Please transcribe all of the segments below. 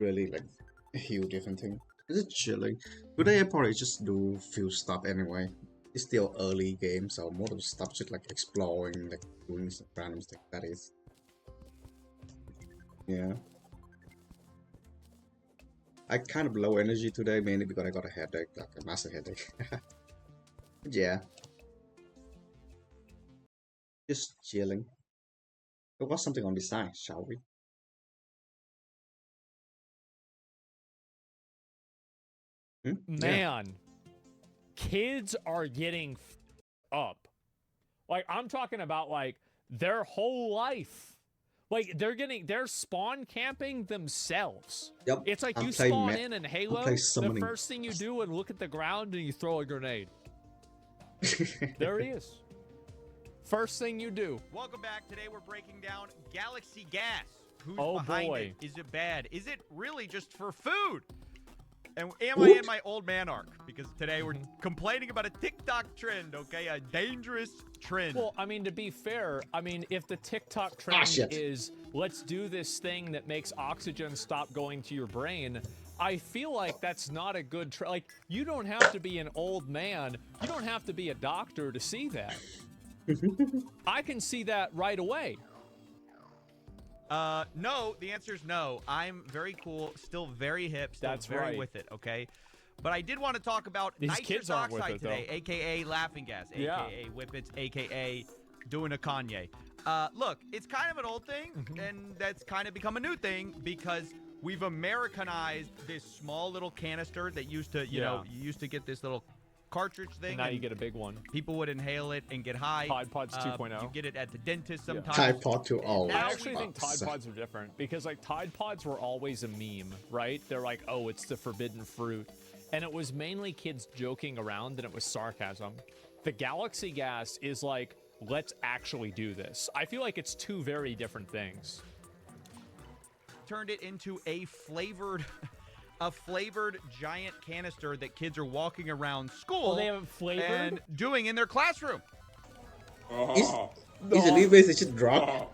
really like a huge different thing. It's just chilling. Today I probably just do few stuff anyway. It's still early game, so most of the stuff just like exploring, like doing some random stuff. That is, yeah. I kind of low energy today, mainly because I got a headache, like a massive headache. But yeah, just chilling. But what's something on the side, shall we? Hmm? Yeah. Man, kids are getting up. Like, I'm talking about like their whole life. Like, they're spawn camping themselves. Yep. It's like I'm you playing spawn in Halo, the summoning. first thing you do is look at the ground and you throw a grenade. There he is. First thing you do. Welcome back. Today we're breaking down Galaxy Gas. Who's Oh, behind boy. it? Is it bad? Is it really just for food? And am I in my old man arc? Because today we're complaining about a TikTok trend, okay? A dangerous trend. Well, I mean, to be fair, I mean, if the TikTok trend is let's do this thing that makes oxygen stop going to your brain, I feel like that's not a good trend. Like, you don't have to be an old man. You don't have to be a doctor to see that. I can see that right away. No, the answer is no. I'm very cool, still very hip, still That's very right. with it, okay? But I did want to talk about These nitrous kids aren't with oxide it, today, though. aka laughing gas, Yeah. aka whippets, aka doing a Kanye. Look, it's kind of an old thing, and that's kind of become a new thing because we've Americanized this small little canister that used to, you know, you used to get this little cartridge thing. And now you get a big one. People would inhale it and get high. Tide Pods 2.0. You get it at the dentist sometimes. Tide Pod 2. Oh, Now I actually think fuck. Tide Pods are different because like Tide Pods were always a meme, right? They're like, oh, it's the forbidden fruit. And it was mainly kids joking around and it was sarcasm. The Galaxy Gas is like, let's actually do this. I feel like it's two very different things. Turned it into a flavored giant canister that kids are walking around school Oh, they have it flavored? and doing in their classroom. Is the new base just drop?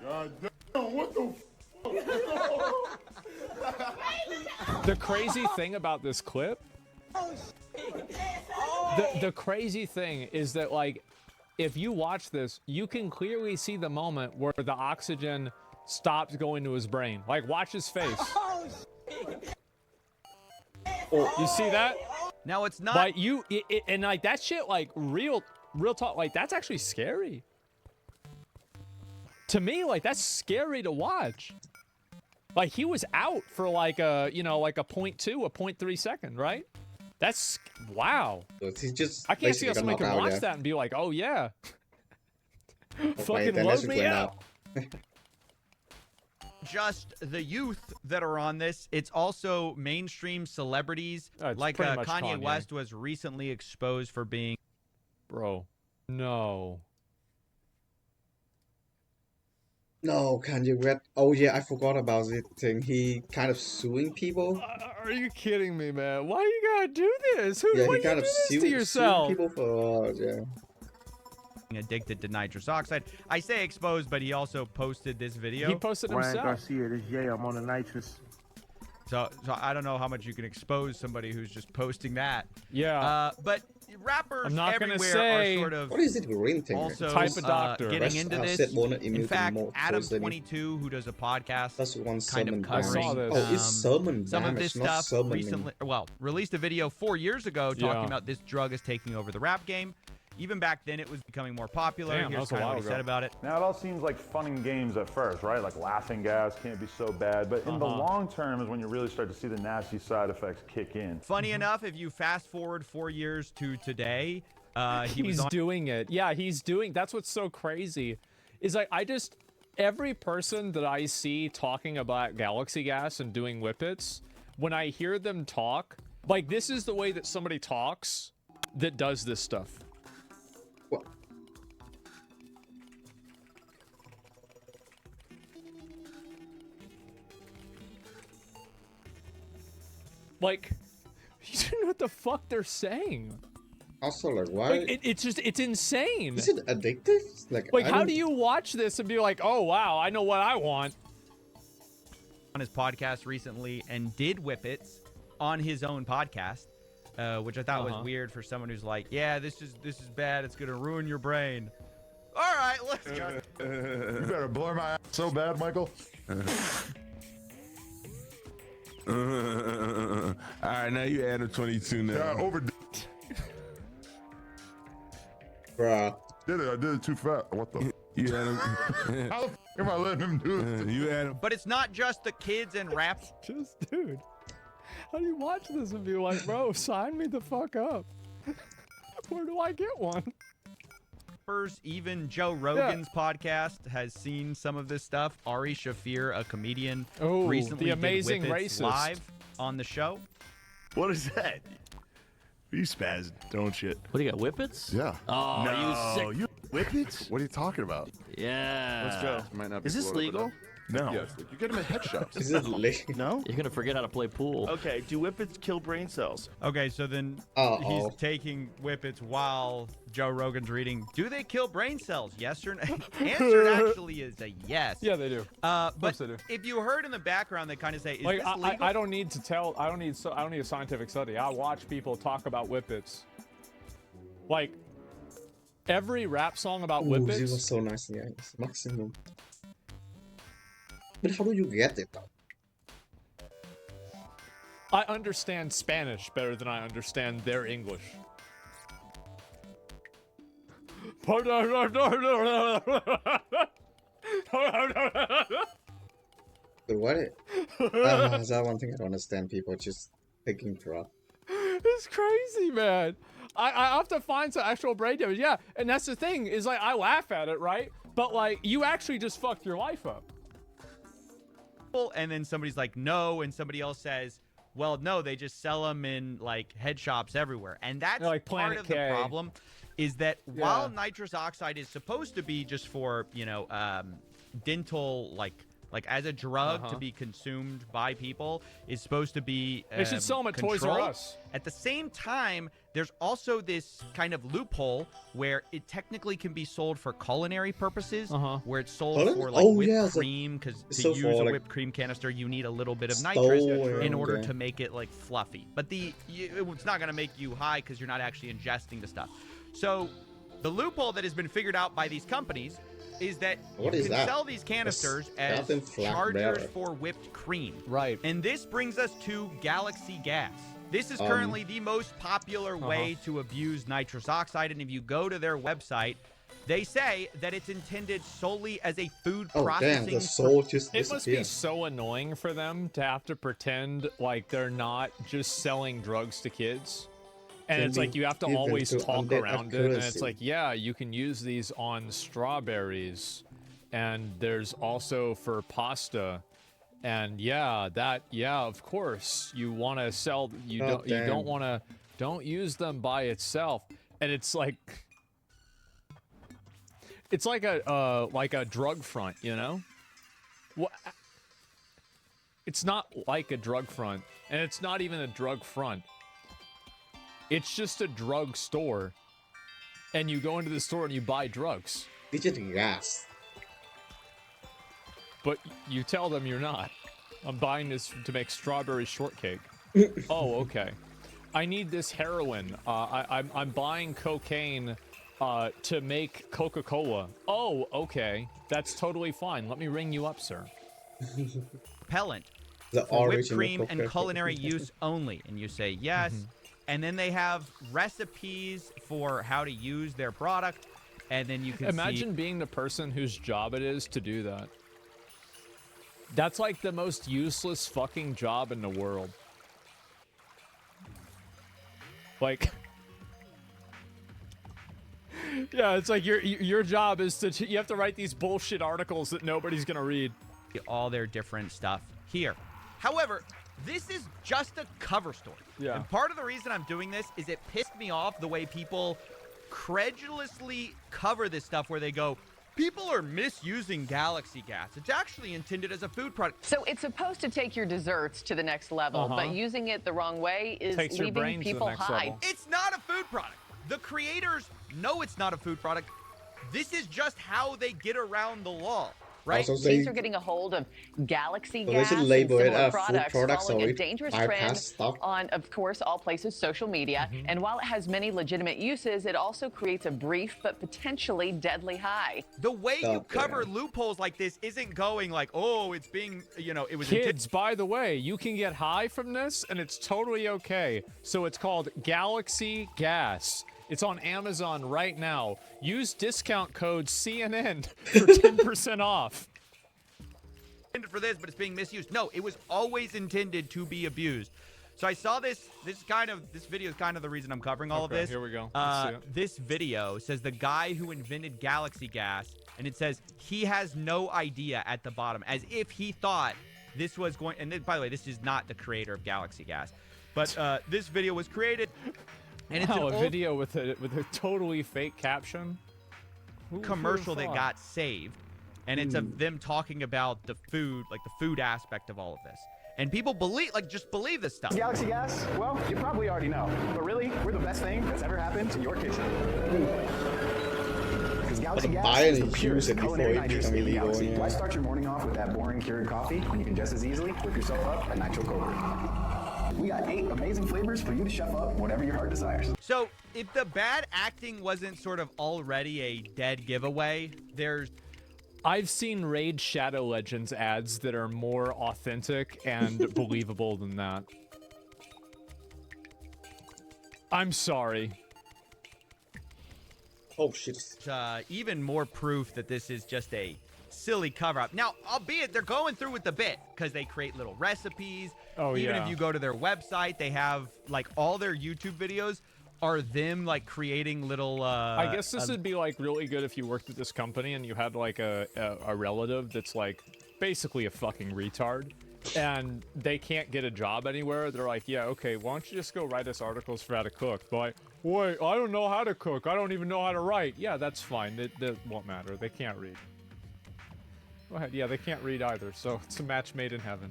God damn, what the The crazy thing about this clip, the crazy thing is that like, if you watch this, you can clearly see the moment where the oxygen stops going to his brain. Like, watch his face. You see that? Now it's not. Like and like that shit, like real talk, like that's actually scary. To me, like that's scary to watch. Like he was out for like a, you know, like a 0.2, a 0.3 second, right? That's wow. He's just I can't see how basically somebody got can knocked watch out, that and be like, oh yeah. yeah. Fucking Then load let's me explain out. Just the youth that are on this. It's also mainstream celebrities. It's Like pretty much Kanye Kanye. West was recently exposed for being. Bro, no. No, Kanye West. Oh yeah, I forgot about it thing. He kind of suing people. Are you kidding me, man? Why you gotta do this? Yeah, Why he you kind do of this to suing yourself? people for Addicted to nitrous oxide. I say exposed, but he also posted this video. He posted himself. Garcia, this yeah, I'm on the nitrous. So I don't know how much you can expose somebody who's just posting that. Yeah. But rappers I'm not gonna everywhere say- are sort of What is it green thing? also Type of doctor. getting Rest into are this. said more In immune fact, to more Adam22, poisoning. who does a podcast, That's one kind of sermon covering I saw this. Oh, it's sermon some of damage, this not stuff summoning. recently. Well, released a video 4 years ago talking Yeah. about this drug is taking over the rap game. Even back then, it was becoming more popular. Damn, that Here's was a kind of while what he ago. said about it. Now it all seems like fun and games at first, right? Like laughing gas can't be so bad, but in the long term is when you really start to see the nasty side effects kick in. Funny enough, if you fast forward 4 years to today, he was He's on. doing it. Yeah, he's doing. That's what's so crazy, is like every person that I see talking about Galaxy Gas and doing whippets, when I hear them talk, like this is the way that somebody talks that does this stuff. What? Like, you don't know what the fuck they're saying. Also, like, why? Like, it's insane. Is it addictive? Like, Like, I how don't- do you watch this and be like, oh wow, I know what I want? on his podcast recently and did whippets on his own podcast, which I thought was weird for someone who's like, yeah, this is bad. It's gonna ruin your brain. All right, let's go. You better blur my ass so bad, Michael. All right, now you add a 22 now. Yeah, over. Bruh. I did it too fast. What the? You add him. How the f am I letting him do this? You add him. But it's not just the kids and rap. Just, dude, how do you watch this and be like, bro, sign me the fuck up? Where do I get one? Even Joe Rogan's podcast has seen some of this stuff. Ari Shafir, a comedian, recently the amazing did whippets racist live on the show. What is that? You spaz, don't you? What do you got, whippets? Yeah. Oh, no, you sick. you whippets? What are you talking about? Yeah. Let's go. Might not be Is this Florida, legal? No. Yes, You get them at head shops. Is it lit? No? You're gonna forget how to play pool. Okay, do whippets kill brain cells? Okay, so then Uh-oh. he's taking whippets while Joe Rogan's reading. Do they kill brain cells? Yes or no? Answer actually is a yes. Yeah, they do. But they do. if you heard in the background, they kind of say, "Is Like, this legal?" I don't need to tell. I don't need a scientific study. I watch people talk about whippets. Like every rap song about Ooh, whippets. it was so nice. Yeah, it's maximum. But how do you get it though? I understand Spanish better than I understand their English. But what? Is that one thing I don't understand? People just taking drop. It's crazy, man. I have to find some actual brain damage. Yeah, and that's the thing is like I laugh at it, right? But like you actually just fucked your life up. And then somebody's like, "No," and somebody else says, "Well, no, they just sell them in like head shops everywhere." And that's like part Planet of K. the problem, is that while nitrous oxide is supposed to be just for dental like as a drug to be consumed by people, is supposed to be They should sell them at Toys R controlled. Us. At the same time, there's also this kind of loophole where it technically can be sold for culinary purposes, where it's sold for like whipped cream, because to use a whipped cream canister, you need a little bit of nitrous in order to make it like fluffy. But it's not going to make you high because you're not actually ingesting the stuff. So the loophole that has been figured out by these companies is that you can sell these canisters as chargers for whipped cream. Right. And this brings us to Galaxy Gas. This is currently the most popular way to abuse nitrous oxide, and if you go to their website, they say that it's intended solely as a food processing. Damn, the soul just It must be so annoying for them to have to pretend like they're not just selling drugs to kids. And it's like you have to always talk around it, and it's like, yeah, you can use these on strawberries, and there's also for pasta, and of course you want to sell. Don't use them by itself, and it's like a drug front, you know? What? It's not like a drug front, and it's not even a drug front. It's just a drug store, and you go into the store and you buy drugs. It's just gas. But you tell them you're not. I'm buying this to make strawberry shortcake. Oh, okay. I need this heroin. I'm buying cocaine to make Coca-Cola. Oh, okay. That's totally fine. Let me ring you up, sir. Repellent for whipped cream and culinary use only. And you say yes. And then they have recipes for how to use their product. And then you can imagine being the person whose job it is to do that. That's like the most useless fucking job in the world. Like, yeah, it's like your job is to you have to write these bullshit articles that nobody's gonna read. All their different stuff here. However, this is just a cover story. Yeah. And part of the reason I'm doing this is it pissed me off the way people credulously cover this stuff, where they go, people are misusing Galaxy Gas. It's actually intended as a food product. So it's supposed to take your desserts to the next level, but using it the wrong way is leaving people high. It's not a food product. The creators know it's not a food product. This is just how they get around the law. right? Also, Teams are getting a hold of Galaxy they gas should and label it similar a food products, product, so following a it dangerous bypass trend stuff. on, of course, all places, social media. And while it has many legitimate uses, it also creates a brief but potentially deadly high. The way you Stop cover there. loopholes like this isn't going like, oh, it's being, you know, it was Kids, by the way, you can get high from this, and it's totally okay. So it's called Galaxy Gas. It's on Amazon right now. Use discount code CNN for 10% off. intended for this, but it's being misused. No, it was always intended to be abused. So I saw this. This video is kind of the reason I'm covering all of this. Here we go. Let's see it. This video says the guy who invented Galaxy Gas, and it says he has no idea at the bottom, as if he thought this was going. And then, by the way, this is not the creator of Galaxy Gas, but this video was created. And Wow, it's a video with a totally fake caption. Commercial that got saved, and it's of them talking about the food, like the food aspect of all of this. And people just believe this stuff. Galaxy Gas? Well, you probably already know. But really, we're the best thing that's ever happened to your kitchen. Because Galaxy Gas is the purest culinary nitrous in the galaxy. Why start your morning off with that boring Keurig coffee when you can just as easily whip yourself up a nitro coker? We got 8 amazing flavors for you to chef up whatever your heart desires. So, if the bad acting wasn't sort of already a dead giveaway, I've seen Raid Shadow Legends ads that are more authentic and believable than that. I'm sorry. Oh shit. Even more proof that this is just a silly cover-up. Now, albeit they're going through with the bit, because they create little recipes. Oh, Even yeah. if you go to their website, they have, like, all their YouTube videos are them, like, creating little, I guess this would be, like, really good if you worked at this company and you had, like, a relative that's, like, basically a fucking retard. And they can't get a job anywhere. They're like, yeah, okay, why don't you just go write us articles for how to cook? But like, wait, I don't know how to cook. I don't even know how to write. Yeah, that's fine. That won't matter. They can't read. Go ahead. Yeah, they can't read either. So it's a match made in heaven.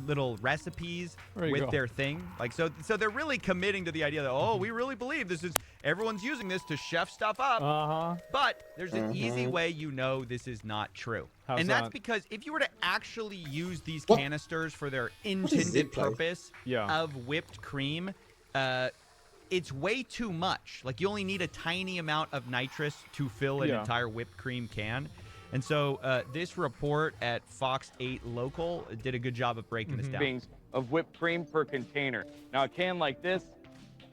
little recipes There you with go. their thing. Like, so they're really committing to the idea that, oh, we really believe this is, everyone's using this to chef stuff up. But there's an easy way you know this is not true. How's and that's that? because if you were to actually use these What? canisters for their is intended it like? purpose Yeah. of whipped cream, it's way too much. Like, you only need a tiny amount of nitrous to fill an Yeah. entire whipped cream can. And so this report at Fox 8 Local did a good job of breaking this down. Of whipped cream per container. Now, a can like this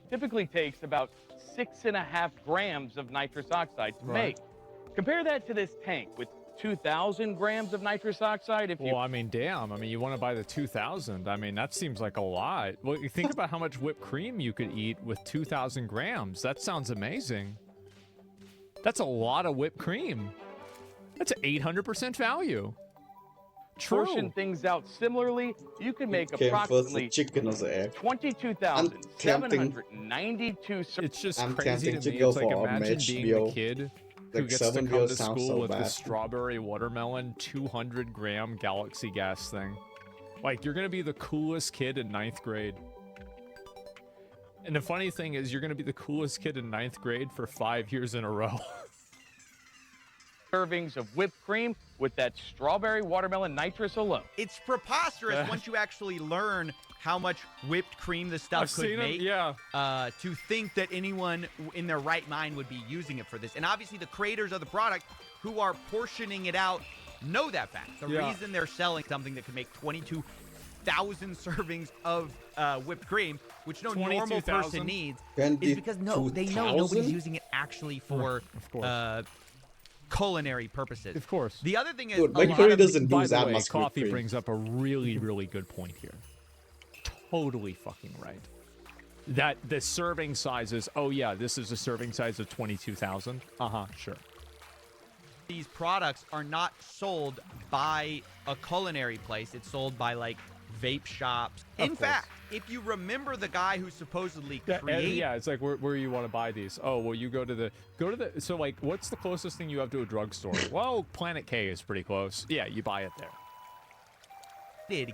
typically takes about 6.5 grams of nitrous oxide to make. Compare that to this tank with 2,000 grams of nitrous oxide. Well, I mean, damn. I mean, you want to buy the 2,000. I mean, that seems like a lot. Well, you think about how much whipped cream you could eat with 2,000 grams. That sounds amazing. That's a lot of whipped cream. That's 800% value. True. Portion things out similarly, you can make Came first, the approximately chicken or the egg? 22,792 It's just I'm crazy tempting to to me. go It's like for imagine being the HBO. kid who Like gets to 7 come years to sounds school so with the bad. strawberry watermelon 200-gram Galaxy Gas thing. Like, you're gonna be the coolest kid in 9th grade. And the funny thing is, you're gonna be the coolest kid in 9th grade for 5 years in a row. servings of whipped cream with that strawberry watermelon nitrous alone. It's preposterous once you actually learn how much whipped cream the stuff I've could seen 'em, make. yeah. To think that anyone in their right mind would be using it for this. And obviously the creators of the product who are portioning it out know that fact. The Yeah. reason they're selling something that could make 22,000 servings of whipped cream, which no normal 22,000? person needs, is because they know 22,000? nobody's using it actually for Of course. culinary purposes. Of course. The other thing is, Dude, a like, lot Curry of doesn't By do the that way, much whipped coffee cream. brings up a really, really good point here. Totally fucking right. That the serving sizes, oh yeah, this is a serving size of 22,000. Sure. these products are not sold by a culinary place. It's sold by, like, vape shops. In course. fact, if you remember the guy who supposedly created... Yeah, it's like where you want to buy these. Oh, well, you go to the so, like, what's the closest thing you have to a drugstore? Well, Planet K is pretty close. Yeah, you buy it there.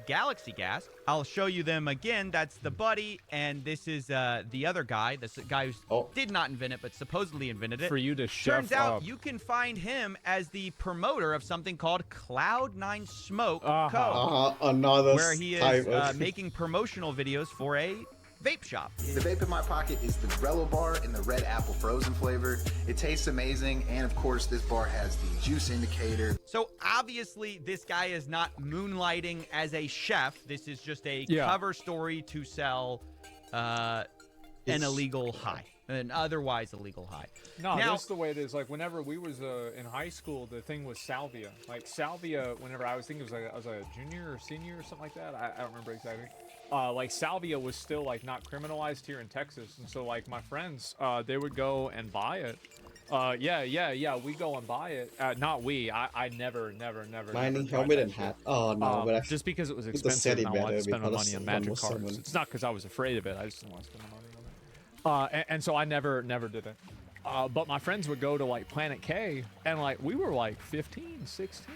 Galaxy gas. I'll show you them again. That's the buddy, and this is the other guy. This guy who did not invent it, but supposedly invented it. For you to chef Turns out up. you can find him as the promoter of something called Cloud9 Smoke Co. Another where he type is of- making promotional videos for a vape shop. The vape in my pocket is the Grello bar in the red apple frozen flavor. It tastes amazing, and of course, this bar has the juice indicator. So obviously, this guy is not moonlighting as a chef. This is just a cover story to sell an illegal high, an otherwise illegal high. No, now, that's the way it is. Like whenever we was in high school, the thing was salvia. Like salvia, whenever I was thinking it was like I was a junior or senior or something like that. I don't remember exactly. Like salvia was still like not criminalized here in Texas, and so like my friends, they would go and buy it. Yeah, we go and buy it. Not we. I never. Mining helmet and hat. Oh no, but just because it was the expensive, city and I wanted to better spend my because money on someone magic was cards. someone. It's not because I was afraid of it. I just didn't want to spend my money on it. And so I never did it. But my friends would go to like Planet K, and like we were like 15, 16.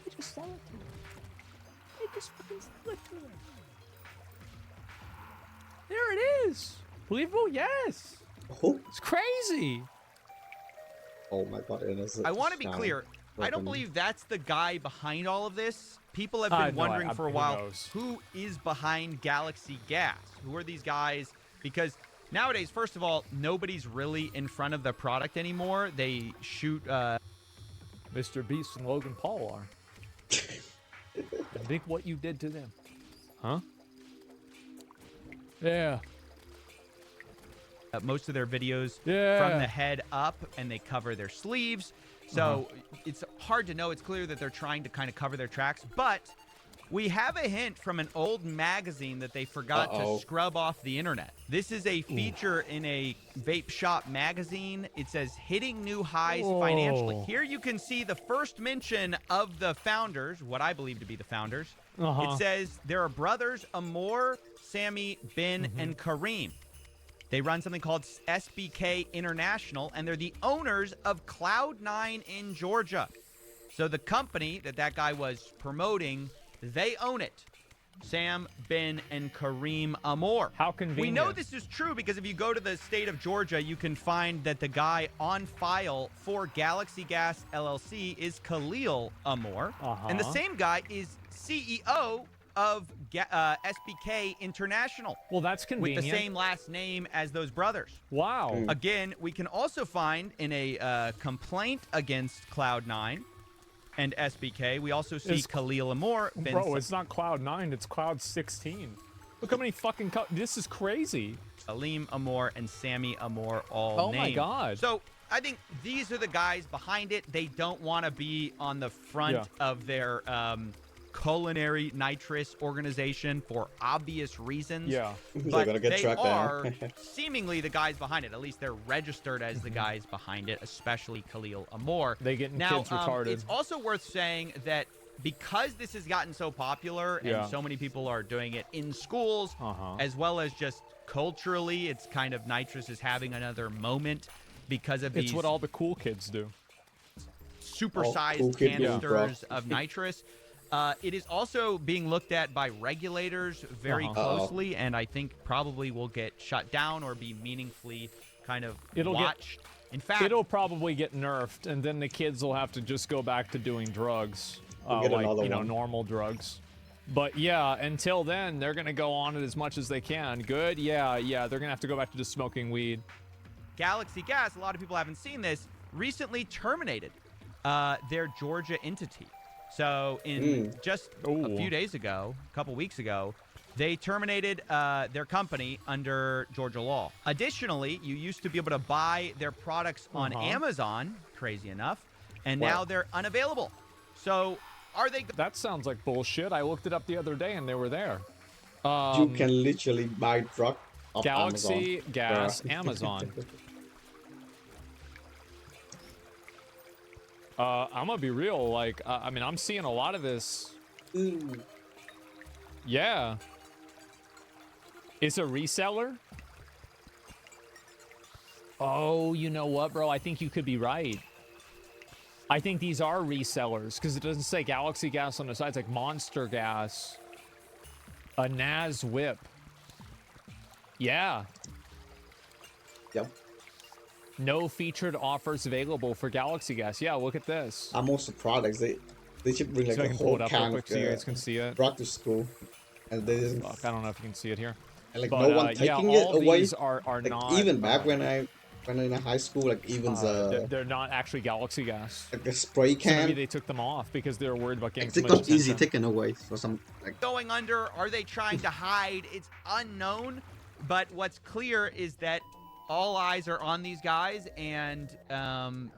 They just sell it to me. They just fucking sell it to me. There it is. Believable? Yes. Oh. It's crazy. Oh my god, it is. I want to be clear. I don't believe that's the guy behind all of this. People have been wondering for a while, who is behind Galaxy Gas? Who are these guys? Because nowadays, first of all, nobody's really in front of the product anymore. They shoot... Mr. Beast and Logan Paul are. And think what you did to them. Huh? Yeah. Most of their videos from the head up, and they cover their sleeves. So it's hard to know. It's clear that they're trying to kind of cover their tracks. But we have a hint from an old magazine that they forgot to scrub off the internet. This is a feature in a vape shop magazine. It says, hitting new highs financially. Here you can see the first mention of the founders, what I believe to be the founders. It says there are brothers Amor, Sammy, Ben, and Kareem. They run something called SBK International, and they're the owners of Cloud9 in Georgia. So the company that guy was promoting, they own it. Sam, Ben, and Kareem Amor. How convenient. We know this is true because if you go to the state of Georgia, you can find that the guy on file for Galaxy Gas LLC is Khalil Amor. And the same guy is CEO of SBK International. Well, that's convenient. With the same last name as those brothers. Wow. Again, we can also find in a complaint against Cloud9 and SBK, we also see Khalil Amor. Bro, it's not Cloud9, it's Cloud 16. Look how many fucking... This is crazy. Aleem Amor and Sammy Amor all named. Oh my god. So I think these are the guys behind it. They don't want to be on the front of their culinary nitrous organization for obvious reasons. Yeah. But They're gonna get they tracked are down. seemingly the guys behind it. At least they're registered as the guys behind it, especially Khalil Amor. They getting now, kids retarded. It's also worth saying that because this has gotten so popular and so many people are doing it in schools, as well as just culturally, it's kind of nitrous is having another moment because of It's what all the cool kids do. Supersized cool kid canisters of nitrous. It is also being looked at by regulators very closely, and I think probably will get shut down or be meaningfully kind of watched. In fact, it'll probably get nerfed, and then the kids will have to just go back to doing drugs, get like another one. normal drugs. But yeah, until then, they're gonna go on it as much as they can. Good, yeah, they're gonna have to go back to just smoking weed. Galaxy Gas, a lot of people haven't seen this, recently terminated their Georgia entity. So in just a few days ago, a couple weeks ago, they terminated their company under Georgia law. Additionally, you used to be able to buy their products on Amazon, crazy enough, and now they're unavailable. So are they... That sounds like bullshit. I looked it up the other day and they were there. You can literally buy drug off Galaxy Amazon. Gas Amazon. I'm gonna be real, like, I mean, I'm seeing a lot of this. Yeah. It's a reseller? Oh, you know what, bro? I think you could be right. I think these are resellers because it doesn't say Galaxy Gas on the side. It's like Monster Gas, a Naz Whip. Yeah. Yep. No featured offers available for Galaxy Gas. Yeah, look at this. I'm also products. They should bring like So I a can pull whole it up real can quick so you guys can see it. brought to school, and they just Fuck, I don't know if you can see it here. and like But, no one yeah, taking all it away. these are Like, not even back when I in high school, like even they're not actually Galaxy Gas. like a spray So maybe can. they took them off because they were worried about getting It's too like much not easy attention. taken away for some like. Going under? Are they trying to hide? It's unknown. But what's clear is that all eyes are on these guys, and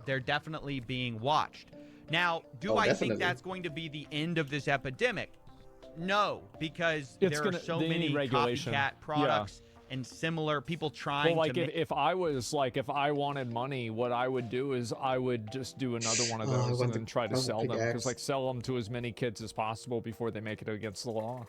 they're definitely being watched. Now, do I think that's going to be the end of this epidemic? No, because there are so many copycat products and similar people trying well, like to. if I wanted money, what I would do is I would just do another one of those and then try to sell them, because like sell them to as many kids as possible before they make it against the law.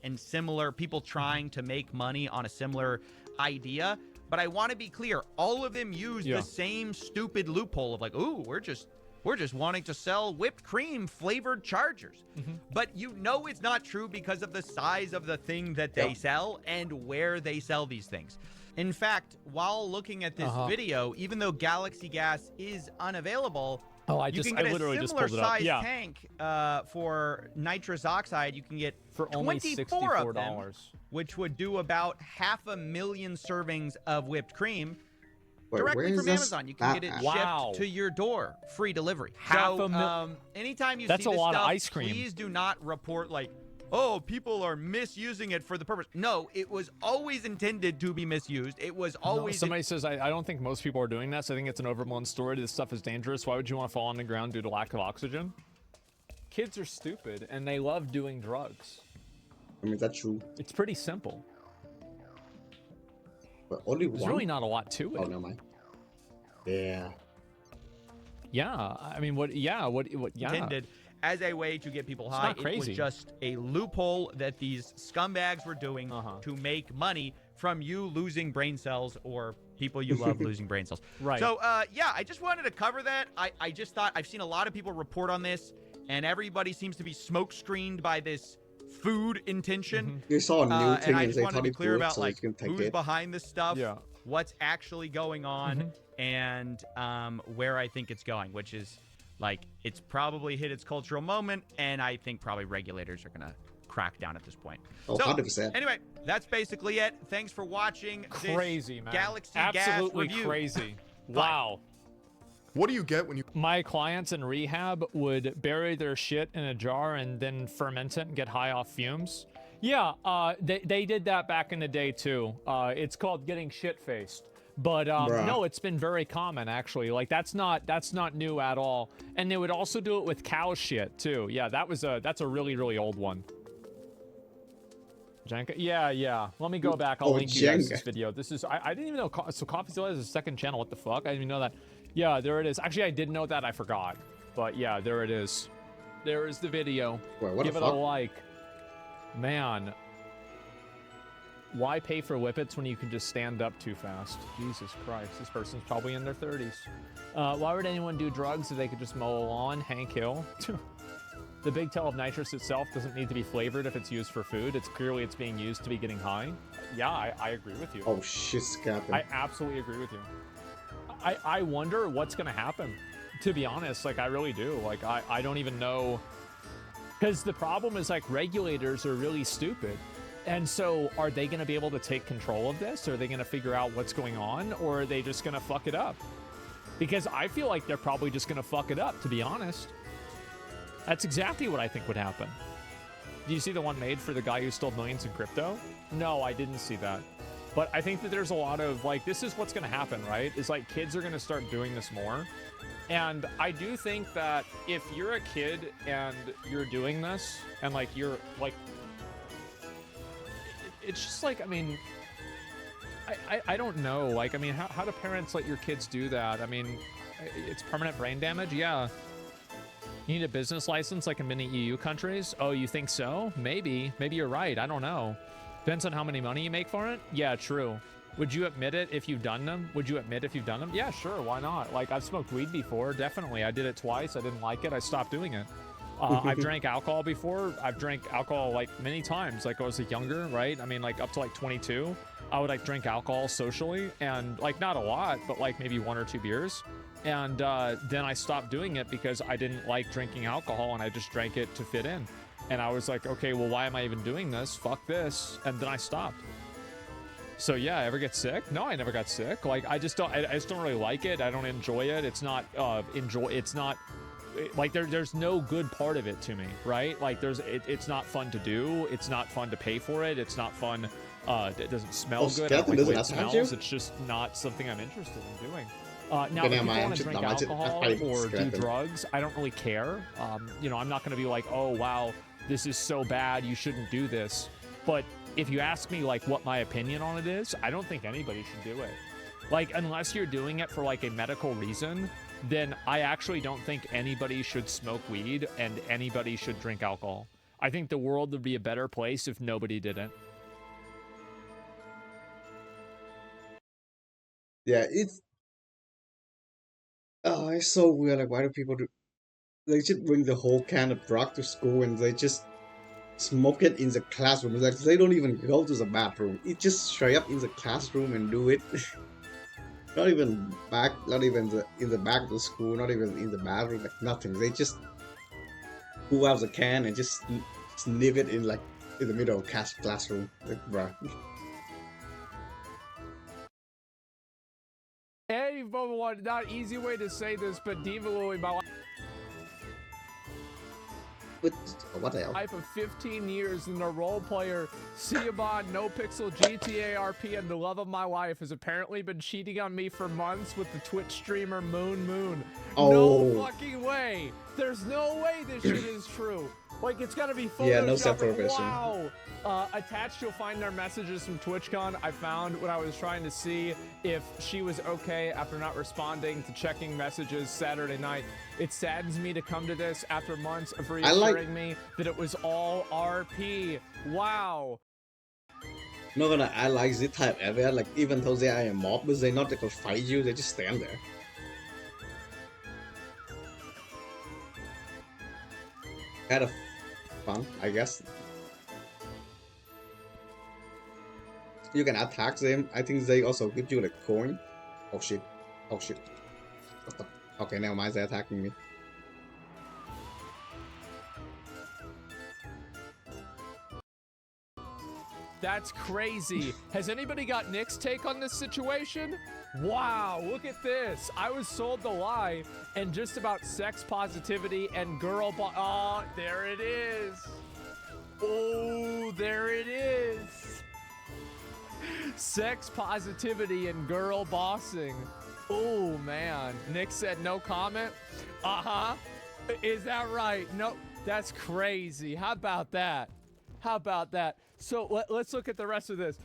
And similar people trying to make money on a similar idea. But I want to be clear, all of them use the same stupid loophole of like, ooh, we're just wanting to sell whipped cream flavored chargers. But you know it's not true because of the size of the thing that they sell and where they sell these things. In fact, while looking at this video, even though Galaxy Gas is unavailable, you can get a similar size tank for nitrous oxide. You can get for only 24 of them, which would do about 500,000 servings of whipped cream. Directly from Amazon. You can get it shipped to your door. Free delivery. Anytime you see this stuff, ice cream. Please do not report like, oh, people are misusing it for the purpose. No, it was always intended to be misused. It was always... Somebody says, I don't think most people are doing this. I think it's an overblown story. This stuff is dangerous. Why would you want to fall on the ground due to lack of oxygen? Kids are stupid, and they love doing drugs. I mean, that's true. It's pretty simple. But only There's really not a lot to it. Oh, no, mind. Yeah. Yeah, I mean, what? Yeah. Intended as a way to get people high. It was just a loophole that these scumbags were doing to make money from you losing brain cells or people you love losing brain cells. Right. So, yeah, I just wanted to cover that. I just thought I've seen a lot of people report on this, and everybody seems to be smoke screened by this food intention. You saw a new thing, and I just wanted to be clear about so like who's behind this stuff, what's actually going on, and where I think it's going, which is like it's probably hit its cultural moment, and I think probably regulators are gonna crack down at this point. Oh, so 100%. Anyway, that's basically it. Thanks for watching. Crazy, this man. Galaxy Absolutely Gas review. crazy. Wow. What do you get when you... My clients in rehab would bury their shit in a jar and then ferment it and get high off fumes. Yeah, they did that back in the day too. It's called getting shit-faced. But no, it's been very common actually. Like that's not new at all. And they would also do it with cow shit too. Yeah, that's a really old one. Jenka? Yeah. Let me go back. I'll link you guys this video. This is I didn't even know. So Coffee Still has a second channel. What the fuck? I didn't even know that. Yeah, there it is. Actually, I did know that. I forgot. But yeah, there it is. There is the video. Wait, what Give the it fuck? a like. Man. Why pay for whippets when you can just stand up too fast? Jesus Christ. This person's probably in their 30s. Why would anyone do drugs if they could just mow a lawn? Hank Hill. The big tell of nitrous itself doesn't need to be flavored if it's used for food. It's being used to be getting high. Yeah, I agree with you. Oh shit, Scapping. I absolutely agree with you. I wonder what's gonna happen, to be honest. Like I really do. Like I don't even know, because the problem is like regulators are really stupid. And so are they gonna be able to take control of this? Are they gonna figure out what's going on, or are they just gonna fuck it up? Because I feel like they're probably just gonna fuck it up, to be honest. That's exactly what I think would happen. Do you see the one made for the guy who stole millions in crypto? No, I didn't see that. But I think that there's a lot of, like, this is what's going to happen, right? Is like kids are going to start doing this more. And I do think that if you're a kid and you're doing this, and like you're like, it's just like, I mean, I don't know. Like, I mean, how do parents let your kids do that? I mean, it's permanent brain damage. Yeah. You need a business license like in many EU countries. Oh, you think so? Maybe you're right. I don't know. Depends on how many money you make for it. Yeah, true. Would you admit it if you've done them? Would you admit if you've done them? Yeah, sure, why not? Like, I've smoked weed before, definitely. I did it twice, I didn't like it, I stopped doing it. I've drank alcohol before. I've drank alcohol, like, many times, like, I was younger, right? I mean, like, up to, like, 22. I would, like, drink alcohol socially, and, like, not a lot, but, like, maybe 1 or 2 beers. And then I stopped doing it because I didn't like drinking alcohol, and I just drank it to fit in. And I was like, okay, well, why am I even doing this? Fuck this. And then I stopped. So yeah, ever get sick? No, I never got sick. Like, I just don't really like it. I don't enjoy it. It's not like there's no good part of it to me, right? Like it's not fun to do. It's not fun to pay for it. It's not fun. It doesn't smell good. I don't like the way it smells. It's just not something I'm interested in doing. Now, if you want to drink alcohol or do drugs, I don't really care. You know, I'm not going to be like, oh, wow, this is so bad, you shouldn't do this. But if you ask me, like, what my opinion on it is, I don't think anybody should do it. Like, unless you're doing it for, like, a medical reason, then I actually don't think anybody should smoke weed and anybody should drink alcohol. I think the world would be a better place if nobody did it. Yeah, it's so weird. Like, why do people do? They just bring the whole can of drug to school and they just smoke it in the classroom. Like, they don't even go to the bathroom. It just straight up in the classroom and do it. Not even back. Not even in the back of the school. Not even in the bathroom. Like nothing. They just pull out the can and just sniff it in like in the middle of classroom. Like, bruh. Hey, one not easy way to say this, but Diva Louie, my What the hell? life of 15 years in a role player, Ciabon, No Pixel, GTA RP, and the love of my life has apparently been cheating on me for months with the Twitch streamer Moon. Oh. No fucking way. There's no way this shit is true. Like, it's gotta be photoshopped. Yeah, no self-prohibition. Wow. Attached, you'll find our messages from TwitchCon. I found when I was trying to see if she was okay after not responding to checking messages Saturday night. It saddens me to come to this after months of reassuring me that it was all RP. Wow. Not gonna, I like this type ever. Like, even though they are a mob, but they're not gonna fight you, they just stand there. Kind of fun, I guess. You can attack them. I think they also give you like coin. Oh shit. Oh shit. What the? Okay, never mind, they're attacking me. That's crazy. Has anybody got Nick's take on this situation? Wow, look at this. I was sold the lie and just about sex positivity and girl oh, there it is. Oh, there it is. Sex positivity and girl bossing. Oh, man. Nick said no comment. Uh-huh. Is that right? No, that's crazy. How about that? How about that? So let's look at the rest of this.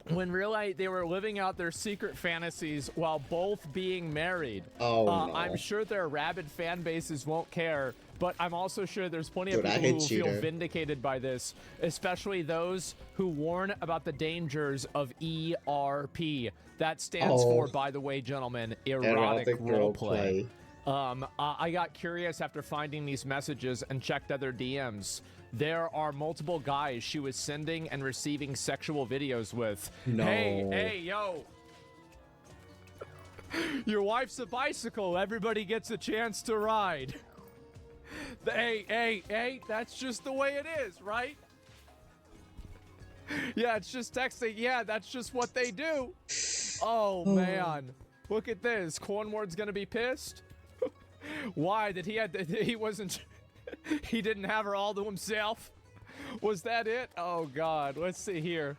When realized they were living out their secret fantasies while both being married. Oh, no. I'm sure their rabid fan bases won't care, but I'm also sure there's plenty of people who will feel vindicated by this, especially those who warn about the dangers of ERP. That stands for, by the way, gentlemen, erotic roleplay. I got curious after finding these messages and checked other DMs. There are multiple guys she was sending and receiving sexual videos with. No. Hey, yo. Your wife's a bicycle. Everybody gets a chance to ride. Hey, that's just the way it is, right? Yeah, it's just texting. Yeah, that's just what they do. Oh, man. Look at this. Cornward's gonna be pissed. Why? He didn't have her all to himself? Was that it? Oh, God. Let's see here.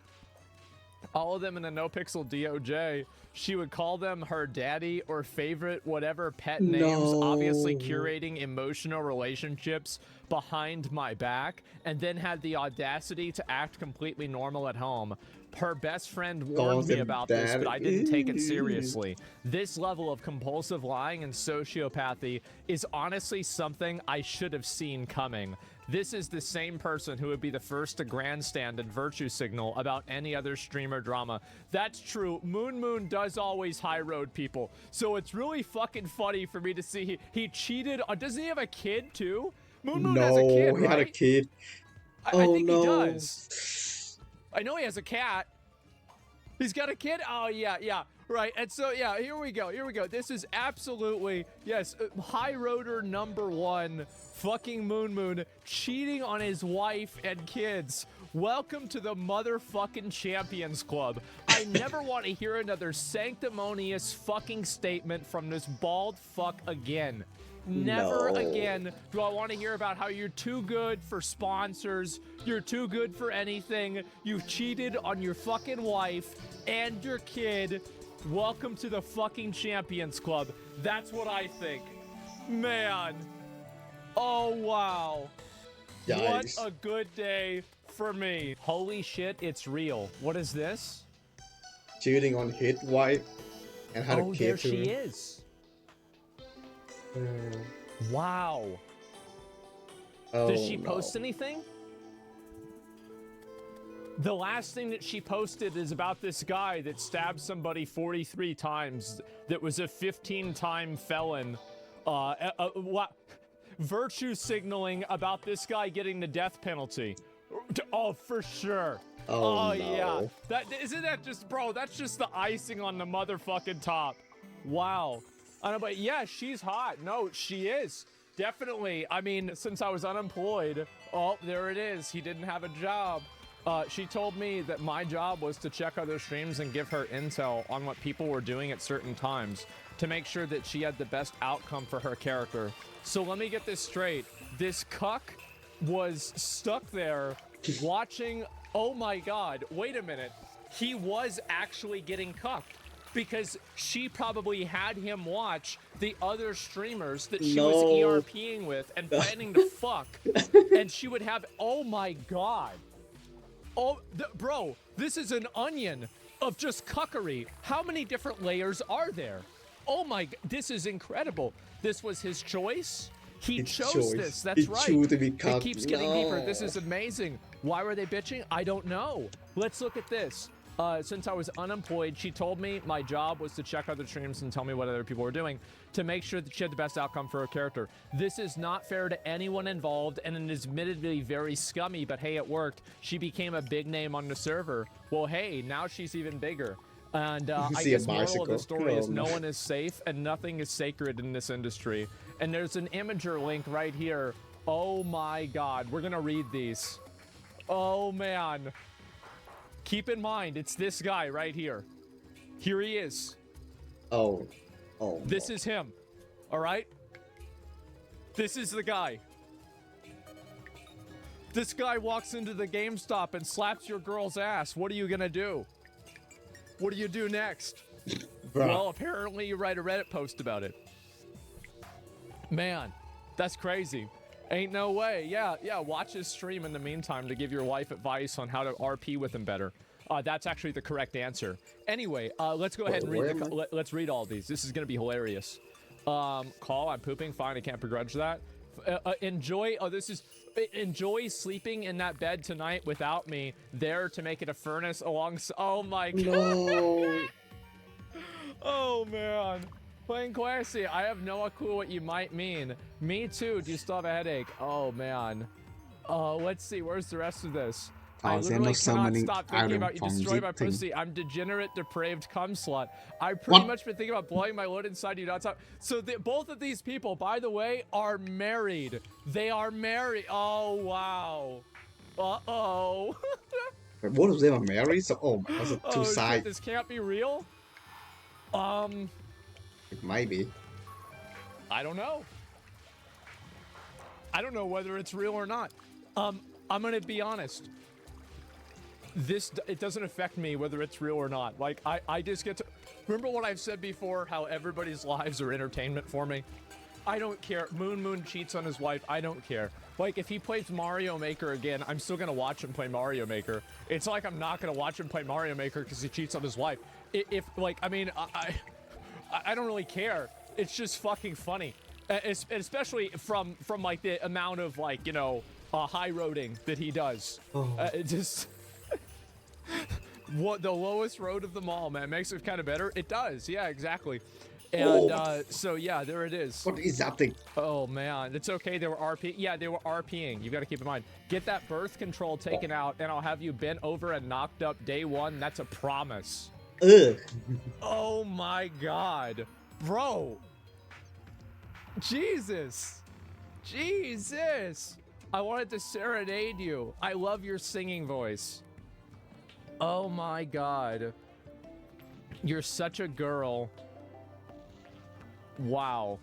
All of them in a no-pixel DOJ. She would call them her daddy or favorite whatever pet names, obviously curating emotional relationships behind my back, and then had the audacity to act completely normal at home. Her best friend warned me about this, but I didn't take it seriously. This level of compulsive lying and sociopathy is honestly something I should have seen coming. This is the same person who would be the first to grandstand and virtue signal about any other streamer drama. That's true. Moon does always high road people. So it's really fucking funny for me to see he cheated. Doesn't he have a kid too? Moon has a kid, right? He had a kid. I think he does. I know he has a cat. He's got a kid? Oh, yeah. Right, and so, yeah, here we go. This is absolutely, yes, high roader #1, fucking Moon, cheating on his wife and kids. Welcome to the motherfucking Champions Club. I never want to hear another sanctimonious fucking statement from this bald fuck again. Never again do I want to hear about how you're too good for sponsors, you're too good for anything, you've cheated on your fucking wife and your kid. Welcome to the fucking Champions Club. That's what I think. Man. Oh, wow. Yikes. What a good day for me. Holy shit, it's real. What is this? Cheating on his wife and had a kid. Oh, there she is. Wow. Does she post anything? The last thing that she posted is about this guy that stabbed somebody 43 times that was a 15-time felon. Virtue signaling about this guy getting the death penalty. Oh, for sure. Oh, no. Yeah. Isn't that just, bro, that's just the icing on the motherfucking top. Wow. I know, but yeah, she's hot. No, she is. Definitely. I mean, since I was unemployed, oh, there it is. He didn't have a job. She told me that my job was to check other streams and give her intel on what people were doing at certain times to make sure that she had the best outcome for her character. So let me get this straight. This cuck was stuck there watching. Oh my God, wait a minute. He was actually getting cucked because she probably had him watch the other streamers that she was ERPing with and planning to fuck. And she would have, oh my God. Oh, bro, this is an onion of just cuckery. How many different layers are there? Oh my, this is incredible. This was his choice. He chose this. That's right. It keeps getting deeper. This is amazing. Why were they bitching? I don't know. Let's look at this. Since I was unemployed, she told me my job was to check other streams and tell me what other people were doing to make sure that she had the best outcome for her character. This is not fair to anyone involved, and it is admittedly very scummy, but hey, it worked. She became a big name on the server. Well, hey, now she's even bigger. And I guess the moral of the story is no one is safe and nothing is sacred in this industry. And there's an Imager link right here. Oh my God, we're gonna read these. Oh man. Keep in mind, it's this guy right here. Here he is. Oh. This is him. All right? This is the guy. This guy walks into the GameStop and slaps your girl's ass. What are you gonna do? What do you do next? Well, apparently you write a Reddit post about it. Man, that's crazy. Ain't no way. Yeah, watch his stream in the meantime to give your wife advice on how to RP with him better. That's actually the correct answer. Anyway, let's go ahead and read let's read all these. This is gonna be hilarious. Call, I'm pooping, fine, I can't begrudge that. Enjoy sleeping in that bed tonight without me there to make it a furnace alongside. Oh my God. No. Oh man. Playing classy. I have no clue what you might mean. Me too. Do you still have a headache? Oh man. Let's see. Where's the rest of this? I literally cannot stop thinking about you destroy my pussy. I'm degenerate, depraved cum slut. I've pretty much been thinking about blowing my load inside you nonstop. So both of these people, by the way, are married. They are married. Oh wow. Uh-oh. Both of them are married? So, oh, that's two sides. This can't be real? It might be. I don't know. I don't know whether it's real or not. I'm gonna be honest. It doesn't affect me whether it's real or not. Like, I just get to... Remember what I've said before, how everybody's lives are entertainment for me? I don't care. Moon cheats on his wife. I don't care. Like, if he plays Mario Maker again, I'm still gonna watch him play Mario Maker. It's like I'm not gonna watch him play Mario Maker because he cheats on his wife. I don't really care. It's just fucking funny. Especially from like the amount of like, you know, high roading that he does. It just what the lowest road of them all, man. Makes it kind of better. It does. Yeah, exactly. And so yeah, there it is. What is that thing? Oh man, it's okay. They were RP. Yeah, they were RPing. You got to keep in mind. Get that birth control taken out, and I'll have you bent over and knocked up day one. That's a promise. Ugh. Oh my god, bro. Jesus. I wanted to serenade you. I love your singing voice. Oh my god. You're such a girl. Wow.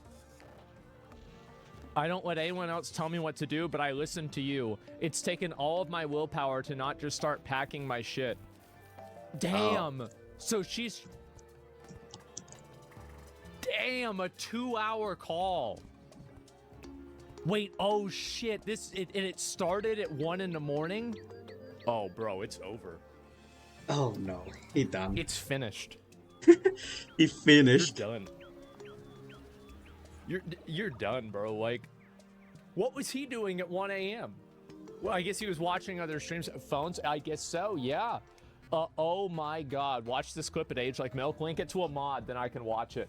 I don't let anyone else tell me what to do, but I listen to you. It's taken all of my willpower to not just start packing my shit. Damn. So she's... Damn, a 2-hour call. Wait, oh shit. It started at 1 in the morning? Oh, bro, it's over. Oh no, he done. It's finished. He finished. You're done. You're done, bro. Like, what was he doing at 1 a.m.? Well, I guess he was watching other streams, phones. I guess so. Yeah. Oh my God. Watch this clip at Age Like Milk. Link it to a mod, then I can watch it.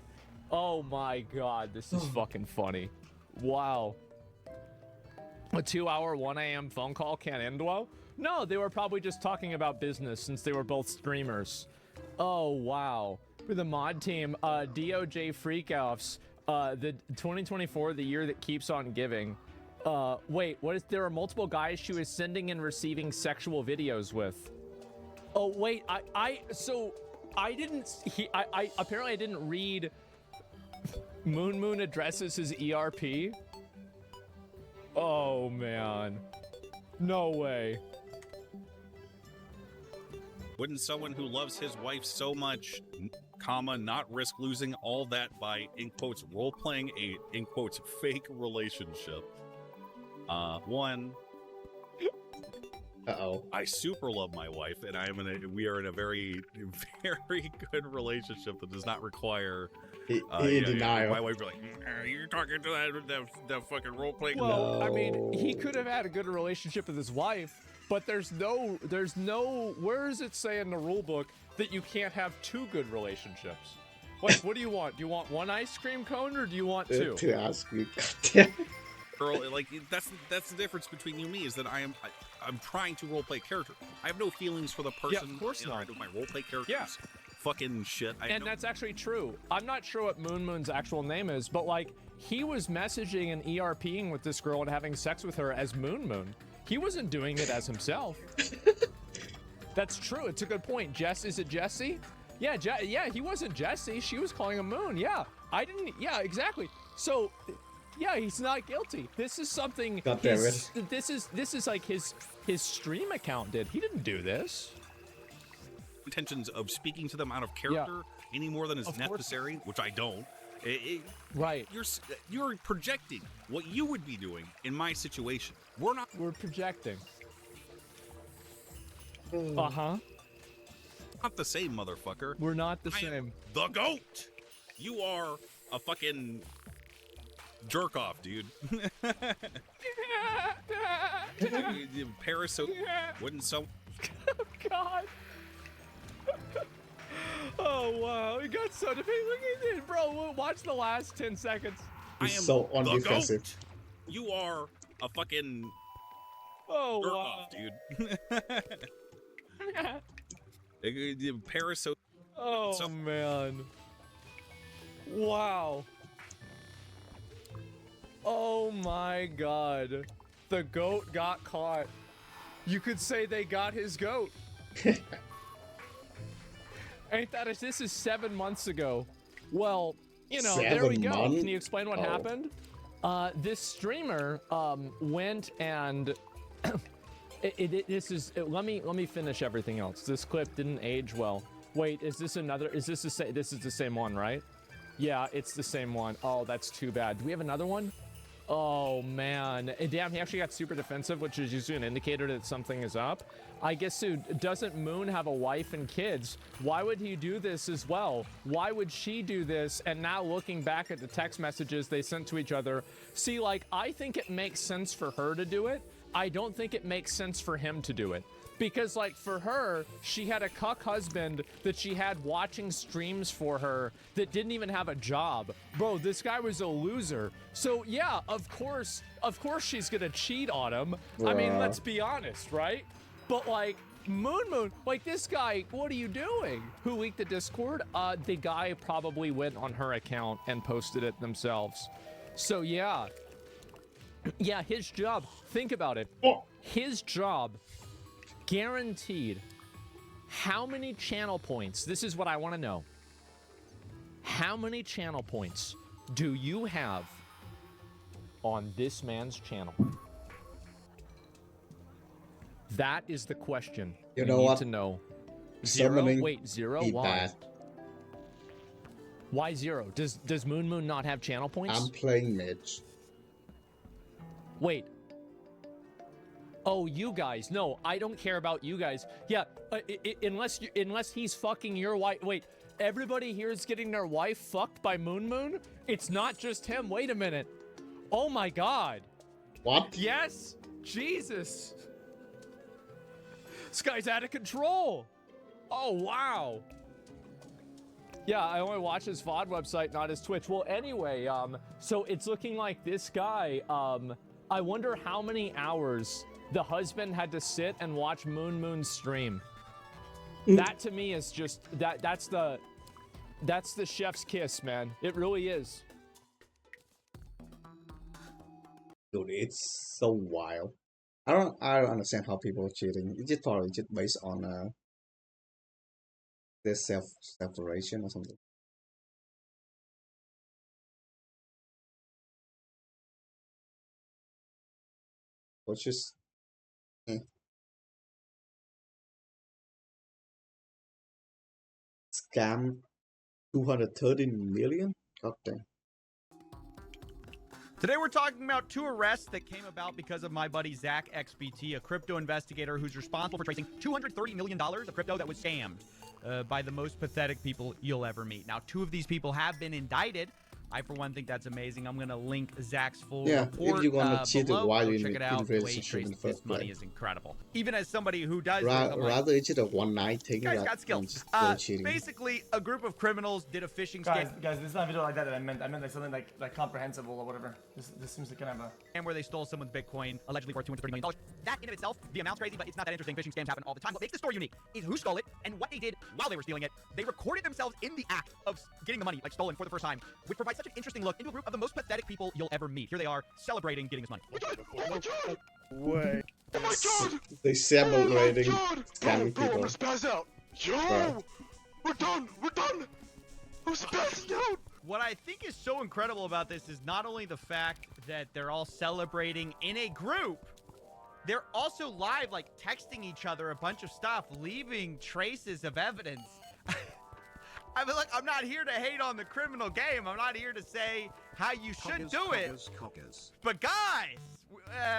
Oh my God. This is fucking funny. Wow. A 2-hour 1 a.m. phone call can't end well? No, they were probably just talking about business since they were both streamers. Oh wow. For the mod team, DOJ freakoffs. The 2024, the year that keeps on giving. Wait, what is there are multiple guys she was sending and receiving sexual videos with? Oh wait, I apparently I didn't read Moon addresses his ERP. Oh man. No way. Wouldn't someone who loves his wife so much, comma, not risk losing all that by, in quotes, role-playing a, in quotes, fake relationship? One, I super love my wife, and we are in a very, very good relationship that does not require... denial. My wife be like, you're talking to that fucking role-playing... Well, I mean, he could have had a good relationship with his wife, but there's no, where does it say in the rule book that you can't have 2 good relationships? Like, what do you want? Do you want 1 ice cream cone or do you want 2? 2 ice cream. Girl, like that's the difference between you and me is that I'm trying to roleplay character. I have no feelings for the person. Yeah, of course not. I do my roleplay characters. Yeah. Fucking shit. And that's actually true. I'm not sure what Moon's actual name is, but like he was messaging and ERPing with this girl and having sex with her as Moon. He wasn't doing it as himself. That's true. It's a good point. Is it Jesse? Yeah, yeah, he wasn't Jesse. She was calling him Moon. Yeah, I didn't. Yeah, exactly. So, yeah, he's not guilty. This is something. This is like his stream account did. He didn't do this. Intentions of speaking to them out of character any more than is necessary, which I don't. Right. You're projecting what you would be doing in my situation. We're projecting. Uh-huh. Not the same, motherfucker. We're not the same. The GOAT. You are a fucking jerk off, dude. Paris, wouldn't so. Oh God. Oh wow, it got so defeated. Look at it, bro. Watch the last 10 seconds. He's so undefensive. You are a fucking jerk off, dude. Paris, oh man. Wow. Oh my God. The goat got caught. You could say they got his goat. Ain't that this is 7 months ago. Well, you know, there we go. Can you explain what happened? This streamer went and let me finish everything else. This clip didn't age well. Wait, is this the same one, right? Yeah, it's the same one. Oh, that's too bad. Do we have another one? Oh man, damn, he actually got super defensive, which is usually an indicator that something is up. I guess, dude, doesn't Moon have a wife and kids? Why would he do this as well? Why would she do this? And now looking back at the text messages they sent to each other, see, like, I think it makes sense for her to do it I don't think it makes sense for him to do it. Because, like, for her, she had a cuck husband that she had watching streams for her that didn't even have a job. Bro, this guy was a loser. So, yeah, of course she's gonna cheat on him. I mean, let's be honest, right? But, like, Moon, like, this guy, what are you doing? Who leaked the Discord? The guy probably went on her account and posted it themselves. So, yeah. Yeah, his job, think about it. His job, guaranteed. How many channel points? This is what I want to know. How many channel points do you have on this man's channel? That is the question. You know need what? to know. Summoning Zero? be Why? bad. Why 0? Does Moon not have channel points? I'm playing Mitch. Wait. Oh, you guys. No, I don't care about you guys. Yeah, unless he's fucking your wife. Wait, everybody here is getting their wife fucked by Moon? It's not just him. Wait a minute. Oh my god. What? Yes. Jesus. This guy's out of control. Oh, wow. Yeah, I only watch his VOD website, not his Twitch. Well, anyway, so it's looking like this guy, I wonder how many hours the husband had to sit and watch Moon stream. That to me is just that's the chef's kiss, man. It really is. Dude, it's so wild. I don't understand how people are cheating. It's just probably just based on their separation or something. Which is scam 230 million? God damn. Today we're talking about 2 arrests that came about because of my buddy Zach XBT, a crypto investigator who's responsible for tracing $230 million of crypto that was scammed by the most pathetic people you'll ever meet. Now, 2 of these people have been indicted. I, for one, think that's amazing. I'm going to link Zach's full report if you want to cheat it, below. why Go you check need it out. The way he relationship in traces the first this money place? is incredible. Even as somebody who does Rather, it's just a one-night thing. guys that got skills. just go cheating. Basically, a group of criminals did a phishing Guys, scam. this is not a video like that I meant like something like comprehensible or whatever. This seems like kind of a... And where they stole someone's Bitcoin, allegedly worth $230 million. That in of itself, the amount's crazy, but it's not that interesting. Phishing scams happen all the time. What makes the story unique is who stole it and what they did while they were stealing it. They recorded themselves in the act of getting the money, like stolen, for the first time, which provides such an interesting look into a group of the most pathetic people you'll ever meet. Here they are, celebrating getting this money. Way. Oh my god! They celebrating scamming Bro, I'm people. gonna spaz out. Yo! Bro. We're done! We're done! I'm spazzing out! What I think is so incredible about this is not only the fact that they're all celebrating in a group, they're also live, like, texting each other a bunch of stuff, leaving traces of evidence. I mean, look, I'm not here to hate on the criminal game. I'm not here to say how you should do it. But guys,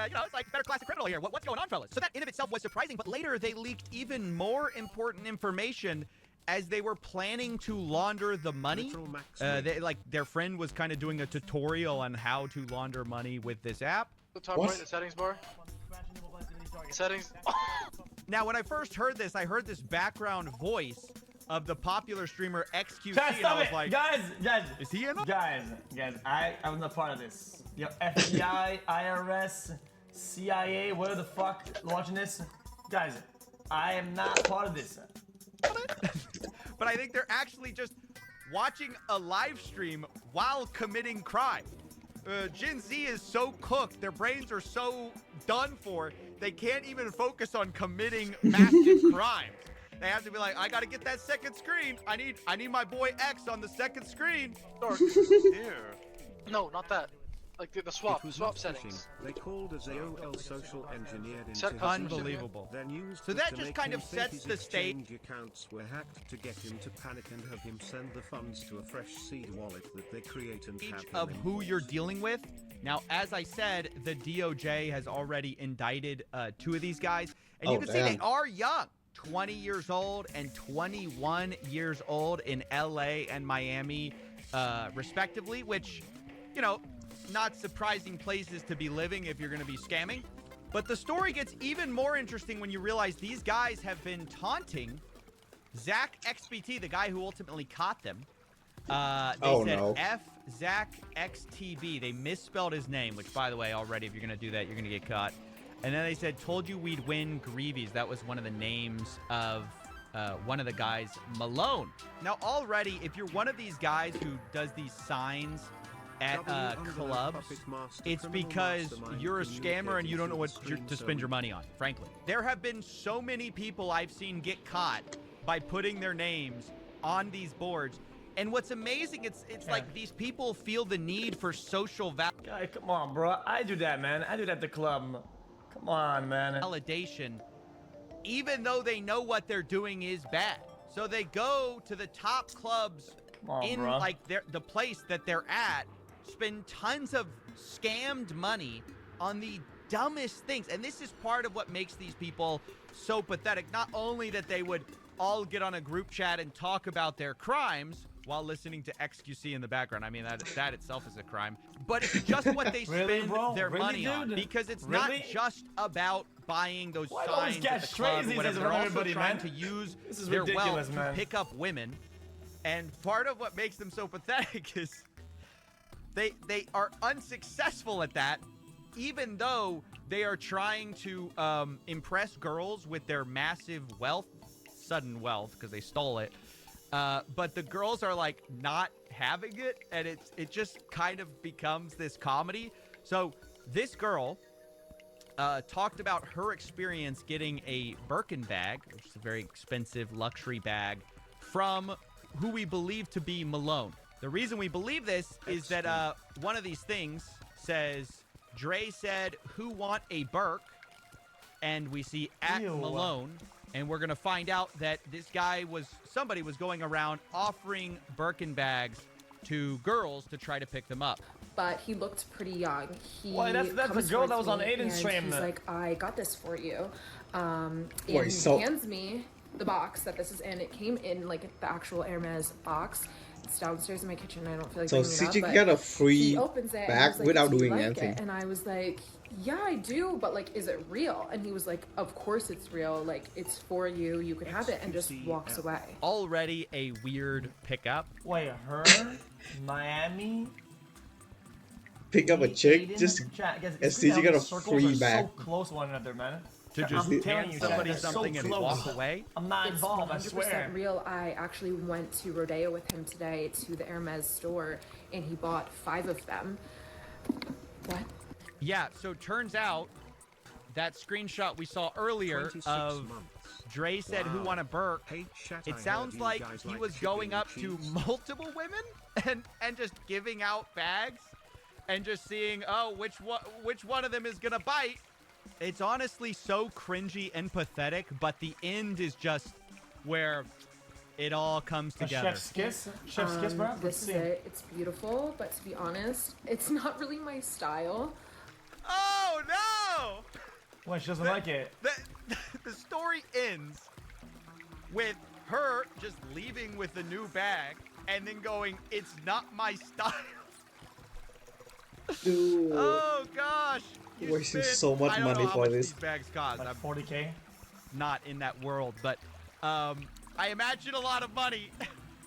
you know, it's like better classic criminal here. What's going on, fellas? So that in of itself was surprising, but later they leaked even more important information as they were planning to launder the money. Their friend was kind of doing a tutorial on how to launder money with this app. The top right, the settings bar. Settings. Now, when I first heard this, I heard this background voice of the popular streamer XQC, Guys, and I was stop it! like, guys, is he in it? Guys, I was not part of this. Yo, FBI, IRS, CIA, whatever the fuck watching this. Guys, I am not part of this. But I think they're actually just watching a live stream while committing crime. Gen Z is so cooked, their brains are so done for, they can't even focus on committing massive crimes. They have to be like, I gotta get that second screen. I need my boy X on the second screen. No, not that. Like the swap settings. They called as AOL social engineered Unbelievable. So that just kind of sets the state. Accounts were hacked to get him to panic and have him send the funds to a fresh seed wallet that they create and tap Of who you're dealing with. Now, as I said, the DOJ has already indicted 2 of these guys, and you can see they are young. 20 years old and 21 years old in LA and Miami, respectively, which, you know, not surprising places to be living if you're going to be scamming. But the story gets even more interesting when you realize these guys have been taunting Zach XBT, the guy who ultimately caught them. They said F Zach XTB. They misspelled his name, which, by the way, already, if you're going to do that, you're going to get caught. And then they said, told you we'd win Greavies. That was one of the names of one of the guys, Malone. Now, already, if you're one of these guys who does these signs at clubs, it's because you're a scammer and you don't know what to spend your money on, frankly. There have been so many people I've seen get caught by putting their names on these boards. And what's amazing, it's like these people feel the need for social Guy, come on, bro. I do that, man. I do that at the club. Come on, man. Validation, even though they know what they're doing is bad. So they go to the top clubs in like the place that they're at, spend tons of scammed money on the dumbest things. And this is part of what makes these people so pathetic. Not only that they would all get on a group chat and talk about their crimes while listening to XQC in the background. I mean, that itself is a crime. But it's just what they spend their money on. Because it's not just about buying those signs at the club or whatever. They're also trying to use their wealth to pick up women. And part of what makes them so pathetic is they are unsuccessful at that, even though they are trying to impress girls with their massive wealth, sudden wealth, because they stole it. But the girls are like not having it, and it just kind of becomes this comedy. So this girl talked about her experience getting a Birkin bag, which is a very expensive luxury bag, from who we believe to be Malone. The reason we believe this is that one of these things says, Dre said, who want a Burke? And we see at Malone. And we're going to find out that this guy somebody was going around offering Birkin bags to girls to try to pick them up. But he looked pretty young. That's the girl that was on Adhd Stream. He's like, I got this for you. And he hands me the box that this is in. It came in like the actual Hermes box. It's downstairs in my kitchen. I don't feel like bringing it up. So you get a free bag without doing anything. And I was like, yeah, I do, but like, is it real? And he was like, of course it's real. Like, it's for you. You can have it, and just walks away. Already a weird pickup. Wait, her? Miami? Pick up a chick? Just as you get a free bag. So close to one another, man. To just hand somebody something and walk away? I'm not involved, I swear. 100% real. I actually went to Rodeo with him today to the Hermes store, and he bought 5 of them. What? Yeah, so turns out that screenshot we saw earlier of Dre said who won a Burke, it sounds like he was going up to multiple women and just giving out bags and just seeing, oh, which one of them is going to bite. It's honestly so cringy and pathetic, but the end is just where it all comes together. Chef's kiss? Chef's kiss, bro? This is it. It's beautiful, but to be honest, it's not really my style. Oh, no! Well, she doesn't like it. The story ends with her just leaving with the new bag and then going, it's not my style. Dude. Oh, gosh. Wasting so much money for this. These bags cost. Like 40K? Not in that world, but I imagine a lot of money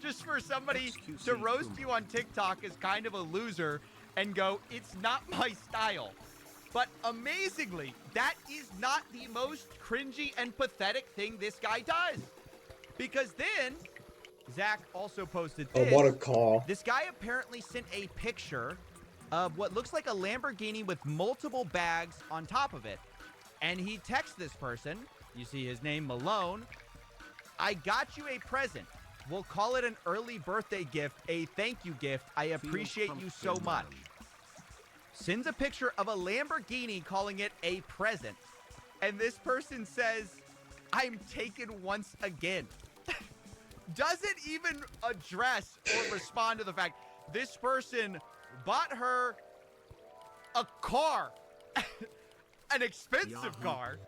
just for somebody to roast you on TikTok as kind of a loser and go, it's not my style. But amazingly, that is not the most cringy and pathetic thing this guy does. Because then, Zach also posted this. Oh, what a call. This guy apparently sent a picture of what looks like a Lamborghini with multiple bags on top of it. And he texts this person. You see his name, Malone. I got you a present. We'll call it an early birthday gift, a thank you gift. I appreciate you so much. Sends a picture of a Lamborghini calling it a present. And this person says, I'm taken once again. Doesn't even address or respond to the fact this person bought her a car, an expensive car.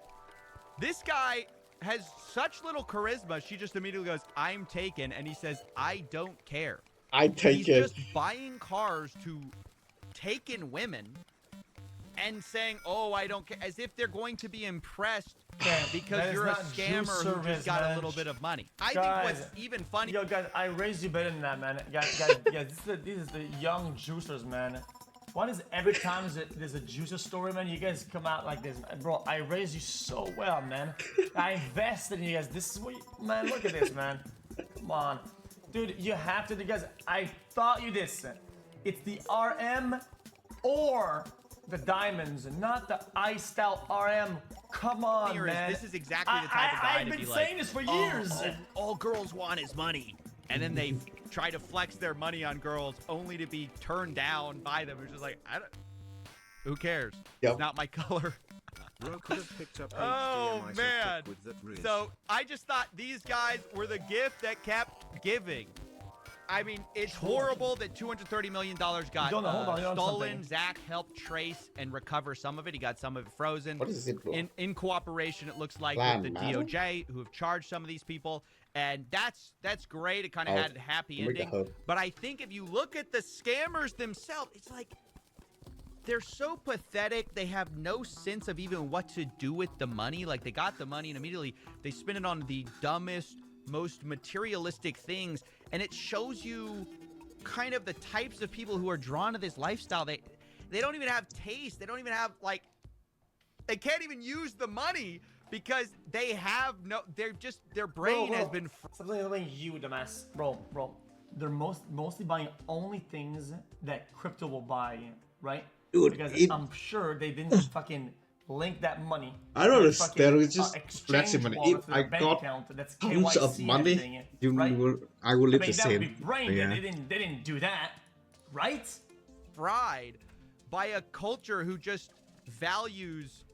This guy has such little charisma. She just immediately goes, I'm taken. And he says, I don't care. I take He's it. just buying cars to take in women. and saying, "Oh, I don't care," as if they're going to be impressed because that you're a is not scammer juice who service, just got man. a little bit of money. I Guys, think what's even funny. Yo, guys, I raised you better than that, man. Guys, this is the young juicers, man. Why does every time there's a juicer story, man, you guys come out like this? Bro, I raised you so well, man. I invested in you guys. This is what you, man, look at this, man. Come on. Dude, you have to, guys, I taught you this. It's the RM or the diamonds, not the iced out RM. Come on, man. This is exactly the type of guy I've to been be saying like, this for years. all girls want is money. And then they try to flex their money on girls only to be turned down by them. It's just like, who cares? Yep. It's not my color. Bro could have picked up Oh, HDMI man. with that Riz. So I just thought these guys were the gift that kept giving. I mean, it's horrible that $230 million got Hold on, stolen. something. Zach helped trace and recover some of it. He got some of it frozen. What is it, bro? In cooperation, it looks like, Plan with the matter? DOJ, who have charged some of these people. And that's great. It kind of Oh, had a happy make the ending. hope. But I think if you look at the scammers themselves, it's like they're so pathetic. They have no sense of even what to do with the money. Like, they got the money and immediately they spend it on the dumbest, most materialistic things. And it shows you kind of the types of people who are drawn to this lifestyle. They don't even have taste. They don't even have, like, they can't even use the money because they have no, their brain has been. Something like you, dumbass. Bro. They're mostly buying only things that crypto will buy, right? Dude, because it- I'm sure they didn't fucking link that money. I don't to understand. fucking, It's just exchange flexing money. wallet If to their I bank got account that's tons of KYC and money, everything, I will live I mean, the that same. would be brain Yeah. dead. They didn't do that, right? Fried by a culture who just values,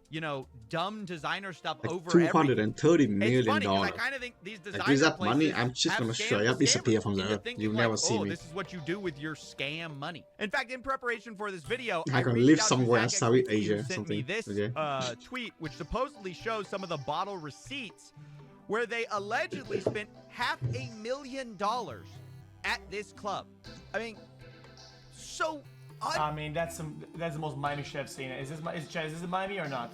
dumb designer stuff Like over $230 everything. million. It's funny 'cause I kind of think these Like, designer with that money, places I'm just have gonna scams straight up and disappear scammers, from the and you're earth. thinking You'll like, never see oh, me. this is what you do with your scam money. In fact, in preparation for this video, I can reached live out to somewhere in Zach Southeast XBT, who Asia or sent me something. this Okay. tweet, which supposedly shows some of the bottle receipts where they allegedly spent $500,000 at this club. I mean, so. I mean, that's the most Miami shit I've seen. Is this Miami or not?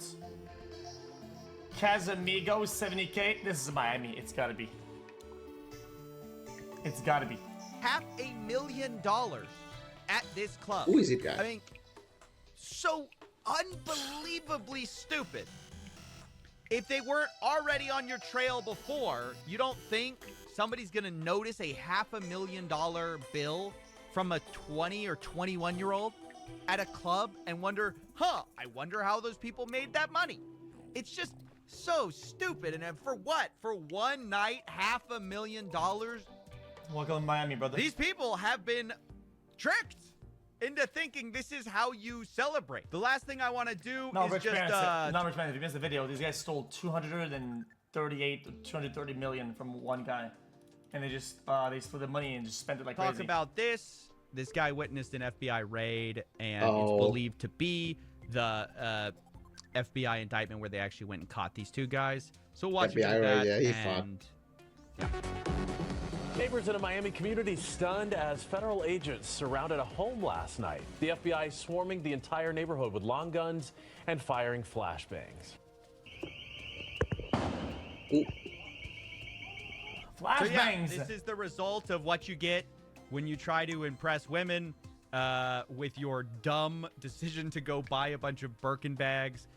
Casamigo 70K. This is Miami. It's gotta be. It's gotta be. $500,000 at this club. Who is it, guy? I mean, so unbelievably stupid. If they weren't already on your trail before, you don't think somebody's gonna notice a $500,000 bill from a 20 or 21-year-old at a club and wonder, I wonder how those people made that money. It's just so stupid. And for what? For one night, $500,000? Welcome to Miami, brother. These people have been tricked into thinking this is how you celebrate. The last thing I want to do is Rich just Man, if you missed the video, these guys stole 230 million from one guy, and they just they stole the money and just spent it like talk crazy. about this. This guy witnessed an FBI raid, and Oh. it's believed to be the FBI indictment where they actually went and caught these two guys. So watch FBI about that. raid, yeah, he fought. and Neighbors in a Miami community stunned as federal agents surrounded a home last night. The FBI swarming the entire neighborhood with long guns and firing flashbangs. Flashbangs. This is the result of what you get when you try to impress women with your dumb decision to go buy a bunch of Birkin bags,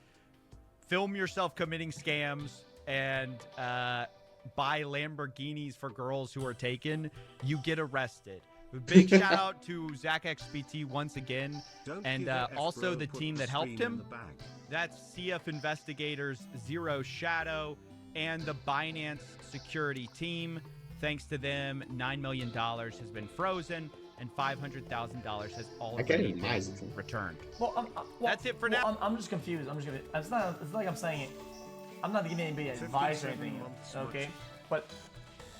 film yourself committing scams, and buy Lamborghinis for girls who are taken. You get arrested. Big shout out to Zach XBT once again, and also the team that helped him. That's CF Investigators, Zero Shadow, and the Binance security team. Thanks to them, $9 million has been frozen, and $500,000 has already been returned. That's it for now. I'm just confused. It's not like I'm saying it. I'm not giving anybody advice or anything, okay? But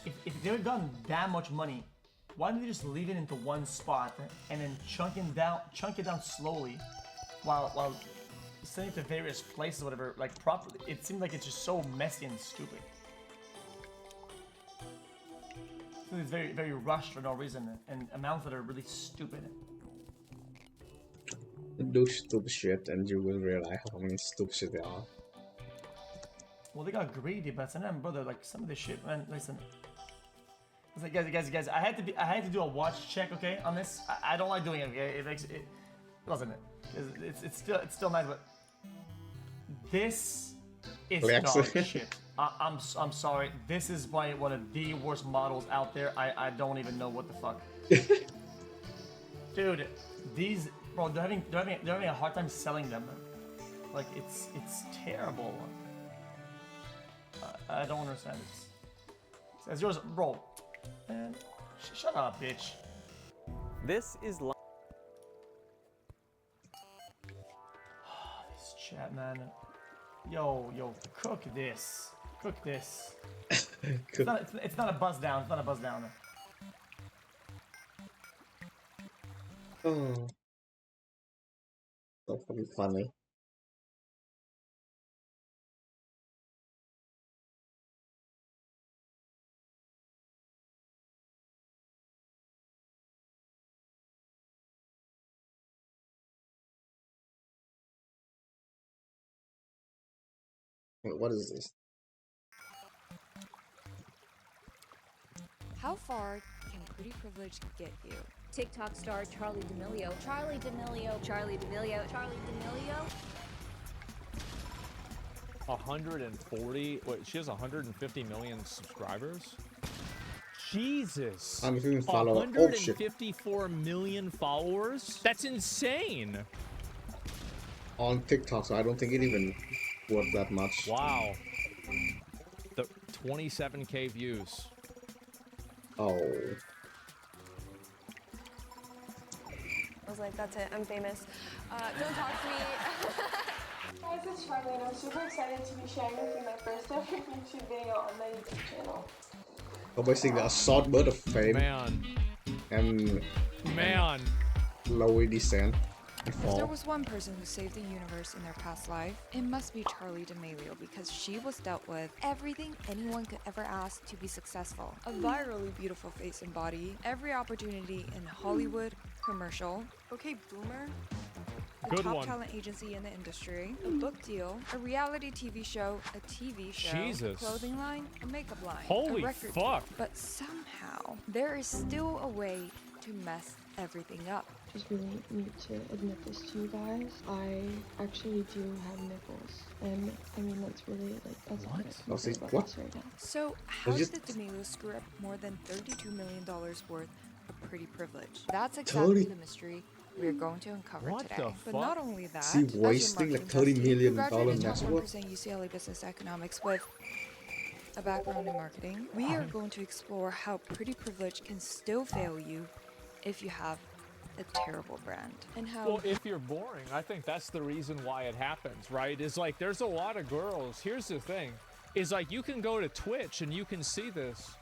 if they've gotten that much money, why don't they just leave it into one spot and then chunk it down slowly, while sending it to various places, whatever, like properly? It seems like it's just so messy and stupid. It's very, very rushed for no reason, and amounts that are really stupid. do stupid shit and you will realize how many stupid shit there are. Well, they got greedy, but some of them, brother, like some of this shit, man. Listen, like, guys, I had to do a watch check, okay, on this. I don't like doing it. Okay? It makes it. Listen, it's still nice, but this is dog shit. I'm sorry. This is probably one of the worst models out there. I don't even know what the fuck. Dude, these bro, they're having a hard time selling them. Like it's terrible. I don't understand this. Says yours, bro. Man, shut up, bitch. This is this chat, man. Yo, cook this. Cook this. It's not a buzz down. It's not a buzz down. Oh, so fucking funny. Wait, what is this? How far can pretty privilege get you? TikTok star Charli D'Amelio. Charli D'Amelio. Charli D'Amelio. Charli D'Amelio. 140. Wait, she has 150 million subscribers. Jesus. I'm even following. Oh shit. 154 million followers. That's insane. On TikTok, so I don't think it even worth that much. Wow. The 27K views. Oh. I was like, that's it, I'm famous. Don't talk to me. Guys, it's Charlie, and I'm super excited to be sharing with you my first ever YouTube video on my YouTube channel. So basically, a short burst of fame. Man. And low descent. If there was one person who saved the universe in their past life, it must be Charli D'Amelio, because she was dealt with everything anyone could ever ask to be successful. A virally beautiful face and body, every opportunity in Hollywood, commercial, okay boomer, a Good top one. talent agency in the industry, a book deal, a reality TV show, a TV show, Jesus. a clothing line, a makeup line, Holy a record fuck. deal. But somehow, there is still a way to mess everything up. Just really need to admit this to you guys. I actually do have nipples. And I mean, that's really, like, that's What? what I What? right now. So, how Was did it- the D'Amelio screw up more than $32 million worth of pretty privilege? That's exactly the mystery we're going to uncover What today. the But fuck? not only that, See, as your wasting like marketing $30 bestie, million who graduated net top worth. 1% UCLA Business Economics with a background in marketing, we are going to explore how pretty privilege can still fail you if you have a terrible brand. And how Well, if you're boring, I think that's the reason why it happens, right? Is like there's a lot of girls. Here's the thing. Is like you can go to Twitch and you can see this.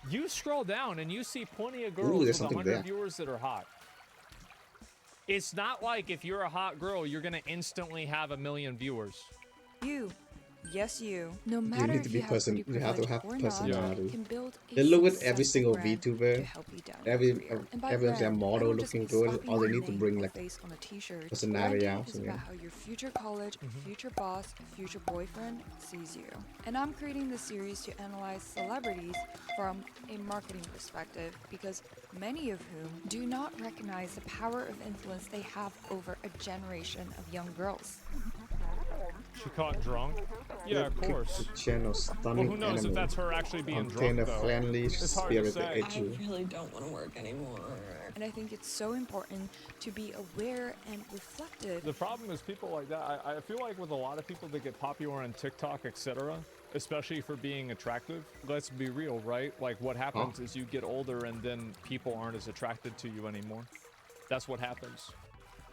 You scroll down and you see plenty of girls there's with something 100 there. viewers that are hot. It's not like if you're a hot girl, you're gonna instantly have 1 million viewers. you, yes you, no matter You need to if be you have pretty you have to privilege have or not, personality. can build a They look at every successful single brand to VTuber, help you down every your career. And by their brand, I model don't just looking mean good. slapping All they your need to name bring or like face on a t-shirt. personality Branding out. is Yeah. about how your future college, future boss, future boyfriend sees you. And I'm creating this series to analyze celebrities from a marketing perspective, because many of whom do not recognize the power of influence they have over a generation of young girls. She caught drunk? Yeah, of course. Channel Well, stunning who knows if animal. that's her actually being Contain drunk, a though. friendly It's hard to spirit say. at you. really don't want to work anymore. And I think it's so important to be aware and reflective. The problem is people like that. I feel like with a lot of people that get popular on TikTok, etc., especially for being attractive, let's be real, right? Like what happens is you get older and then people aren't as attracted to you anymore. That's what happens.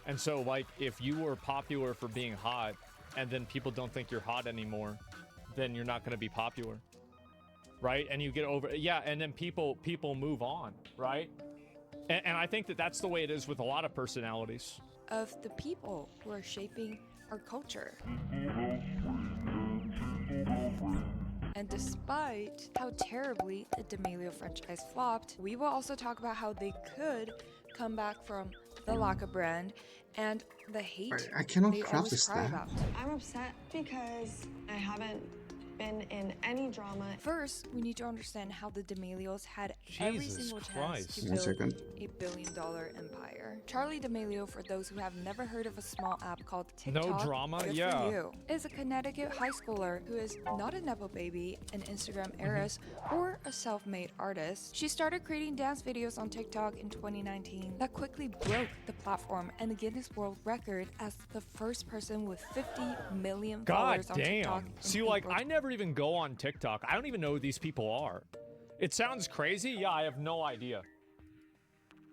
And so like if you were popular for being hot and then people don't think you're hot anymore, then you're not going to be popular. Right? And you get over, yeah, and then people move on, right? And I think that that's the way it is with a lot of personalities. Of the people who are shaping our culture. And despite how terribly the D'Amelio franchise flopped, we will also talk about how they could comeback from the lack of brand, and the hate I cannot they craft always this cry stat. about. I'm upset because I haven't been in any drama. First, we need to understand how the D'Amelios had every Jesus single chance Christ. to 1 build second. a billion-dollar empire. Charli D'Amelio, for those who have never heard of a small app called No TikTok, drama? good Yeah. for you, is a Connecticut high schooler who is not a nepo baby, an Instagram heiress, or a self-made artist. She started creating dance videos on TikTok in 2019 that quickly broke the platform and the Guinness World Record as the first person with 50 million God followers on TikTok. damn. See, like, I never even go on TikTok. I don't even know who these people are. It sounds crazy. Yeah, I have no idea.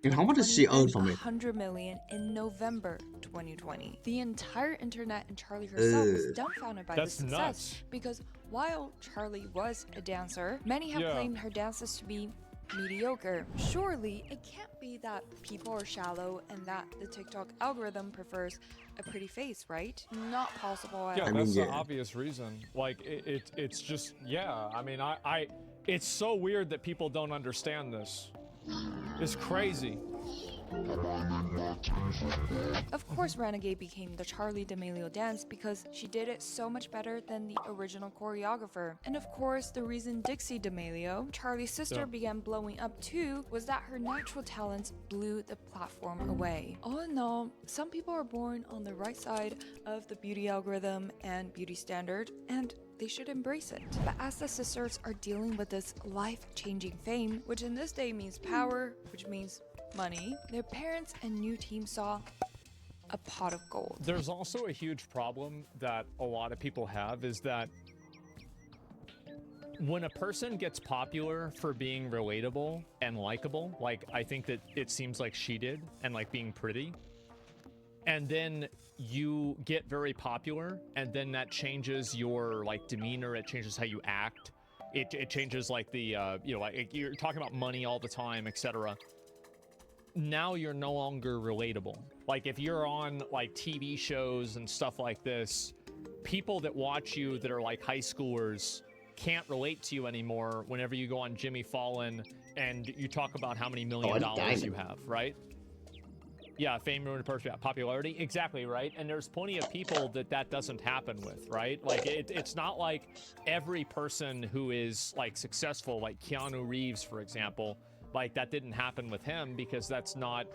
And how much does she earn from it? 100 million in November 2020. The entire internet and Charli herself was dumbfounded by this success nuts. because while Charli was a dancer, many have claimed her dances to be mediocre. Surely it can't be that people are shallow and that the TikTok algorithm prefers a pretty face, right? Not possible at Yeah, all. that's the obvious reason. Like, it's just, yeah. I mean, it's so weird that people don't understand this. It's crazy. Of course, Renegade became the Charli D'Amelio dance because she did it so much better than the original choreographer. And of course, the reason Dixie D'Amelio, Charli's sister, began blowing up too was that her natural talents blew the platform away. All in all, some people are born on the right side of the beauty algorithm and beauty standard, and they should embrace it. But as the sisters are dealing with this life-changing fame, which in this day means power, which means money, their parents and new team saw a pot of gold. There's also a huge problem that a lot of people have is that when a person gets popular for being relatable and likable, like I think that it seems like she did, and like being pretty, and then you get very popular, and then that changes your like demeanor, it changes how you act, it changes like the you know, like you're talking about money all the time, etc. Now you're no longer relatable. Like if you're on like TV shows and stuff like this, people that watch you that are like high schoolers can't relate to you anymore whenever you go on Jimmy Fallon and you talk about how many $1 million you have, right? Yeah, fame, ruin, popularity. Exactly, right? And there's plenty of people that doesn't happen with, right? Like, it's not like every person who is, like, successful, like Keanu Reeves, for example, like, that didn't happen with him because that's not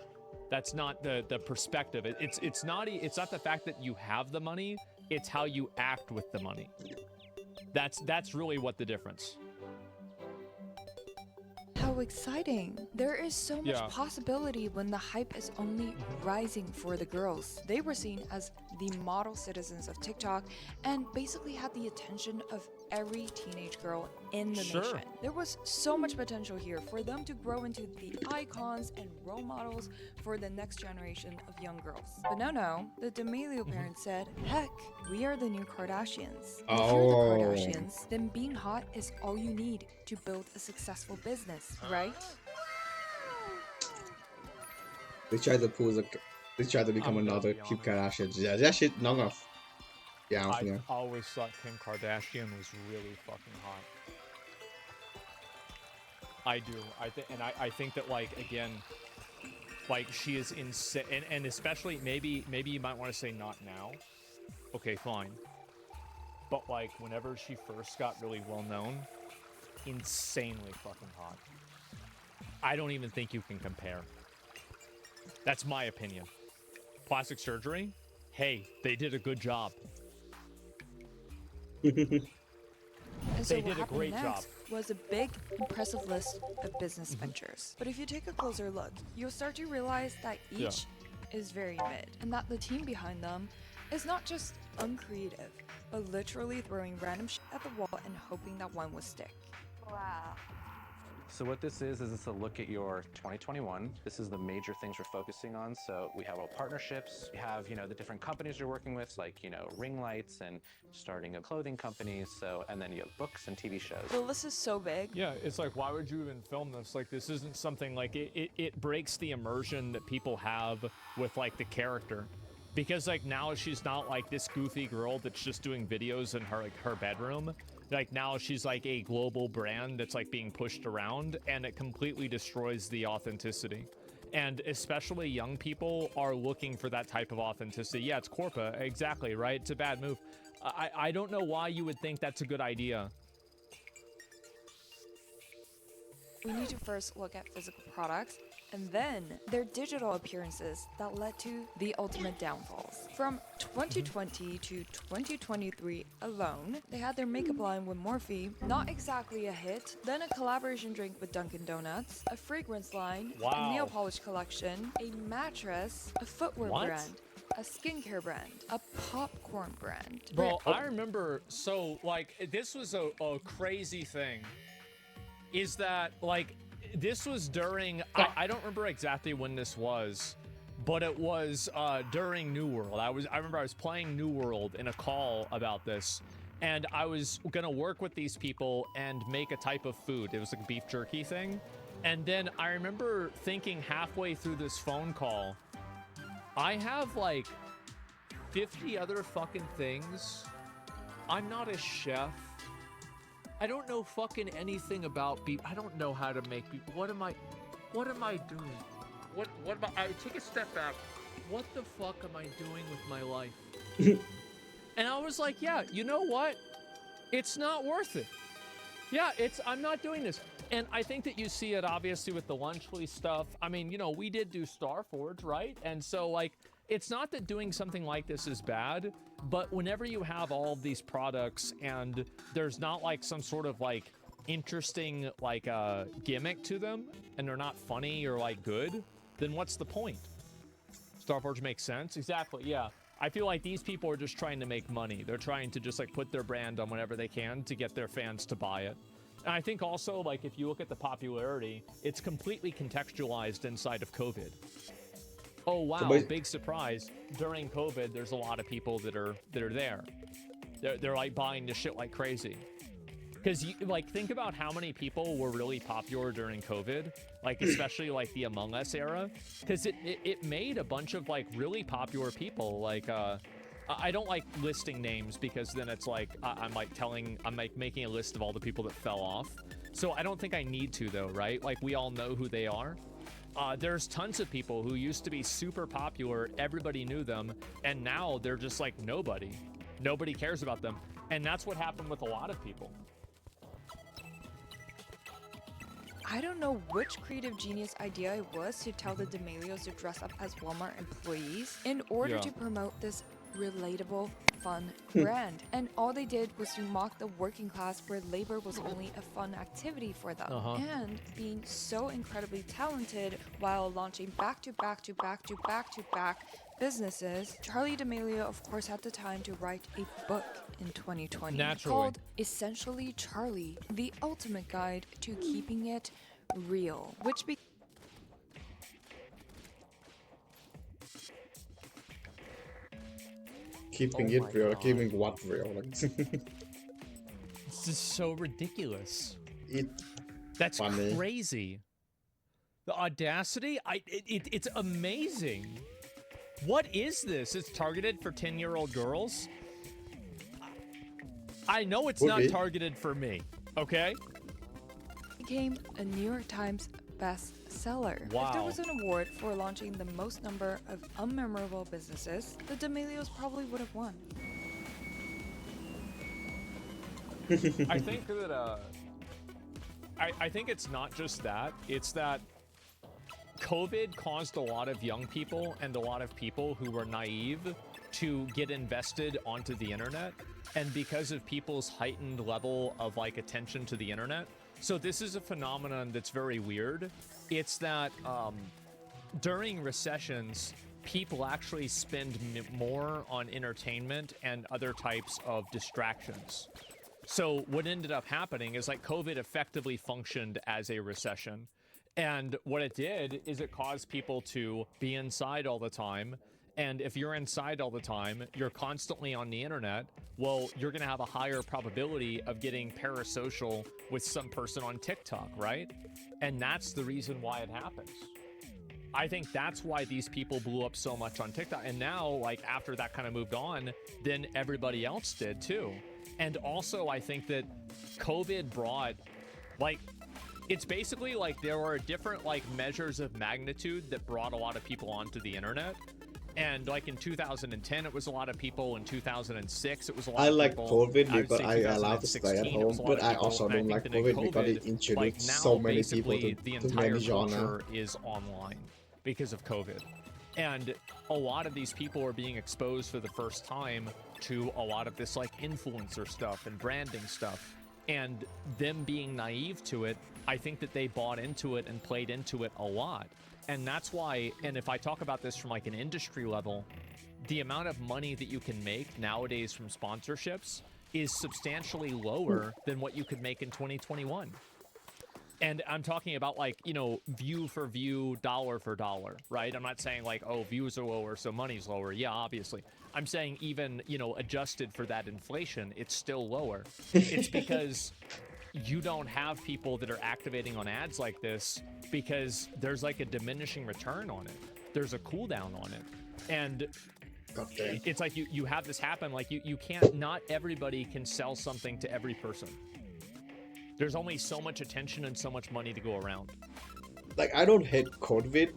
the perspective. It's not the fact that you have the money, it's how you act with the money. That's really what the difference. How exciting. There is so much possibility when the hype is only rising for the girls. They were seen as the model citizens of TikTok and basically had the attention of every teenage girl in the nation. There was so much potential here for them to grow into the icons and role models for the next generation of young girls. But no, the D'Amelio parents said, heck, we are the new Kardashians. If you're the Kardashians, then being hot is all you need to build a successful business, right? They tried to pull they tried to become another Kim Kardashian. Yeah, that shit not gonna. Yeah, I always thought Kim Kardashian was really fucking hot. I do. I think that, like, again, like, she is insane, and especially maybe you might want to say not now. Okay, fine. But like whenever she first got really well known, insanely fucking hot. I don't even think you can compare. That's my opinion. Plastic surgery? Hey, they did a good job. And so They did a great job. Was a big, impressive list of business ventures. But if you take a closer look, you'll start to realize that each is very mid, and that the team behind them is not just uncreative, but literally throwing random shit at the wall and hoping that one will stick. Wow. So what this is it's a look at your 2021. This is the major things we're focusing on. So we have all partnerships. We have, the different companies you're working with, like, ring lights and starting a clothing company. So, and then you have books and TV shows. The list is so big. Yeah, it's like, why would you even film this? Like, this isn't something like it breaks the immersion that people have with like the character. Because like now she's not like this goofy girl that's just doing videos in her bedroom. Like now she's like a global brand that's like being pushed around, and it completely destroys the authenticity. And especially young people are looking for that type of authenticity. Yeah, it's Corpa, exactly, right? It's a bad move. I don't know why you would think that's a good idea. We need to first look at physical products and then their digital appearances that led to the ultimate downfalls. From 2020 to 2023 alone, they had their makeup line with Morphe, not exactly a hit, then a collaboration drink with Dunkin' Donuts, a fragrance line, a nail polish collection, a mattress, a footwear brand, a skincare brand, a popcorn brand. Bro, I remember, so, like, this was a crazy thing. Is that, like, this was during, I don't remember exactly when this was, but it was during New World. I remember I was playing New World in a call about this, and I was gonna work with these people and make a type of food. It was like a beef jerky thing. And then I remember thinking halfway through this phone call, I have like 50 other fucking things. I'm not a chef. I don't know fucking anything about beef. I don't know how to make beef. What am I doing? What am I take a step back. What the fuck am I doing with my life? And I was like, yeah, you know what? It's not worth it. Yeah, I'm not doing this. And I think that you see it obviously with the Lunchly stuff. I mean, you know, we did do Starforge, right? And so like, it's not that doing something like this is bad, but whenever you have all of these products and there's not like some sort of like interesting like gimmick to them and they're not funny or like good, then what's the point? Starforge makes sense. Exactly. Yeah. I feel like these people are just trying to make money. They're trying to just like put their brand on whenever they can to get their fans to buy it. And I think also like if you look at the popularity, it's completely contextualized inside of COVID. Oh wow, big surprise. During COVID, there's a lot of people that are there. They're like buying this shit like crazy. Because you like think about how many people were really popular during COVID, like especially like the Among Us era. Because it made a bunch of like really popular people. Like I don't like listing names because then it's like I'm like making a list of all the people that fell off. So I don't think I need to though, right? Like we all know who they are. There's tons of people who used to be super popular, everybody knew them, and now they're just like nobody. Nobody cares about them. And that's what happened with a lot of people. I don't know which creative genius idea it was to tell the D'Amelios to dress up as Walmart employees in order to promote this relatable, fun brand. And all they did was to mock the working class where labor was only a fun activity for them. And being so incredibly talented while launching back to back businesses, Charli D'Amelio of course had the time to write a book in 2020 called Essentially Charli, the ultimate guide to keeping it real, which keeping it real, keeping what real? This is so ridiculous. That's funny. Crazy. The audacity, it's amazing. What is this? It's targeted for 10-year-old girls? I know it's not targeted for me, okay? Became a New York Times bestseller. Wow. If there was an award for launching the most number of unmemorable businesses, the D'Amelios probably would have won. I think that I think it's not just that. It's that COVID caused a lot of young people and a lot of people who were naive to get invested onto the internet. And because of people's heightened level of like attention to the internet. So this is a phenomenon that's very weird. It's that during recessions, people actually spend more on entertainment and other types of distractions. So what ended up happening is like COVID effectively functioned as a recession. And what it did is it caused people to be inside all the time. And if you're inside all the time, you're constantly on the internet, well, you're going to have a higher probability of getting parasocial with some person on TikTok, right? And that's the reason why it happens. I think that's why these people blew up so much on TikTok. And now, like, after that kind of moved on, then everybody else did too. And also, I think that COVID brought, like, It's basically like there were different like measures of magnitude that brought a lot of people onto the internet. And like in 2010, it was a lot of people. In 2006, it was a lot of people. COVID because I allowed to stay at home, but I also don't like COVID because it introduced so many people to the too entire many genre. culture is online because of COVID. And a lot of these people are being exposed for the first time to a lot of this like influencer stuff and branding stuff. And them being naive to it, I think that they bought into it and played into it a lot. And that's why, and if I talk about this from like an industry level, the amount of money that you can make nowadays from sponsorships is substantially lower than what you could make in 2021. And I'm talking about like, you know, view for view, dollar for dollar, right? I'm not saying like, oh, views are lower, so money's lower. Yeah, obviously. I'm saying even, you know, adjusted for that inflation, it's still lower. It's because you don't have people that are activating on ads like this because there's like a diminishing return on it. There's a cooldown on it. And it's like you have this happen, like you can't, not everybody can sell something to every person. There's only so much attention and so much money to go around. Like, I don't hate COVID.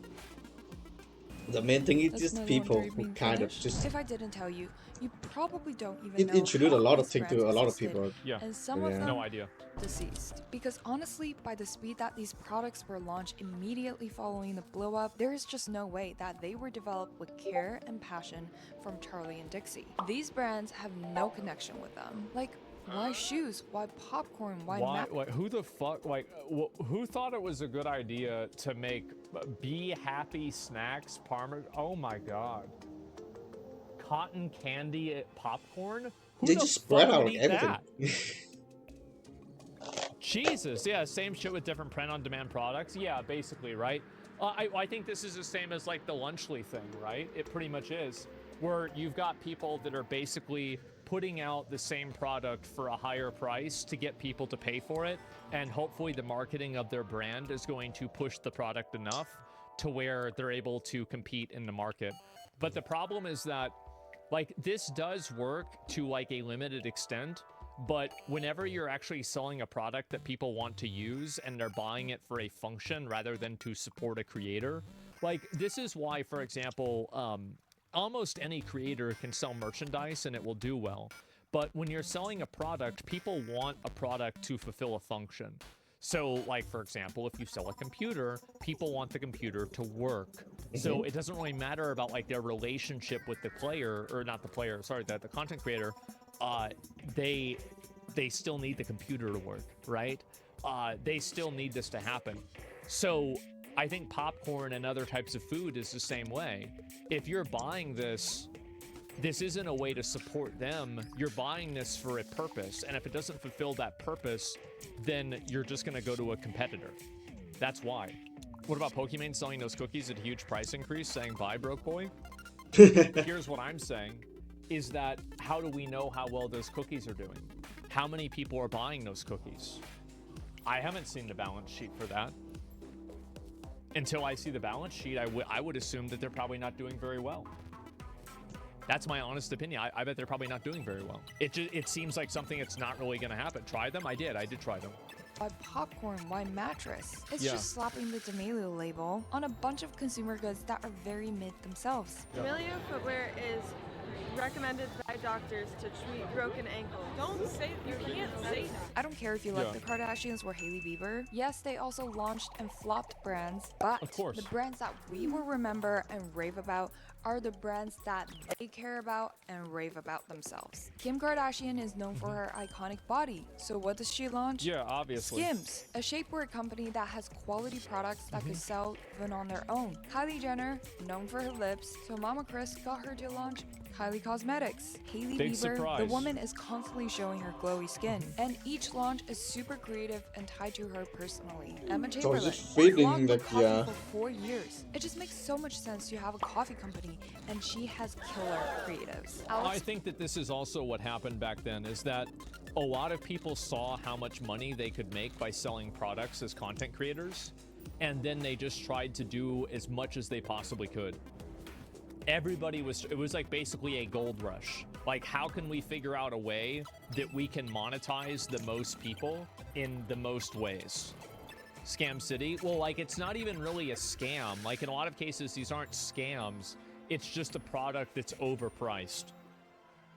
The main thing is just people who kind of just... If I didn't tell you, you probably don't even know. It introduced a lot of these things to a brands lot of existed, people. Yeah. And some of them, no idea. Deceased. Because honestly, by the speed that these products were launched immediately following the blow up, there is just no way that they were developed with care and passion from Charlie and Dixie. These brands have no connection with them. Like, why shoes? Why popcorn? Why who the fuck, like, who thought it was a good idea to make Be Happy Snacks Parmesan? Oh my god. Cotton candy popcorn? Who They the just spread fuck out would eat everything. that? Jesus, yeah, same shit with different print-on-demand products. Yeah, basically, right? I think this is the same as like the Lunchly thing, right? It pretty much is, where you've got people that are basically putting out the same product for a higher price to get people to pay for it, and hopefully the marketing of their brand is going to push the product enough to where they're able to compete in the market. But the problem is that, like, this does work to like a limited extent, but whenever you're actually selling a product that people want to use and they're buying it for a function rather than to support a creator, like, this is why, for example, almost any creator can sell merchandise and it will do well. But when you're selling a product, people want a product to fulfill a function. So, like, for example, if you sell a computer, people want the computer to work. So it doesn't really matter about like their relationship with the player, or not the player, sorry, the content creator. They still need the computer to work, right? They still need this to happen. So I think popcorn and other types of food is the same way. If you're buying this, this isn't a way to support them. You're buying this for a purpose. And if it doesn't fulfill that purpose, then you're just going to go to a competitor. That's why. What about Pokimane selling those cookies at a huge price increase, saying bye, broke boy? Here's what I'm saying, is that how do we know how well those cookies are doing? How many people are buying those cookies? I haven't seen the balance sheet for that. Until I see the balance sheet, I would assume that they're probably not doing very well. That's my honest opinion. I bet they're probably not doing very well. It seems like something that's not really going to happen. Try them? I did try them. Why popcorn? Why mattress? It's Yeah. just slapping the D'Amelio label on a bunch of consumer goods that are very mid themselves. D'Amelio footwear is recommended by doctors to treat broken ankles. Don't say you can't say that. I don't care if you like Yeah. the Kardashians or Hailey Bieber. Yes, they also launched and flopped brands, but Of course. the brands that we will remember and rave about are the brands that they care about and rave about themselves. Kim Kardashian is known for her iconic body, so what does she launch? Yeah, obviously. Skims, a shapewear company that has quality products that could sell even on their own. Kylie Jenner, known for her lips, so Mama Chris got her to launch Kylie Cosmetics. Hailey Big Bieber, surprise. the woman is constantly showing her glowy skin, and each launch is super creative and tied to her personally. Emma So Chamberlain, it's just fitting blogged that, coffee yeah. for 4 years. It just makes so much sense to have a coffee company, and she has killer creatives. I think that this is also what happened back then, is that a lot of people saw how much money they could make by selling products as content creators, and then they just tried to do as much as they possibly could. It was like basically a gold rush. Like, how can we figure out a way that we can monetize the most people in the most ways? Scam City. Well, like, it's not even really a scam. Like, in a lot of cases, these aren't scams. It's just a product that's overpriced.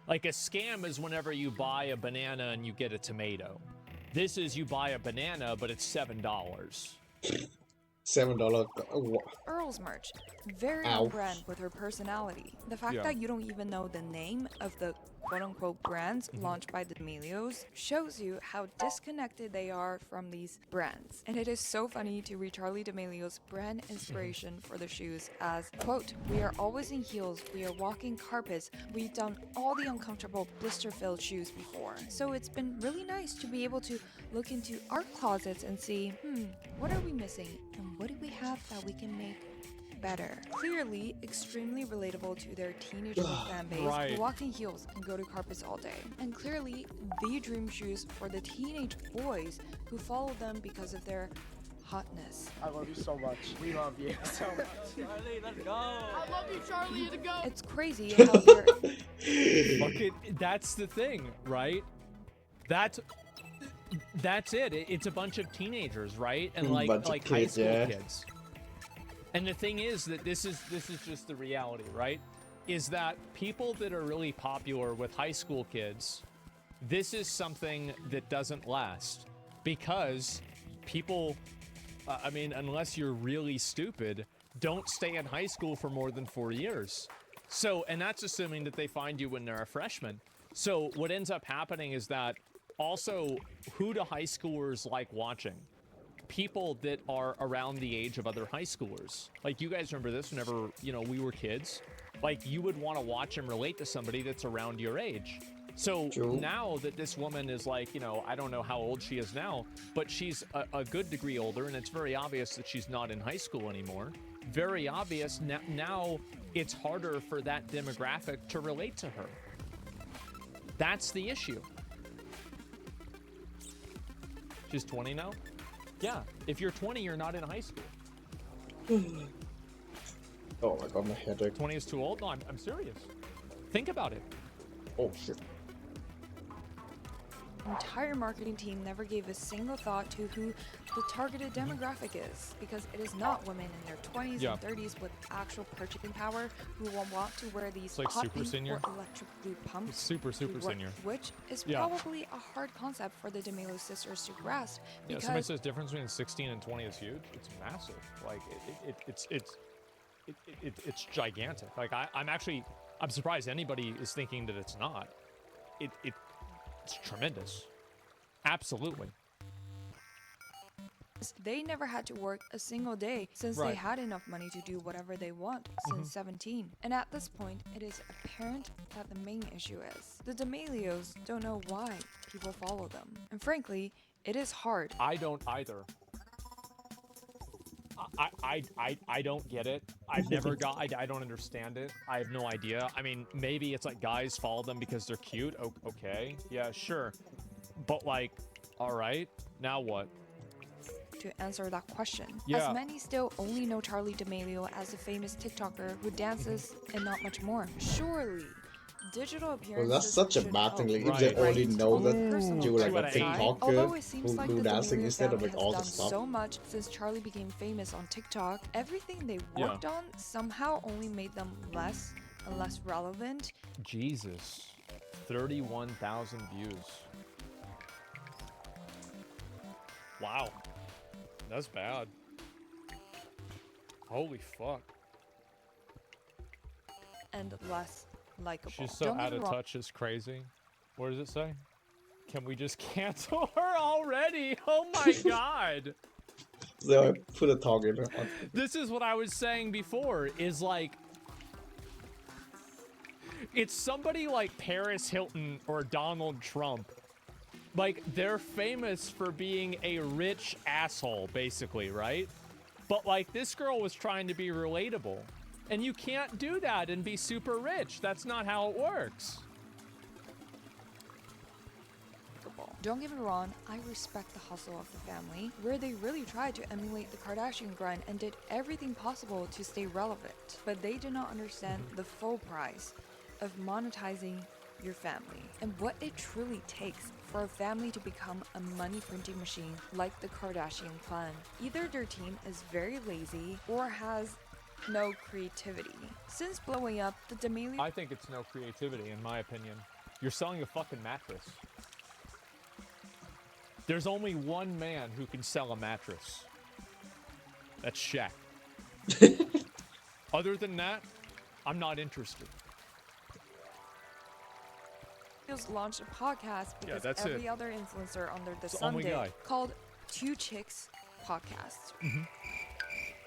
Like, a scam is whenever you buy a banana and you get a tomato. This is you buy a banana, but it's $7. $7. Earl's merch, very Ow. on brand with her personality. The fact Yeah. that you don't even know the name of the quote-unquote brands launched by the D'Amelios shows you how disconnected they are from these brands. And it is so funny to read Charli D'Amelio's brand inspiration for the shoes as, quote, "We are always in heels, we are walking carpets, we've done all the uncomfortable blister-filled shoes before. So it's been really nice to be able to look into our closets and see, what are we missing and what do we have that we can make better?" Clearly, extremely relatable to their teenage fan base Right. who walk in heels and go to carpets all day. And clearly, the dream shoes for the teenage boys who follow them because of their hotness. I love you so much. We love you so much. Charlie, let's go. I love you, Charlie. You're the go. It's crazy how they're... Fucking, that's the thing, right? That's it. It's a bunch of teenagers, right? And like Bunch of high kids, school yeah. kids. And the thing is that this is just the reality, right? Is that people that are really popular with high school kids, this is something that doesn't last because people, I mean, unless you're really stupid, don't stay in high school for more than 4 years. So, and that's assuming that they find you when they're a freshman. So what ends up happening is that also, who do high schoolers like watching? People that are around the age of other high schoolers. Like, you guys remember this whenever, you know, we were kids? Like, you would want to watch and relate to somebody that's around your age. So now that this woman is like, you know, I don't know how old she is now, but she's a good degree older, and it's very obvious that she's not in high school anymore. Very obvious. Now it's harder for that demographic to relate to her. That's the issue. She's 20 now? Yeah, if you're 20, you're not in high school. Oh my god, my headache. 20 is too old? No, I'm serious. Think about it. Oh shit. The entire marketing team never gave a single thought to who the targeted demographic is, because it is not women in their 20s and 30s with actual purchasing power who will want to wear these like hot super pink senior? or electric blue pumps. It's super senior. Which is Yeah. probably a hard concept for the D'Amelio sisters to grasp. Yeah, Because somebody says difference between 16 and 20 is huge. It's massive. Like it's gigantic. Like I'm surprised anybody is thinking that it's not. It's tremendous. Absolutely. they never had to work a single day since they Right. had enough money to do whatever they want since 17. And at this point, it is apparent that the main issue is the D'Amelios don't know why people follow them. And frankly, it is hard. I don't either. I don't get it. I've never got. I don't understand it. I have no idea. I mean, maybe it's like guys follow them because they're cute. Okay, yeah, sure. But like, all right, now what? To answer that question, Yeah. as many still only know Charli D'Amelio as a famous TikToker who dances and not much more. Surely, digital appearances. Well, that's such a should bad thing. help, Like, if they already know On that the personal you like a side, TikToker although it seems like who the dancing D'Amelio instead of family like all the has done stuff. so much since Charli became famous on TikTok, everything they Yeah. worked on somehow only made them less and less relevant. Jesus, 31,000 views. Wow, that's bad. Holy fuck. And less likable. She's so Don't get out me of wrong, touch, it's crazy. What does it say? Can we just cancel her already? Oh my god. So I put a target on. This is what I was saying before, is like, it's somebody like Paris Hilton or Donald Trump. Like, they're famous for being a rich asshole, basically, right? But like, this girl was trying to be relatable. And you can't do that and be super rich. That's not how it works. Don't get me wrong, I respect the hustle of the family, where they really tried to emulate the Kardashian grind and did everything possible to stay relevant. But they do not understand the full price of monetizing your family and what it truly takes for a family to become a money printing machine like the Kardashian clan. Either their team is very lazy or has no creativity. Since blowing up, the D'Amelio... I think it's no creativity, in my opinion. You're selling a fucking mattress. There's only one man who can sell a mattress. That's Shaq. Other than that, I'm not interested. launched a podcast because every other influencer under the sun did, called Two Chicks Podcasts.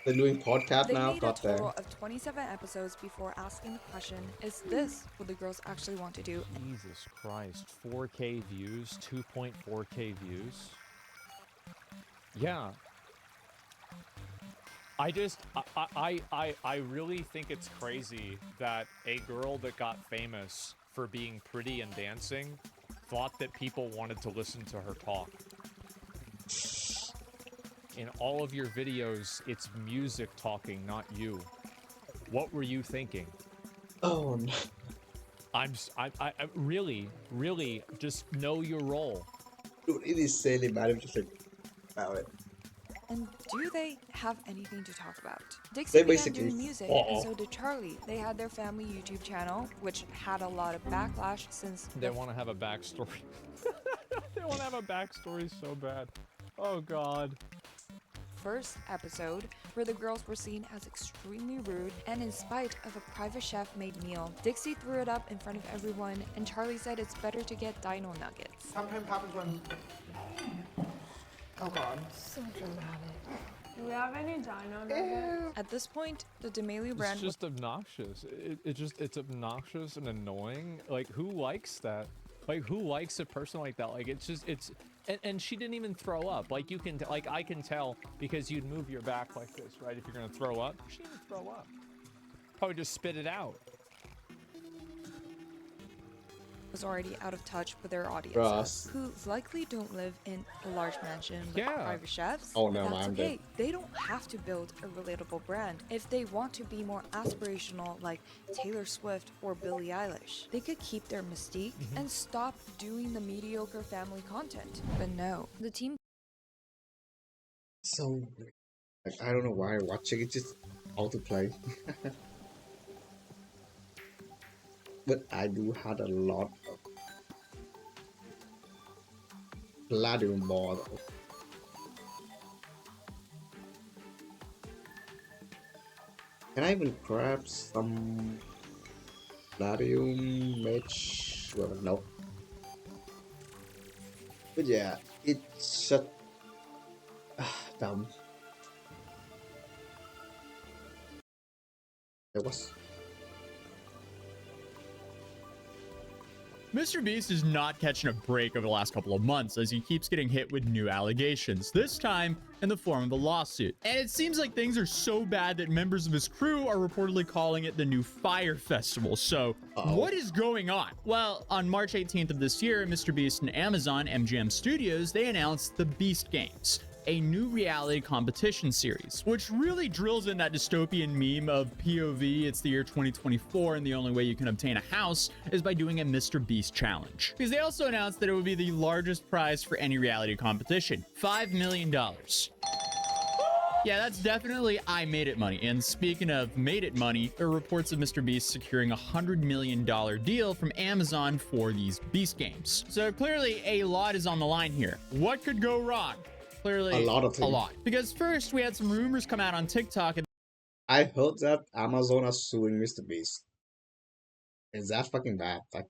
They're doing podcast They now. made a total of 27 episodes before asking the question, is this what the girls actually want to do? Jesus Christ, 4K views, 2.4K views. Yeah. I really think it's crazy that a girl that got famous for being pretty and dancing thought that people wanted to listen to her talk. In all of your videos, it's music talking, not you. What were you thinking? Oh no. I really just know your role. Dude, it is silly, man. I'm just like, about it. And do they have anything to talk about? Dixie began basically doing music, and so did Charlie. They had their family YouTube channel, which had a lot of backlash since they want to have a backstory. They want to have a backstory so bad. Oh God. First episode, where the girls were seen as extremely rude, and in spite of a private chef-made meal, Dixie threw it up in front of everyone, and Charlie said it's better to get dino nuggets. Sometimes happens when... Oh God. So dramatic. Do we have any dino nuggets? At this point, the D'Amelio brand It's just obnoxious. It's obnoxious and annoying. Like, who likes that? Like, who likes a person like that? Like, and she didn't even throw up. Like, you can, like, I can tell because you'd move your back like this, right? If you're gonna throw up, she didn't throw up. Probably just spit it out. was already out of touch with their audiences, who likely don't live in a large mansion with private chefs. Oh no, that's I'm okay. dead. They don't have to build a relatable brand. If they want to be more aspirational, like Taylor Swift or Billie Eilish, they could keep their mystique and stop doing the mediocre family content. But no, the team. So, like, I don't know why I'm watching it, just autoplay. But I do had a lot of Palladium more though. Can I even grab some Palladium Mage? Well, no. But yeah, it's just dumb. It was. Mr. Beast is not catching a break over the last couple of months as he keeps getting hit with new allegations, this time in the form of a lawsuit. And it seems like things are so bad that members of his crew are reportedly calling it the new Fire Festival. So what is going on? Well, on March 18th of this year, Mr. Beast and Amazon MGM Studios, they announced the Beast Games, a new reality competition series, which really drills in that dystopian meme of POV, it's the year 2024, and the only way you can obtain a house is by doing a Mr. Beast challenge. Because they also announced that it would be the largest prize for any reality competition, $5 million. Yeah, that's definitely I Made It money. And speaking of Made It money, there are reports of Mr. Beast securing a $100 million deal from Amazon for these Beast Games. So clearly a lot is on the line here. What could go wrong? Clearly, a lot of things. A lot. Because first, we had some rumors come out on TikTok. I heard that Amazon is suing Mr. Beast. Is that fucking bad? Like...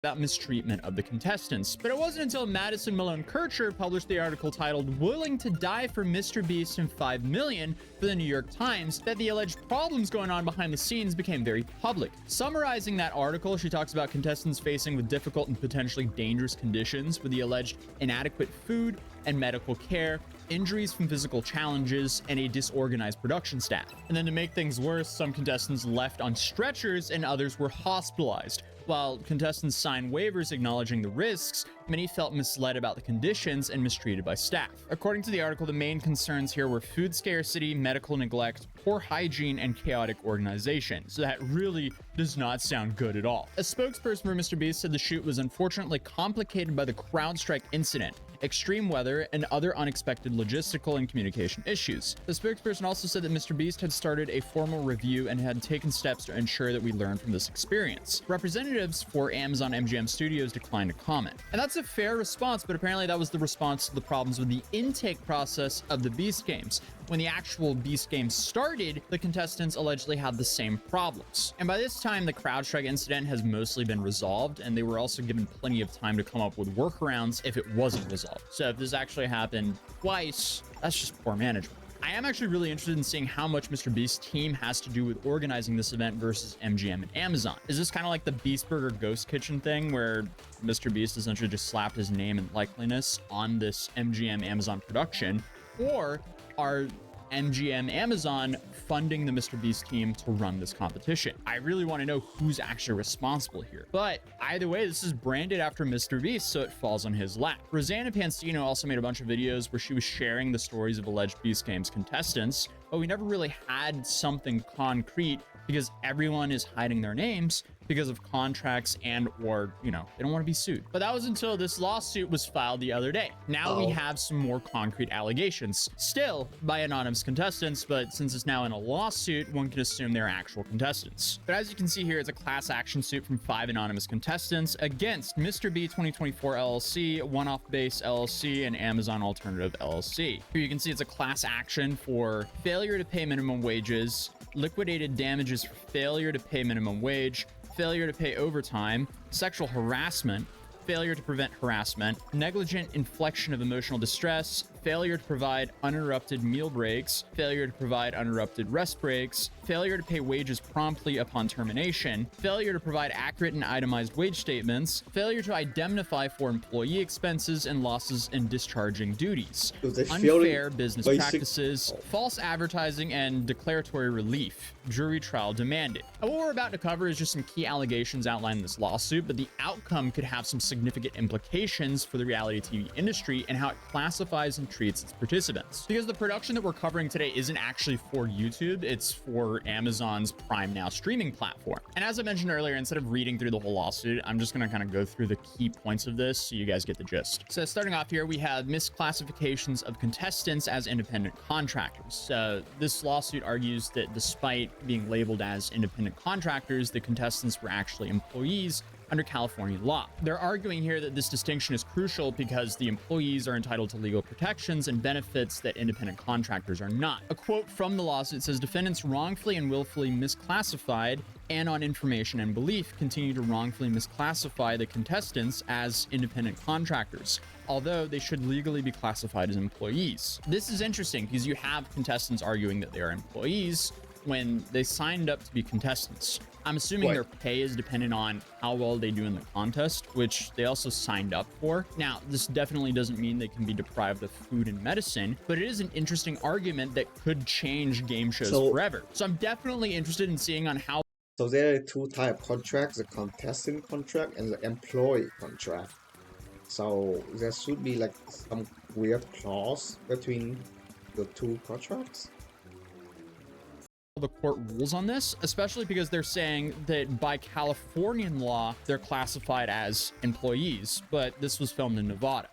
about mistreatment of the contestants. But it wasn't until Madison Malone Kircher published the article titled "Willing to Die for Mr. Beast and $5 Million" for the New York Times that the alleged problems going on behind the scenes became very public. Summarizing that article, she talks about contestants facing with difficult and potentially dangerous conditions with the alleged inadequate food and medical care, injuries from physical challenges, and a disorganized production staff. And then to make things worse, some contestants left on stretchers and others were hospitalized. While contestants signed waivers acknowledging the risks, many felt misled about the conditions and mistreated by staff. According to the article, the main concerns here were food scarcity, medical neglect, poor hygiene, and chaotic organization. So that really does not sound good at all. A spokesperson for MrBeast said the shoot was unfortunately complicated by the CrowdStrike incident, extreme weather, and other unexpected logistical and communication issues. The spokesperson also said that MrBeast had started a formal review and had taken steps to ensure that we learn from this experience. Representatives for Amazon MGM Studios declined to comment. And that's a fair response, but apparently that was the response to the problems with the intake process of the Beast games. When the actual Beast game started, the contestants allegedly had the same problems. And by this time, the CrowdStrike incident has mostly been resolved, and they were also given plenty of time to come up with workarounds if it wasn't resolved. So if this actually happened twice, that's just poor management. I am actually really interested in seeing how much MrBeast's team has to do with organizing this event versus MGM and Amazon. Is this kind of like the Beast Burger Ghost Kitchen thing where MrBeast essentially just slapped his name and likeliness on this MGM Amazon production? Or are MGM Amazon funding the MrBeast team to run this competition? I really want to know who's actually responsible here. But either way, this is branded after MrBeast, so it falls on his lap. Rosanna Pansino also made a bunch of videos where she was sharing the stories of alleged Beast Games contestants, but we never really had something concrete because everyone is hiding their names because of contracts and or, you know, they don't want to be sued. But that was until this lawsuit was filed the other day. Now we have some more concrete allegations, still by anonymous contestants, but since it's now in a lawsuit, one can assume they're actual contestants. But as you can see here, it's a class action suit from 5 anonymous contestants against Mr. B 2024 LLC, One Off Base LLC, and Amazon Alternative LLC. Here you can see it's a class action for failure to pay minimum wages, liquidated damages for failure to pay minimum wage, failure to pay overtime, sexual harassment, failure to prevent harassment, negligent infliction of emotional distress, failure to provide uninterrupted meal breaks, failure to provide uninterrupted rest breaks, failure to pay wages promptly upon termination, failure to provide accurate and itemized wage statements, failure to indemnify for employee expenses and losses in discharging duties, unfair business practices, false advertising, and declaratory relief. Jury trial demanded. And what we're about to cover is just some key allegations outlined in this lawsuit, but the outcome could have some significant implications for the reality TV industry and how it classifies and treats its participants. Because the production that we're covering today isn't actually for YouTube, it's for Amazon's Prime Now streaming platform. And as I mentioned earlier, instead of reading through the whole lawsuit, I'm just gonna kind of go through the key points of this so you guys get the gist. So starting off here, we have misclassifications of contestants as independent contractors. So this lawsuit argues that despite being labeled as independent contractors, the contestants were actually employees under California law. They're arguing here that this distinction is crucial because the employees are entitled to legal protections and benefits that independent contractors are not. A quote from the lawsuit says, defendants wrongfully and willfully misclassified and on information and belief continue to wrongfully misclassify the contestants as independent contractors, although they should legally be classified as employees. This is interesting because you have contestants arguing that they are employees when they signed up to be contestants. I'm assuming their pay is dependent on how well they do in the contest, which they also signed up for. Now, this definitely doesn't mean they can be deprived of food and medicine, but it is an interesting argument that could change game shows forever. So I'm definitely interested in seeing on how. So there are 2 types of contracts, the contestant contract and the employee contract. So there should be like some weird clause between the 2 contracts. The court rules on this, especially because they're saying that by Californian law, they're classified as employees, but this was filmed in Nevada.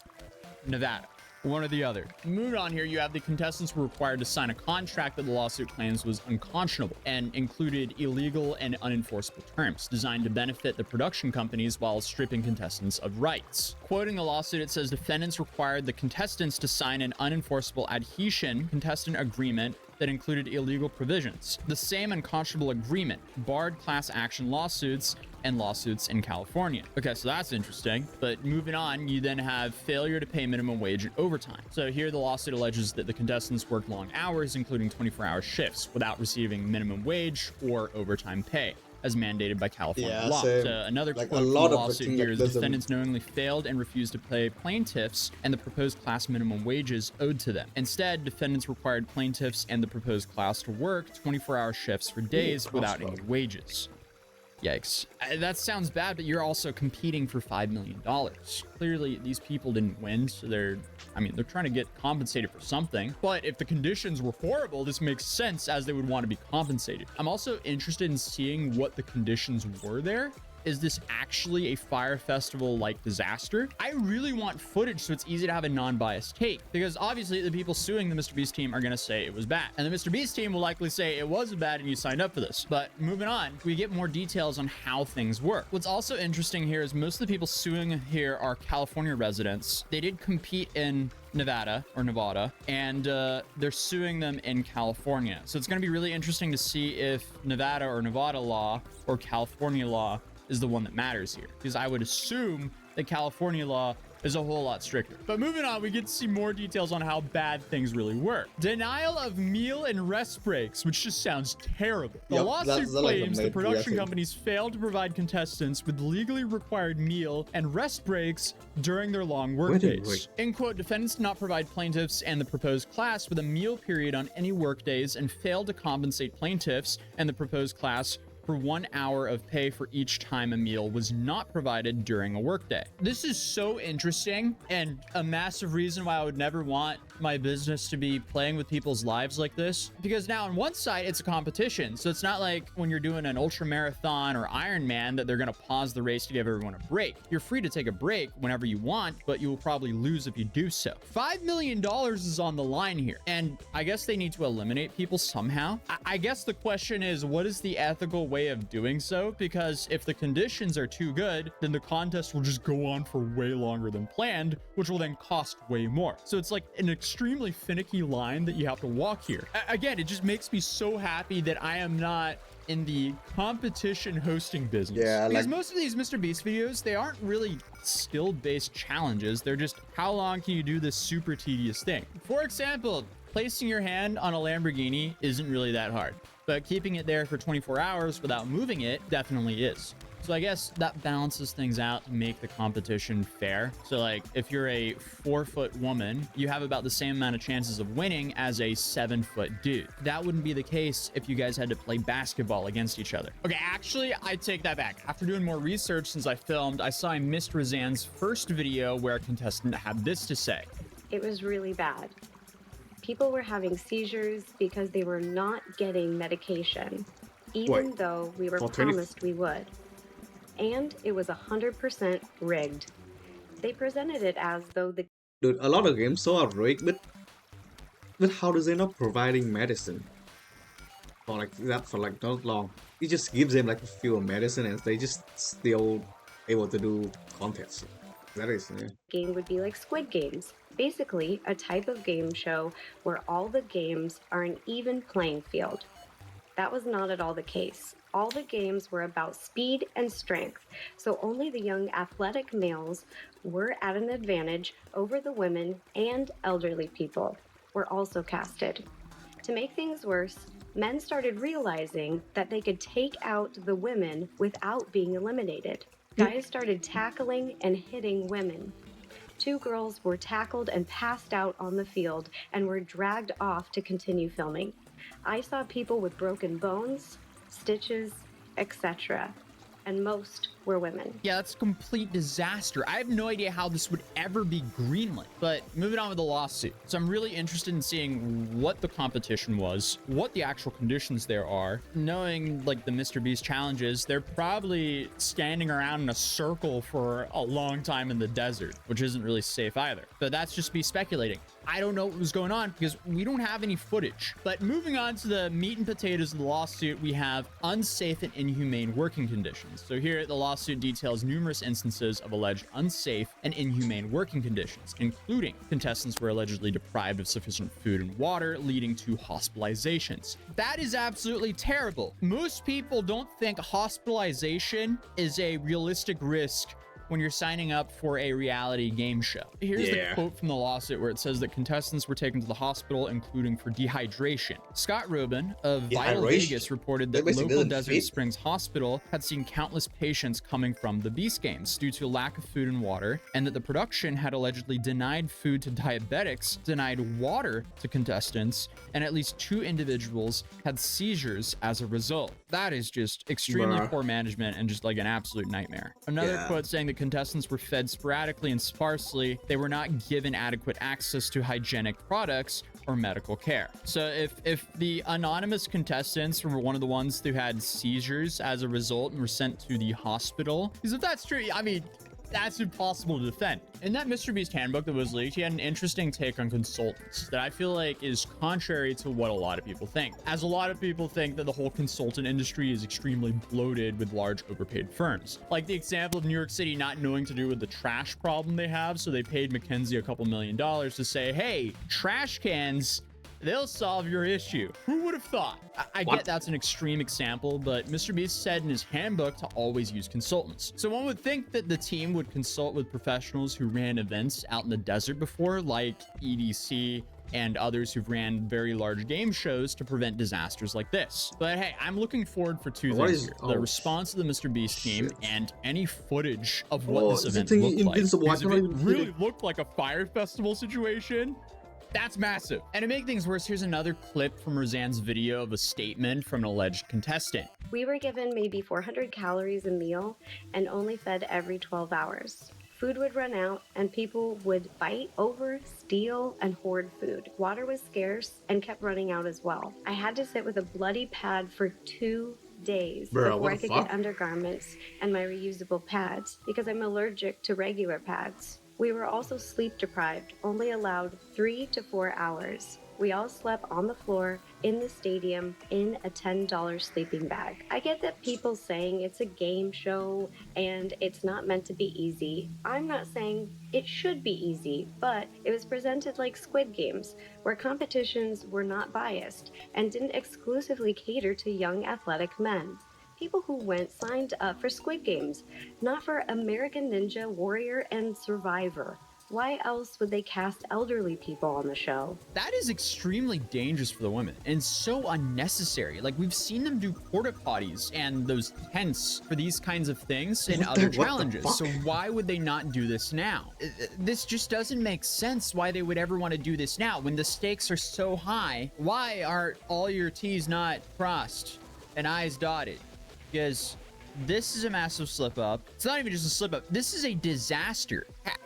One or the other. Moving on here, you have the contestants were required to sign a contract that the lawsuit claims was unconscionable and included illegal and unenforceable terms designed to benefit the production companies while stripping contestants of rights. Quoting the lawsuit, it says defendants required the contestants to sign an unenforceable adhesion contestant agreement that included illegal provisions. The same unconscionable agreement barred class action lawsuits and lawsuits in California. Okay, so that's interesting. But moving on, you then have failure to pay minimum wage and overtime. So here the lawsuit alleges that the contestants worked long hours, including 24-hour shifts, without receiving minimum wage or overtime pay, as mandated by California law. So another quote from the lawsuit here is defendants knowingly failed and refused to pay plaintiffs and the proposed class minimum wages owed to them. Instead, defendants required plaintiffs and the proposed class to work 24-hour shifts for days without any wages. Yikes. That sounds bad, but you're also competing for $5 million. Clearly, these people didn't win, so they're trying to get compensated for something. But if the conditions were horrible, this makes sense as they would want to be compensated. I'm also interested in seeing what the conditions were there. Is this actually a Fire Festival like disaster? I really want footage so it's easy to have a non-biased take, because obviously the people suing the MrBeast team are going to say it was bad, and the MrBeast team will likely say it wasn't bad and you signed up for this. But moving on, we get more details on how things work. What's also interesting here is most of the people suing here are California residents. They did compete in Nevada, and they're suing them in California. So it's going to be really interesting to see if Nevada or Nevada law or California law is the one that matters here, because I would assume that California law is a whole lot stricter. But moving on, we get to see more details on how bad things really work. Denial of meal and rest breaks, which just sounds terrible. The lawsuit claims the production companies failed to provide contestants with legally required meal and rest breaks during their long work days. In quote, defendants did not provide plaintiffs and the proposed class with a meal period on any work days and failed to compensate plaintiffs and the proposed class for 1 hour of pay for each time a meal was not provided during a workday. This is so interesting and a massive reason why I would never want my business to be playing with people's lives like this, because now on one side it's a competition, so it's not like when you're doing an ultra marathon or Ironman that they're going to pause the race to give everyone a break. You're free to take a break whenever you want, but you will probably lose if you do so. $5 million is on the line here, and I guess they need to eliminate people somehow. I guess the question is, what is the ethical way of doing so? Because if the conditions are too good, then the contest will just go on for way longer than planned, which will then cost way more. So it's like an extremely finicky line that you have to walk here. Again, it just makes me so happy that I am not in the competition hosting business. Yeah, because most of these MrBeast videos, they aren't really skill-based challenges. They're just, how long can you do this super tedious thing? For example, placing your hand on a Lamborghini isn't really that hard, but keeping it there for 24 hours without moving it definitely is. So I guess that balances things out to make the competition fair. So like if you're a 4-foot woman, you have about the same amount of chances of winning as a 7-foot dude. That wouldn't be the case if you guys had to play basketball against each other. Okay, actually, I take that back. After doing more research since I filmed, I saw I missed Razan's first video where a contestant had this to say. It was really bad. People were having seizures because they were not getting medication, even though we were promised we would. And it was 100% rigged. They presented it as though the— Dude, a lot of games so are rigged, but how does they not providing medicine? For like that for like not long. It just gives them like a few medicine and they just still able to do contests. That is, yeah. Game would be like Squid Games. Basically, a type of game show where all the games are an even playing field. That was not at all the case. All the games were about speed and strength, so only the young athletic males were at an advantage over the women, and elderly people were also casted. To make things worse, men started realizing that they could take out the women without being eliminated. Guys started tackling and hitting women. 2 girls were tackled and passed out on the field and were dragged off to continue filming. I saw people with broken bones, stitches, etc., and most were women. Yeah, that's a complete disaster. I have no idea how this would ever be greenlit. But moving on with the lawsuit. So I'm really interested in seeing what the competition was, what the actual conditions there are. Knowing like the MrBeast challenges, they're probably standing around in a circle for a long time in the desert, which isn't really safe either. But that's just me speculating. I don't know what was going on because we don't have any footage. But moving on to the meat and potatoes of the lawsuit, we have unsafe and inhumane working conditions. So here the lawsuit details numerous instances of alleged unsafe and inhumane working conditions, including contestants were allegedly deprived of sufficient food and water, leading to hospitalizations. That is absolutely terrible. Most people don't think hospitalization is a realistic risk when you're signing up for a reality game show. Here's the quote from the lawsuit where it says that contestants were taken to the hospital, including for dehydration. Scott Rubin of Vital Vegas reported that local Desert Springs Hospital had seen countless patients coming from the Beast Games due to a lack of food and water, and that the production had allegedly denied food to diabetics, denied water to contestants, and at least 2 individuals had seizures as a result. That is just extremely poor management and just like an absolute nightmare. Another quote saying that contestants were fed sporadically and sparsely. They were not given adequate access to hygienic products or medical care. So if the anonymous contestants were one of the ones who had seizures as a result and were sent to the hospital, because if that's true, I mean, that's impossible to defend. In that MrBeast handbook that was leaked, he had an interesting take on consultants that I feel like is contrary to what a lot of people think. As a lot of people think that the whole consultant industry is extremely bloated with large overpaid firms. Like the example of New York City not knowing to do with the trash problem they have, so they paid McKinsey a couple $1 million to say, hey, trash cans, they'll solve your issue. Who would have thought? I get that's an extreme example, but MrBeast said in his handbook to always use consultants. So one would think that the team would consult with professionals who ran events out in the desert before, like EDC and others who've ran very large game shows to prevent disasters like this. But hey, I'm looking forward for 2 things here. The response of the MrBeast team and any footage of what this event looked like. Because if it really looked like a fire festival situation, that's massive. And to make things worse, here's another clip from Roseanne's video of a statement from an alleged contestant. We were given maybe 400 calories a meal and only fed every 12 hours. Food would run out and people would fight over, steal, and hoard food. Water was scarce and kept running out as well. I had to sit with a bloody pad for 2 days before I could get undergarments and my reusable pads because I'm allergic to regular pads. We were also sleep deprived, only allowed 3 to 4 hours. We all slept on the floor in the stadium in a $10 sleeping bag. I get that people saying it's a game show and it's not meant to be easy. I'm not saying it should be easy, but it was presented like Squid Games, where competitions were not biased and didn't exclusively cater to young athletic men. People who went signed up for Squid Games, not for American Ninja Warrior and Survivor. Why else would they cast elderly people on the show? That is extremely dangerous for the women and so unnecessary. Like, we've seen them do porta potties and those tents for these kinds of things and other challenges. So why would they not do this now? This just doesn't make sense why they would ever want to do this now when the stakes are so high. Why are all your T's not crossed and I's dotted? Because this is a massive slip up. It's not even just a slip up. This is a disaster.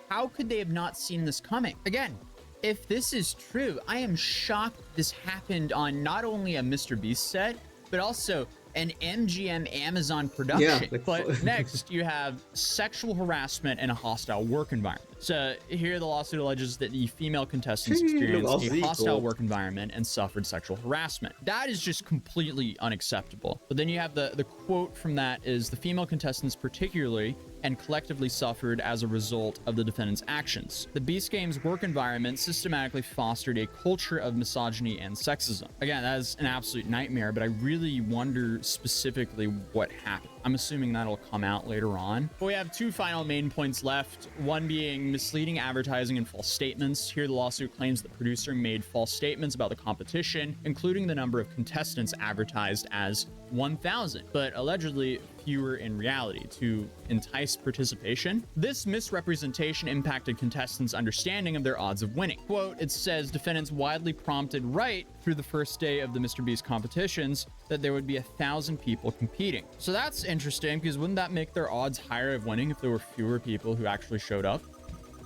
How could they have not seen this coming? Again, if this is true, I am shocked this happened on not only a MrBeast set, but also an MGM Amazon production. Yeah, but next, you have sexual harassment and a hostile work environment. So here the lawsuit alleges that the female contestants experienced a hostile work environment and suffered sexual harassment. That is just completely unacceptable. But then you have the quote from that is the female contestants particularly and collectively suffered as a result of the defendant's actions. The Beast Games work environment systematically fostered a culture of misogyny and sexism. Again, that is an absolute nightmare, but I really wonder specifically what happened. I'm assuming that'll come out later on. But we have 2 final main points left, one being misleading advertising and false statements. Here the lawsuit claims the producer made false statements about the competition, including the number of contestants advertised as 1,000, but allegedly fewer in reality to entice participation. This misrepresentation impacted contestants' understanding of their odds of winning. Quote, it says defendants widely prompted right through the first day of the MrBeast competitions that there would be 1,000 people competing. So that's interesting because wouldn't that make their odds higher of winning if there were fewer people who actually showed up?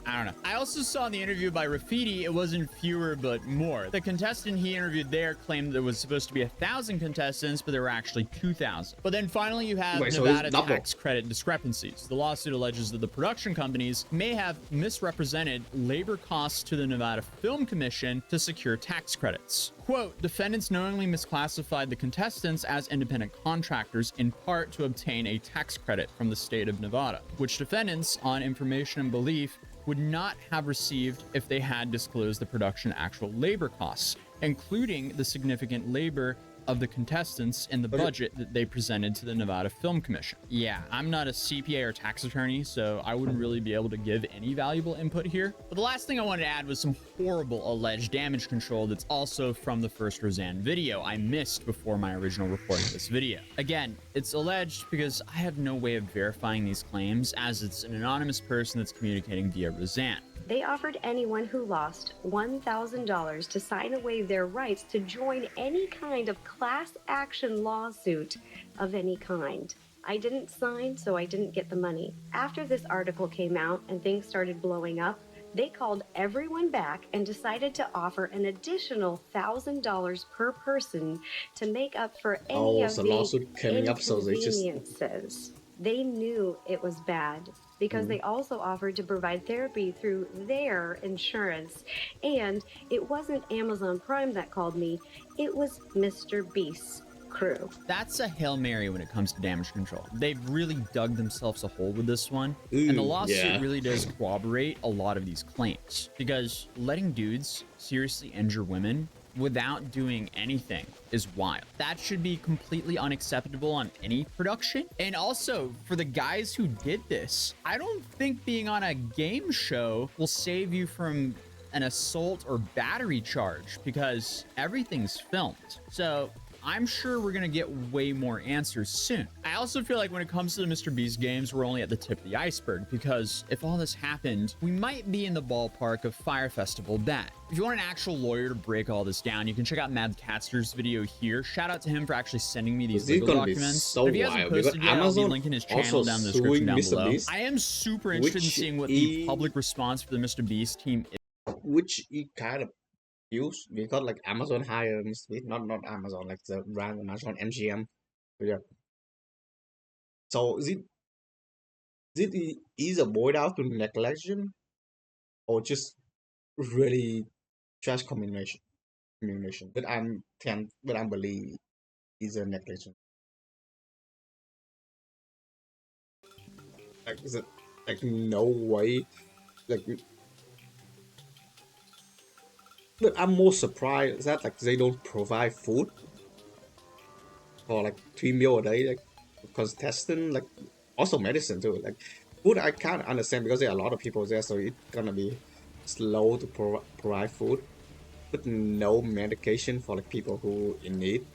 I don't know. I also saw in the interview by Rafidi, it wasn't fewer, but more. The contestant he interviewed there claimed there was supposed to be 1,000 contestants, but there were actually 2,000. But then finally you have Nevada tax credit discrepancies. The lawsuit alleges that the production companies may have misrepresented labor costs to the Nevada Film Commission to secure tax credits. Quote, defendants knowingly misclassified the contestants as independent contractors in part to obtain a tax credit from the state of Nevada, which defendants, on information and belief, would not have received if they had disclosed the production actual labor costs, including the significant labor of the contestants and the budget that they presented to the Nevada Film Commission. Yeah, I'm not a CPA or tax attorney, so I wouldn't really be able to give any valuable input here. But the last thing I wanted to add was some horrible alleged damage control that's also from the first Roseanne video I missed before my original report of this video. Again, it's alleged because I have no way of verifying these claims, as it's an anonymous person that's communicating via Roseanne. They offered anyone who lost $1,000 to sign away their rights to join any kind of class action lawsuit of any kind. I didn't sign, so I didn't get the money. After this article came out and things started blowing up, they called everyone back and decided to offer an additional $1,000 per person to make up for any of the inconveniences. They knew it was bad because they also offered to provide therapy through their insurance. And it wasn't Amazon Prime that called me, it was Mr. Beast's crew. That's a Hail Mary when it comes to damage control. They've really dug themselves a hole with this one. And the lawsuit really does corroborate a lot of these claims, because letting dudes seriously injure women without doing anything is wild. That should be completely unacceptable on any production. And also, for the guys who did this, I don't think being on a game show will save you from an assault or battery charge, because everything's filmed. So I'm sure we're gonna get way more answers soon. I also feel like when it comes to the Mr. Beast games, we're only at the tip of the iceberg, because if all this happened, we might be in the ballpark of Fire Festival Bad. If you want an actual lawyer to break all this down, you can check out Mad Catster's video here. Shout out to him for actually sending me these legal documents. So But if he hasn't posted yet, I'll be linking his channel down in the description down below. I am super interested in seeing what the public response for the Mr. Beast team is. Which he kind of use, because like Amazon hired Mr. Beast, not Amazon, like the brand Amazon MGM. So, yeah. So is it either boiled out to neglection or just really trash communication? But I'm believe is a neglection. Like, is it like no way? Like, but I'm more surprised that like they don't provide food for like 3 meals a day, like contestant, like also medicine too. Like food, I can't understand because there are a lot of people there, so it's gonna be slow to provide food, but no medication for like people who in need.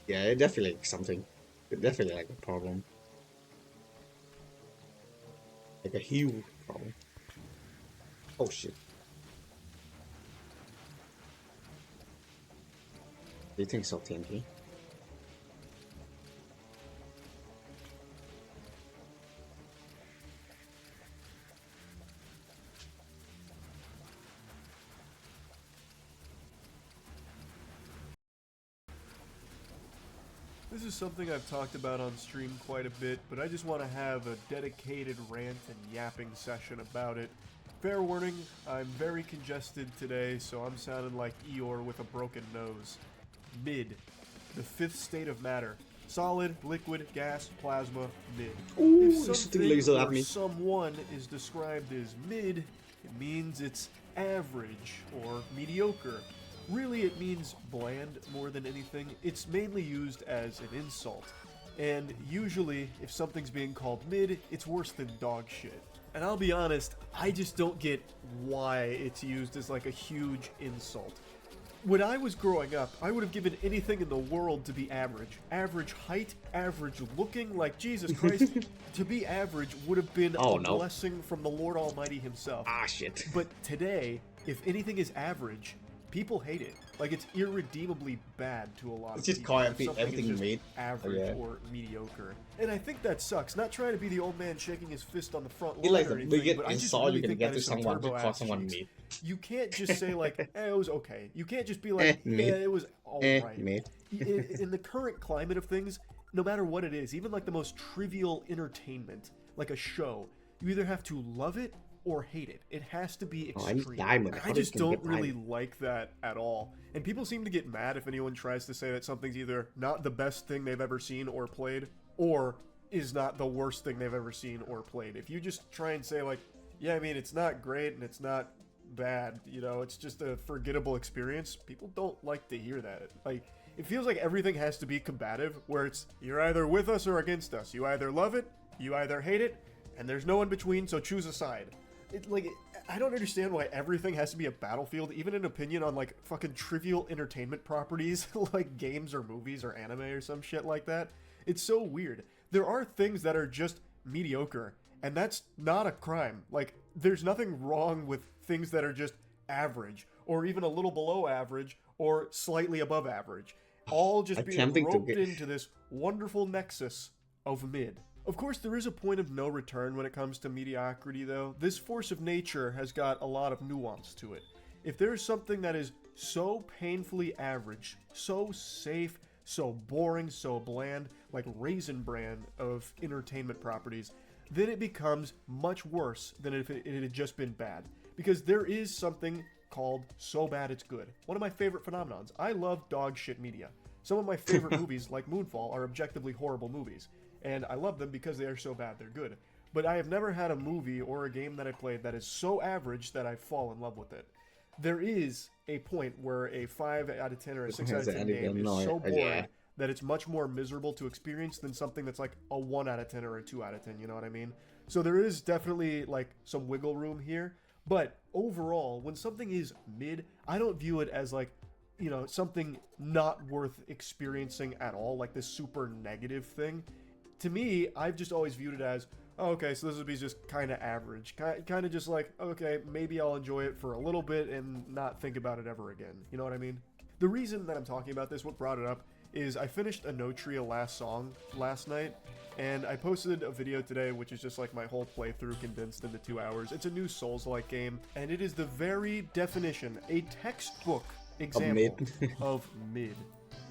Yeah, it's definitely something. It's definitely like a problem, like a huge problem. Oh shit. Do you think so, TNT? This is something I've talked about on stream quite a bit, but I just want to have a dedicated rant and yapping session about it. Fair warning, I'm very congested today, so I'm sounding like Eeyore with a broken nose. Mid, the fifth state of matter. Solid, liquid, gas, plasma, mid. Ooh, if something or someone is described as mid, it means it's average or mediocre. Really, it means bland more than anything. It's mainly used as an insult. And usually, if something's being called mid, it's worse than dog shit. And I'll be honest, I just don't get why it's used as like a huge insult. When I was growing up, I would have given anything in the world to be average. Average height, average looking, like Jesus Christ. To be average would have been a blessing from the Lord Almighty himself. Ah, shit. But today, if anything is average, people hate it. Like, it's irredeemably bad to a lot of people. Everything made average or mediocre. And I think that sucks. Not trying to be the old man shaking his fist on the front line or anything, but I just really think that is some turbo ass cheeks. You can't just say like, it was okay. You can't just be like, it was alright. In the current climate of things, no matter what it is, even like the most trivial entertainment, like a show, you either have to love it or hate it. It has to be extreme. I just don't really like that at all. And people seem to get mad if anyone tries to say that something's either not the best thing they've ever seen or played, or is not the worst thing they've ever seen or played. If you just try and say like, yeah, I mean, it's not great and it's not bad, you know, it's just a forgettable experience, people don't like to hear that. Like, It feels like everything has to be combative, where it's you're either with us or against us. You either love it, you either hate it, and there's no in between, so choose a side. I don't understand why everything has to be a battlefield, even an opinion on like fucking trivial entertainment properties like games or movies or anime or some shit like that. It's so weird. There are things that are just mediocre, and that's not a crime. Like, there's nothing wrong with things that are just average, or even a little below average, or slightly above average. All just being roped into this wonderful nexus of mid. Of course, there is a point of no return when it comes to mediocrity, though. This force of nature has got a lot of nuance to it. If there's something that is so painfully average, so safe, so boring, so bland, like Raisin Bran of entertainment properties, then it becomes much worse than if it had just been bad. Because there is something called so bad it's good. One of my favorite phenomenons. I love dog shit media. Some of my favorite movies, like Moonfall, are objectively horrible movies. And I love them because they are so bad they're good. But I have never had a movie or a game that I played that is so average that I fall in love with it. There is a point where a 5 out of 10 or a 6 out of 10 game is so boring that it's much more miserable to experience than something that's like a 1 out of 10 or a 2 out of 10, you know what I mean? So there is definitely like some wiggle room here. But overall, when something is mid, I don't view it as like, you know, something not worth experiencing at all, like this super negative thing. To me, I've just always viewed it as, oh, okay, so this would be just kind of average. Kind of just like, okay, maybe I'll enjoy it for a little bit and not think about it ever again. You know what I mean? The reason that I'm talking about this, what brought it up, is I finished Anotria last night, and I posted a video today, which is just like my whole playthrough condensed into 2 hours. It's a new Souls-like game, and it is the very definition, a textbook example of mid.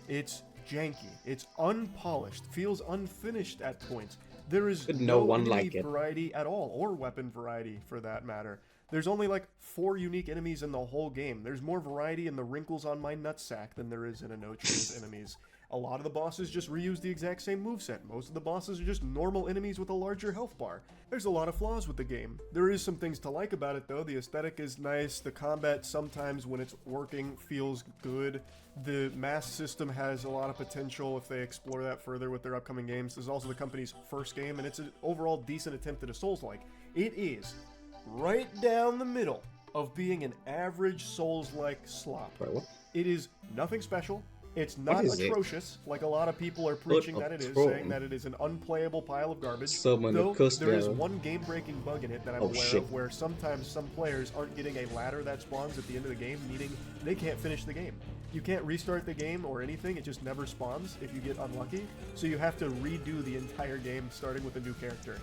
It's janky, it's unpolished, feels unfinished at points. There is no enemy variety at all, or weapon variety for that matter. There's only like 4 unique enemies in the whole game. There's more variety in the wrinkles on my nutsack than there is in Anotria's enemies. A lot of the bosses just reuse the exact same moveset. Most of the bosses are just normal enemies with a larger health bar. There's a lot of flaws with the game. There is some things to like about it though. The aesthetic is nice. The combat sometimes when it's working feels good. The mass system has a lot of potential if they explore that further with their upcoming games. This is also the company's first game, and it's an overall decent attempt at a Souls-like. It is right down the middle of being an average Souls-like slop. It is nothing special. It's not atrocious, like a lot of people are preaching that it is, saying that it is an unplayable pile of garbage. Though there is one game-breaking bug in it that I'm aware of, where sometimes some players aren't getting a ladder that spawns at the end of the game, meaning they can't finish the game. You can't restart the game or anything, it just never spawns if you get unlucky, so you have to redo the entire game starting with a new character.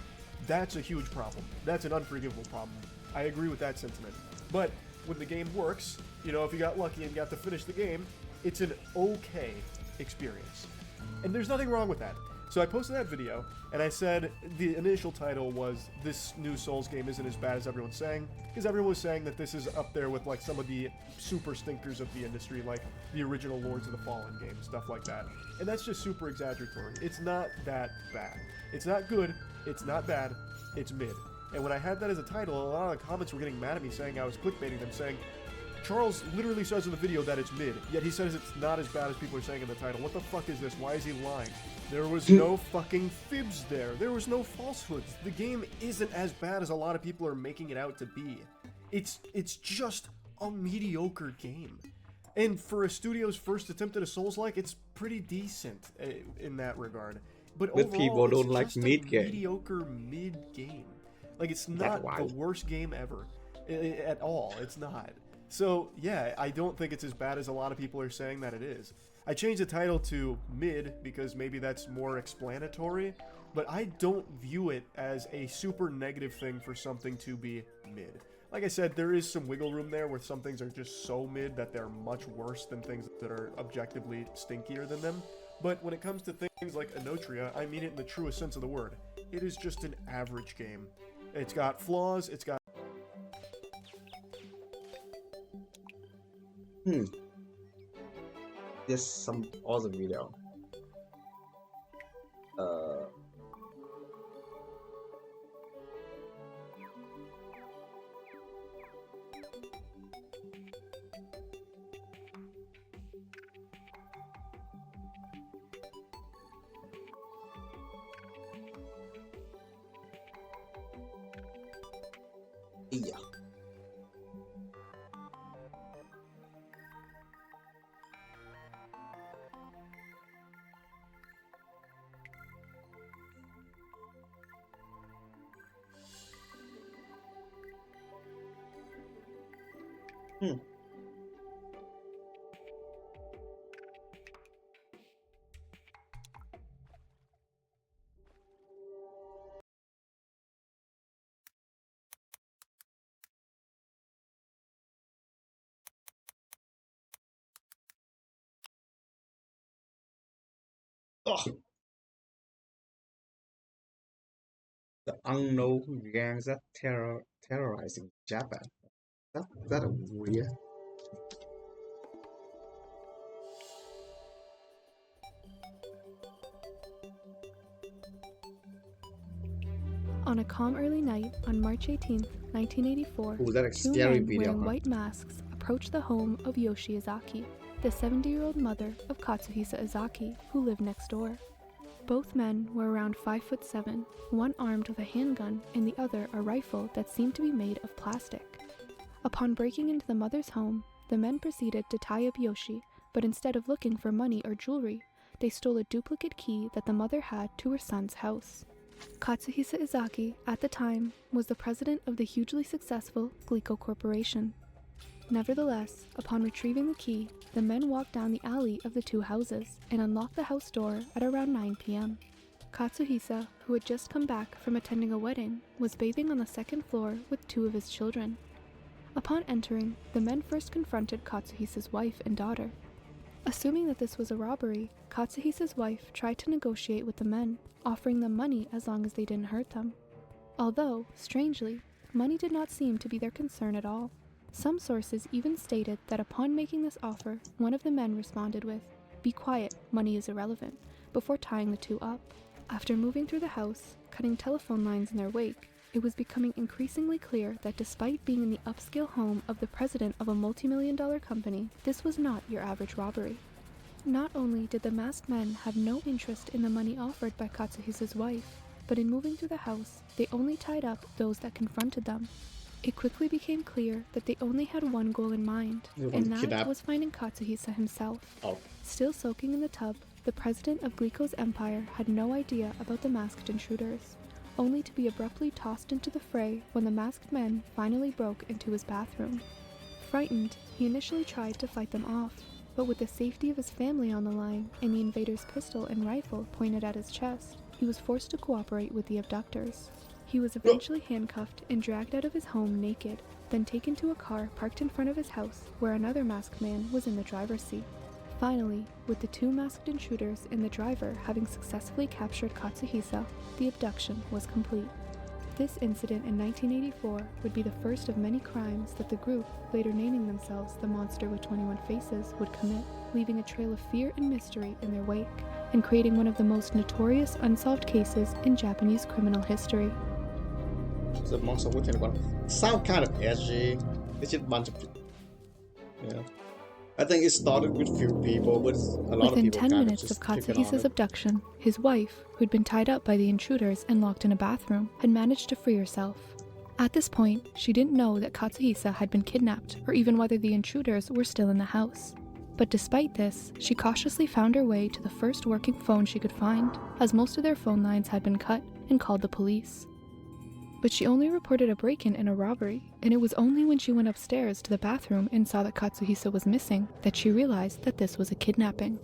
That's a huge problem. That's an unforgivable problem. I agree with that sentiment. But when the game works, you know, if you got lucky and got to finish the game, it's an okay experience. And there's nothing wrong with that. So I posted that video, and I said the initial title was, this new Souls game isn't as bad as everyone's saying, because everyone was saying that this is up there with like some of the super stinkers of the industry, like the original Lords of the Fallen games, stuff like that. And that's just super exaggeratory. It's not that bad. It's not good, it's not bad, it's mid. And when I had that as a title, a lot of the comments were getting mad at me saying I was clickbaiting them, saying, Charles literally says in the video that it's mid, yet he says it's not as bad as people are saying in the title. What the fuck is this? Why is he lying? There was no fucking fibs there. There was no falsehoods. The game isn't as bad as a lot of people are making it out to be. It's just a mediocre game. And for a studio's first attempt at a Souls-like, it's pretty decent in that regard. But overall, people don't it's like just a mediocre mid game. Like, it's not the worst game ever. At all. It's not. So, yeah, I don't think it's as bad as a lot of people are saying that it is. I changed the title to mid because maybe that's more explanatory, but I don't view it as a super negative thing for something to be mid. Like I said, there is some wiggle room there where some things are just so mid that they're much worse than things that are objectively stinkier than them. But when it comes to things like Anotria, I mean it in the truest sense of the word. It is just an average game. It's got flaws, it's got... Just some awesome video. Yeah. Ugh. The unknown gangs that terrorizing Japan. That weird. On a calm early night on March 18, 1984, Ooh, that two scary men video, wearing huh? white masks approached the home of Yoshi Izaki, the 70-year-old mother of Katsuhisa Izaki, who lived next door. Both men were around 5'7", one armed with a handgun and the other a rifle that seemed to be made of plastic. Upon breaking into the mother's home, the men proceeded to tie up Yoshi, but instead of looking for money or jewelry, they stole a duplicate key that the mother had to her son's house. Katsuhisa Izaki, at the time, was the president of the hugely successful Glico Corporation. Nevertheless, upon retrieving the key, the men walked down the alley of the two houses and unlocked the house door at around 9 p.m. Katsuhisa, who had just come back from attending a wedding, was bathing on the second floor with two of his children. Upon entering, the men first confronted Katsuhisa's wife and daughter. Assuming that this was a robbery, Katsuhisa's wife tried to negotiate with the men, offering them money as long as they didn't hurt them. Although, strangely, money did not seem to be their concern at all. Some sources even stated that upon making this offer, one of the men responded with, "Be quiet, money is irrelevant," before tying the two up. After moving through the house, cutting telephone lines in their wake, it was becoming increasingly clear that despite being in the upscale home of the president of a multi-million-dollar company, this was not your average robbery. Not only did the masked men have no interest in the money offered by Katsuhisa's wife, but in moving through the house, they only tied up those that confronted them. It quickly became clear that they only had one goal in mind, and that was finding Katsuhisa himself. Still soaking in the tub, the president of Glico's empire had no idea about the masked intruders, only to be abruptly tossed into the fray when the masked men finally broke into his bathroom. Frightened, he initially tried to fight them off, but with the safety of his family on the line and the invader's pistol and rifle pointed at his chest, he was forced to cooperate with the abductors. He was eventually handcuffed and dragged out of his home naked, then taken to a car parked in front of his house where another masked man was in the driver's seat. Finally, with the two masked intruders and the driver having successfully captured Katsuhisa, the abduction was complete. This incident in 1984 would be the first of many crimes that the group, later naming themselves the Monster with 21 Faces, would commit, leaving a trail of fear and mystery in their wake, and creating one of the most notorious unsolved cases in Japanese criminal history. The Monster with 21 sound kind of edgy. It's just a bunch of yeah. I think it started with few people, but a lot Within of people 10 kind minutes of of just kick it on Katsuhisa's it. abduction, his wife, who'd been tied up by the intruders and locked in a bathroom, had managed to free herself. At this point, she didn't know that Katsuhisa had been kidnapped, or even whether the intruders were still in the house. But despite this, she cautiously found her way to the first working phone she could find, as most of their phone lines had been cut, and called the police. But she only reported a break-in and a robbery, and it was only when she went upstairs to the bathroom and saw that Katsuhisa was missing that she realized that this was a kidnapping.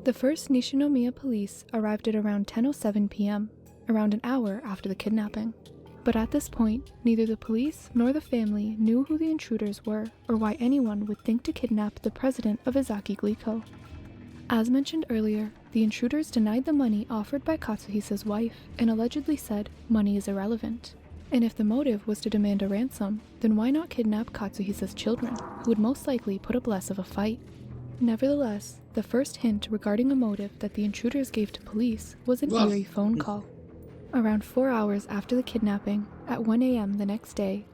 The first Nishinomiya police arrived at around 10:07 p.m., around an hour after the kidnapping. But at this point, neither the police nor the family knew who the intruders were or why anyone would think to kidnap the president of Izaki Glico. As mentioned earlier, the intruders denied the money offered by Katsuhisa's wife and allegedly said money is irrelevant. And if the motive was to demand a ransom, then why not kidnap Katsuhisa's children, who would most likely put up less of a fight? Nevertheless, the first hint regarding a motive that the intruders gave to police was an eerie phone call. Around 4 hours after the kidnapping, at 1 a.m. the next day,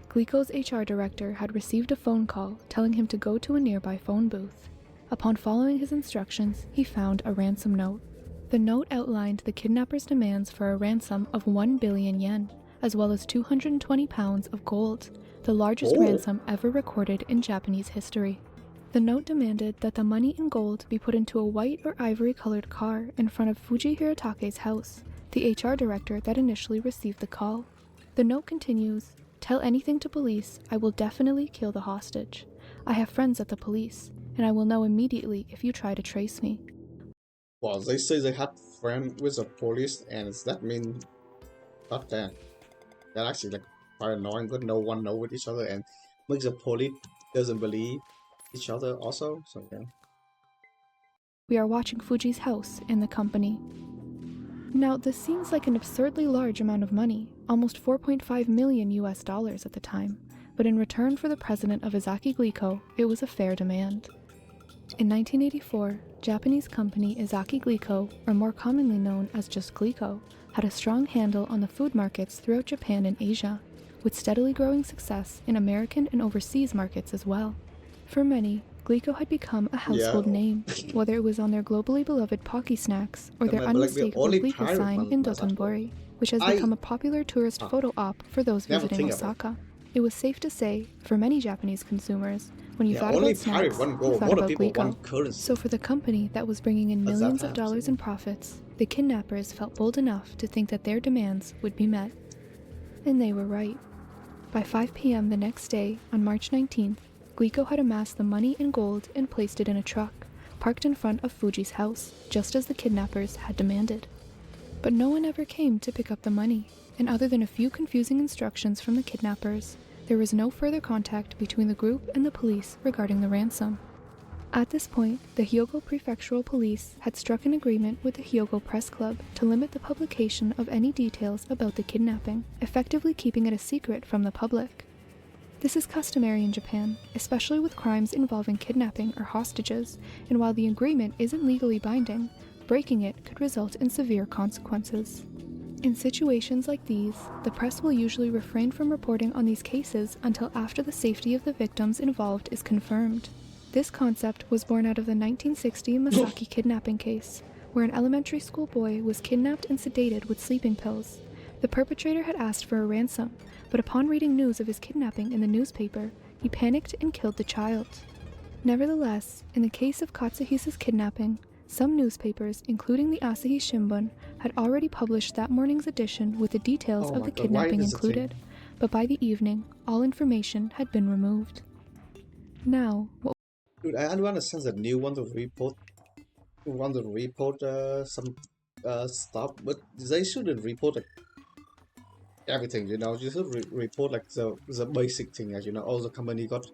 Glico's HR director had received a phone call telling him to go to a nearby phone booth. Upon following his instructions, he found a ransom note. The note outlined the kidnappers' demands for a ransom of 1 billion yen, as well as 220 pounds of gold, the largest ransom ever recorded in Japanese history. The note demanded that the money and gold be put into a white or ivory-colored car in front of Fuji Hiratake's house, the HR director that initially received the call. The note continues, "Tell anything to police, I will definitely kill the hostage. I have friends at the police, and I will know immediately if you try to trace me." Well, they say they had friends with the police, and does that mean... God damn. That actually like quite annoying, but no one know with each other, and makes the police doesn't believe each other also, so yeah. We are watching Fuji's house in the company. Now, this seems like an absurdly large amount of money, almost $4.5 million US at the time, but in return for the president of Izaki Glico, it was a fair demand. In 1984, Japanese company Izaki Glico, or more commonly known as just Glico, had a strong handle on the food markets throughout Japan and Asia, with steadily growing success in American and overseas markets as well. For many, Glico had become a household name, whether it was on their globally beloved Pocky snacks or their unmistakable Glico sign in Dotonbori, which has become a popular tourist photo op for those visiting Osaka. It was safe to say, for many Japanese consumers, when you thought about snacks, you thought about Glico. So for the company that was bringing in millions of dollars in profits, the kidnappers felt bold enough to think that their demands would be met. And they were right. By 5 p.m. the next day, on March 19th, Glico had amassed the money and gold and placed it in a truck, parked in front of Fuji's house, just as the kidnappers had demanded. But no one ever came to pick up the money, and other than a few confusing instructions from the kidnappers, there was no further contact between the group and the police regarding the ransom. At this point, the Hyogo Prefectural Police had struck an agreement with the Hyogo Press Club to limit the publication of any details about the kidnapping, effectively keeping it a secret from the public. This is customary in Japan, especially with crimes involving kidnapping or hostages, and while the agreement isn't legally binding, breaking it could result in severe consequences. In situations like these, the press will usually refrain from reporting on these cases until after the safety of the victims involved is confirmed. This concept was born out of the 1960 Masaki kidnapping case, where an elementary school boy was kidnapped and sedated with sleeping pills. The perpetrator had asked for a ransom, but upon reading news of his kidnapping in the newspaper, he panicked and killed the child. Nevertheless, in the case of Katsuhisa's kidnapping, some newspapers, including the Asahi Shimbun, had already published that morning's edition with the details of the kidnapping included, but by the evening, all information had been removed. Now, dude, I understand that you want to report some stuff, but they shouldn't report everything, you know. You should report like the basic thing, as you know. Oh, the company got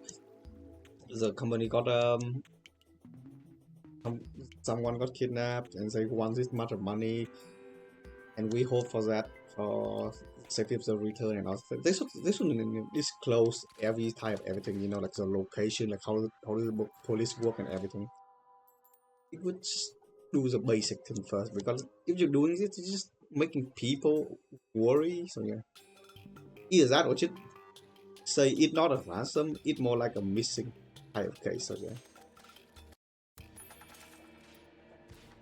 someone got kidnapped and they want this much of money, and we hope for that for safety of the return and all. They shouldn't disclose every type of everything, you know, like the location, like how the police work and everything. It would just do the basic thing first, because if you're doing this, you're just making people worry. So yeah, either that or just say it's not a ransom, it's more like a missing type of case. So yeah.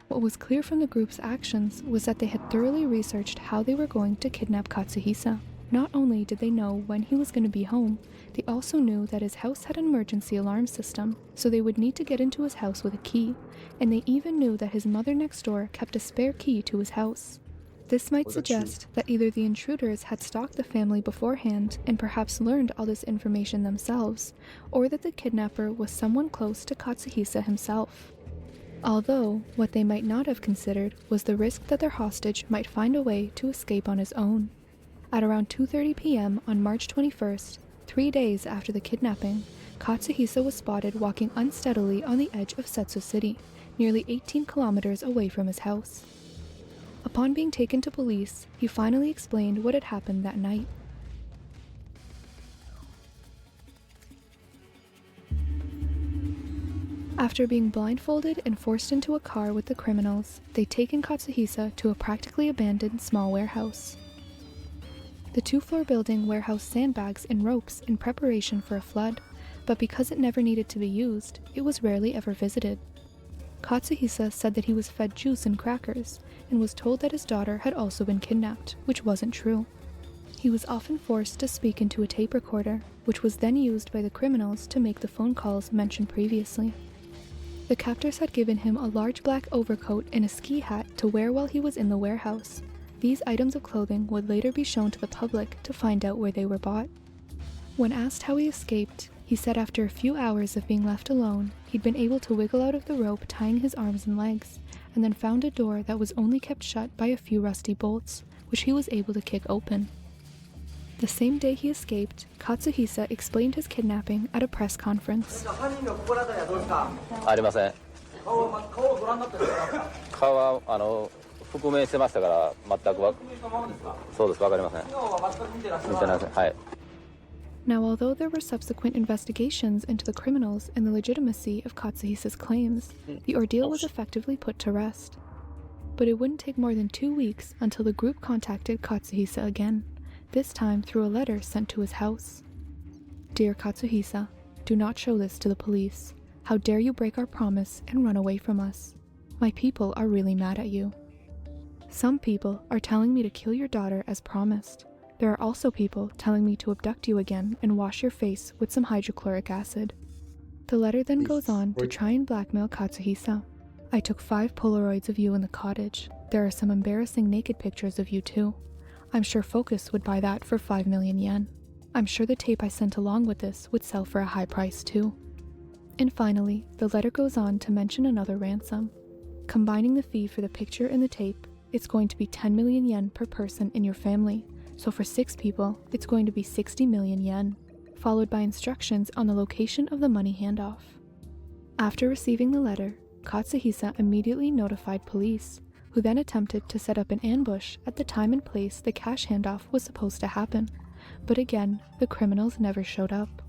What was clear from the group's actions was that they had thoroughly researched how they were going to kidnap Katsuhisa. Not only did they know when he was going to be home, they also knew that his house had an emergency alarm system, so they would need to get into his house with a key, and they even knew that his mother next door kept a spare key to his house. This might suggest that either the intruders had stalked the family beforehand and perhaps learned all this information themselves, or that the kidnapper was someone close to Katsuhisa himself. Although, what they might not have considered was the risk that their hostage might find a way to escape on his own. At around 2:30 p.m. on March 21st, 3 days after the kidnapping, Katsuhisa was spotted walking unsteadily on the edge of Setsu City, nearly 18 kilometers away from his house. Upon being taken to police, he finally explained what had happened that night. After being blindfolded and forced into a car with the criminals, they'd taken Katsuhisa to a practically abandoned small warehouse. The 2-floor building warehoused sandbags and ropes in preparation for a flood, but because it never needed to be used, it was rarely ever visited. Katsuhisa said that he was fed juice and crackers, and was told that his daughter had also been kidnapped, which wasn't true. He was often forced to speak into a tape recorder, which was then used by the criminals to make the phone calls mentioned previously. The captors had given him a large black overcoat and a ski hat to wear while he was in the warehouse. These items of clothing would later be shown to the public to find out where they were bought. When asked how he escaped, he said after a few hours of being left alone, he'd been able to wiggle out of the rope tying his arms and legs, and then found a door that was only kept shut by a few rusty bolts, which he was able to kick open. The same day he escaped, Katsuhisa explained his kidnapping at a press conference. ありません。顔は覆面してましたから全くそうですわかりません。見てないです。はい。 Now, although there were subsequent investigations into the criminals and the legitimacy of Katsuhisa's claims, the ordeal was effectively put to rest. But it wouldn't take more than 2 weeks until the group contacted Katsuhisa again, this time through a letter sent to his house. Dear Katsuhisa, do not show this to the police. How dare you break our promise and run away from us? My people are really mad at you. Some people are telling me to kill your daughter as promised. There are also people telling me to abduct you again and wash your face with some hydrochloric acid. The letter then goes on to try and blackmail Katsuhisa. I took 5 Polaroids of you in the cottage. There are some embarrassing naked pictures of you too. I'm sure Focus would buy that for 5 million yen. I'm sure the tape I sent along with this would sell for a high price too. And finally, the letter goes on to mention another ransom. Combining the fee for the picture and the tape, it's going to be 10 million yen per person in your family. So for 6 people, it's going to be 60 million yen, followed by instructions on the location of the money handoff. After receiving the letter, Katsuhisa immediately notified police, who then attempted to set up an ambush at the time and place the cash handoff was supposed to happen. But again, the criminals never showed up.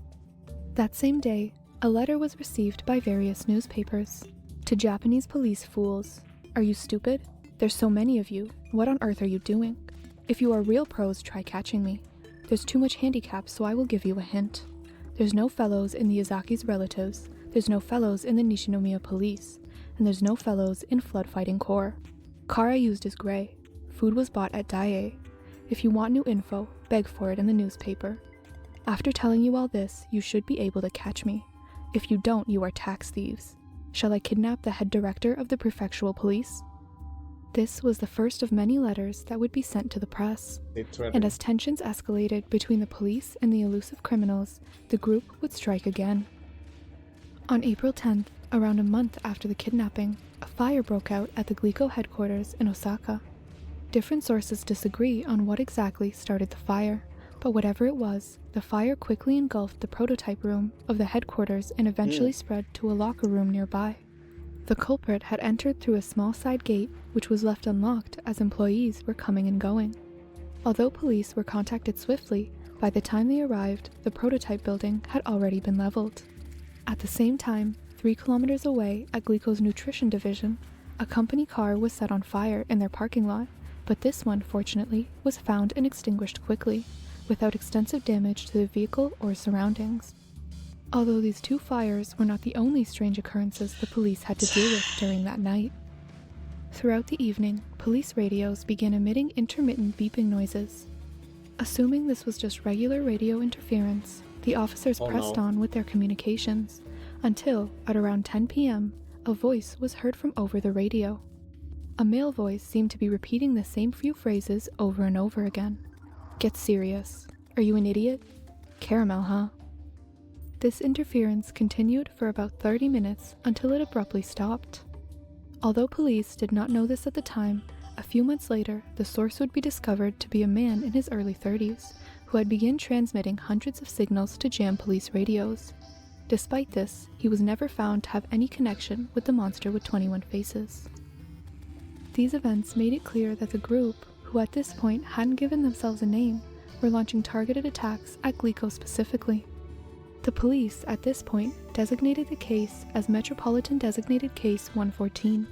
That same day, a letter was received by various newspapers. To Japanese police fools, are you stupid? There's so many of you. What on earth are you doing? If you are real pros, try catching me. There's too much handicap, so I will give you a hint. There's no fellows in the Izaki's relatives, there's no fellows in the Nishinomiya police, and there's no fellows in Flood Fighting Corps. Car I used is gray. Food was bought at Daiei. If you want new info, beg for it in the newspaper. After telling you all this, you should be able to catch me. If you don't, you are tax thieves. Shall I kidnap the head director of the prefectural police? This was the first of many letters that would be sent to the press. And as tensions escalated between the police and the elusive criminals, the group would strike again. On April 10th, around a month after the kidnapping, a fire broke out at the Glico headquarters in Osaka. Different sources disagree on what exactly started the fire, but whatever it was, the fire quickly engulfed the prototype room of the headquarters and eventually spread to a locker room nearby. The culprit had entered through a small side gate, which was left unlocked as employees were coming and going. Although police were contacted swiftly, by the time they arrived, the prototype building had already been leveled. At the same time, 3 kilometers away at Glico's nutrition division, a company car was set on fire in their parking lot, but this one, fortunately, was found and extinguished quickly, without extensive damage to the vehicle or surroundings. Although these 2 fires were not the only strange occurrences the police had to deal with during that night. Throughout the evening, police radios began emitting intermittent beeping noises. Assuming this was just regular radio interference, the officers pressed on with their communications, until, at around 10 p.m., a voice was heard from over the radio. A male voice seemed to be repeating the same few phrases over and over again. Get serious. Are you an idiot? Caramel, huh? This interference continued for about 30 minutes until it abruptly stopped. Although police did not know this at the time, a few months later, the source would be discovered to be a man in his early 30s, who had begun transmitting hundreds of signals to jam police radios. Despite this, he was never found to have any connection with the monster with 21 faces. These events made it clear that the group, who at this point hadn't given themselves a name, were launching targeted attacks at Glico specifically. The police, at this point, designated the case as Metropolitan Designated Case 114,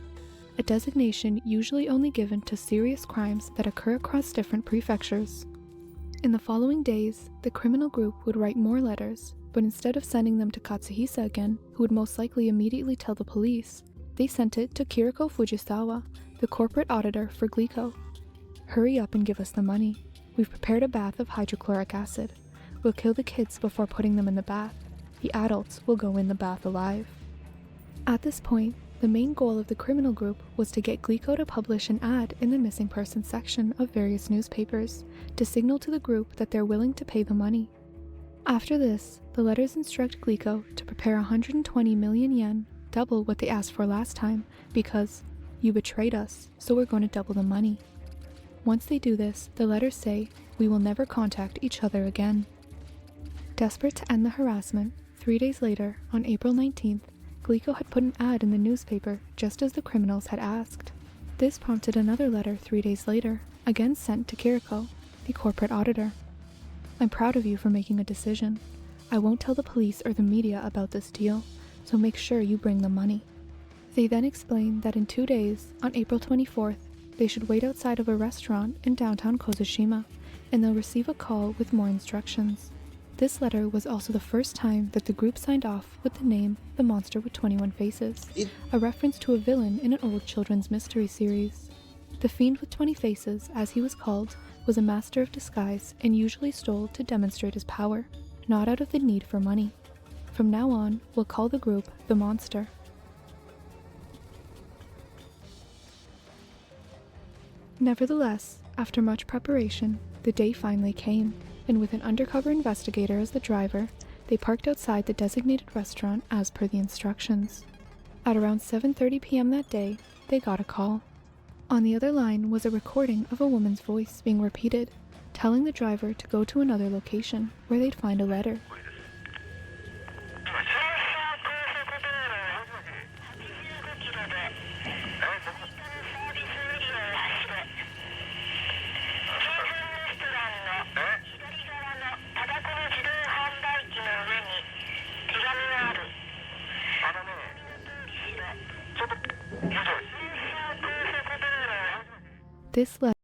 a designation usually only given to serious crimes that occur across different prefectures. In the following days, the criminal group would write more letters, but instead of sending them to Katsuhisa again, who would most likely immediately tell the police, they sent it to Kiriko Fujisawa, the corporate auditor for Glico. Hurry up and give us the money. We've prepared a bath of hydrochloric acid. We'll kill the kids before putting them in the bath. The adults will go in the bath alive. At this point, the main goal of the criminal group was to get Glico to publish an ad in the missing persons section of various newspapers to signal to the group that they're willing to pay the money. After this, the letters instruct Glico to prepare 120 million yen, double what they asked for last time, because you betrayed us, so we're going to double the money. Once they do this, the letters say, we will never contact each other again. Desperate to end the harassment, 3 days later, on April 19th, Glico had put an ad in the newspaper just as the criminals had asked. This prompted another letter 3 days later, again sent to Kiriko, the corporate auditor. I'm proud of you for making a decision. I won't tell the police or the media about this deal, so make sure you bring the money. They then explain that in 2 days, on April 24th, they should wait outside of a restaurant in downtown Kozushima, and they'll receive a call with more instructions. This letter was also the first time that the group signed off with the name The Monster with 21 Faces, a reference to a villain in an old children's mystery series. The Fiend with 20 Faces, as he was called, was a master of disguise and usually stole to demonstrate his power, not out of the need for money. From now on, we'll call the group The Monster. Nevertheless, after much preparation, the day finally came, and with an undercover investigator as the driver, they parked outside the designated restaurant as per the instructions. At around 7:30 p.m. that day, they got a call. On the other line was a recording of a woman's voice being repeated, telling the driver to go to another location where they'd find a letter. This letter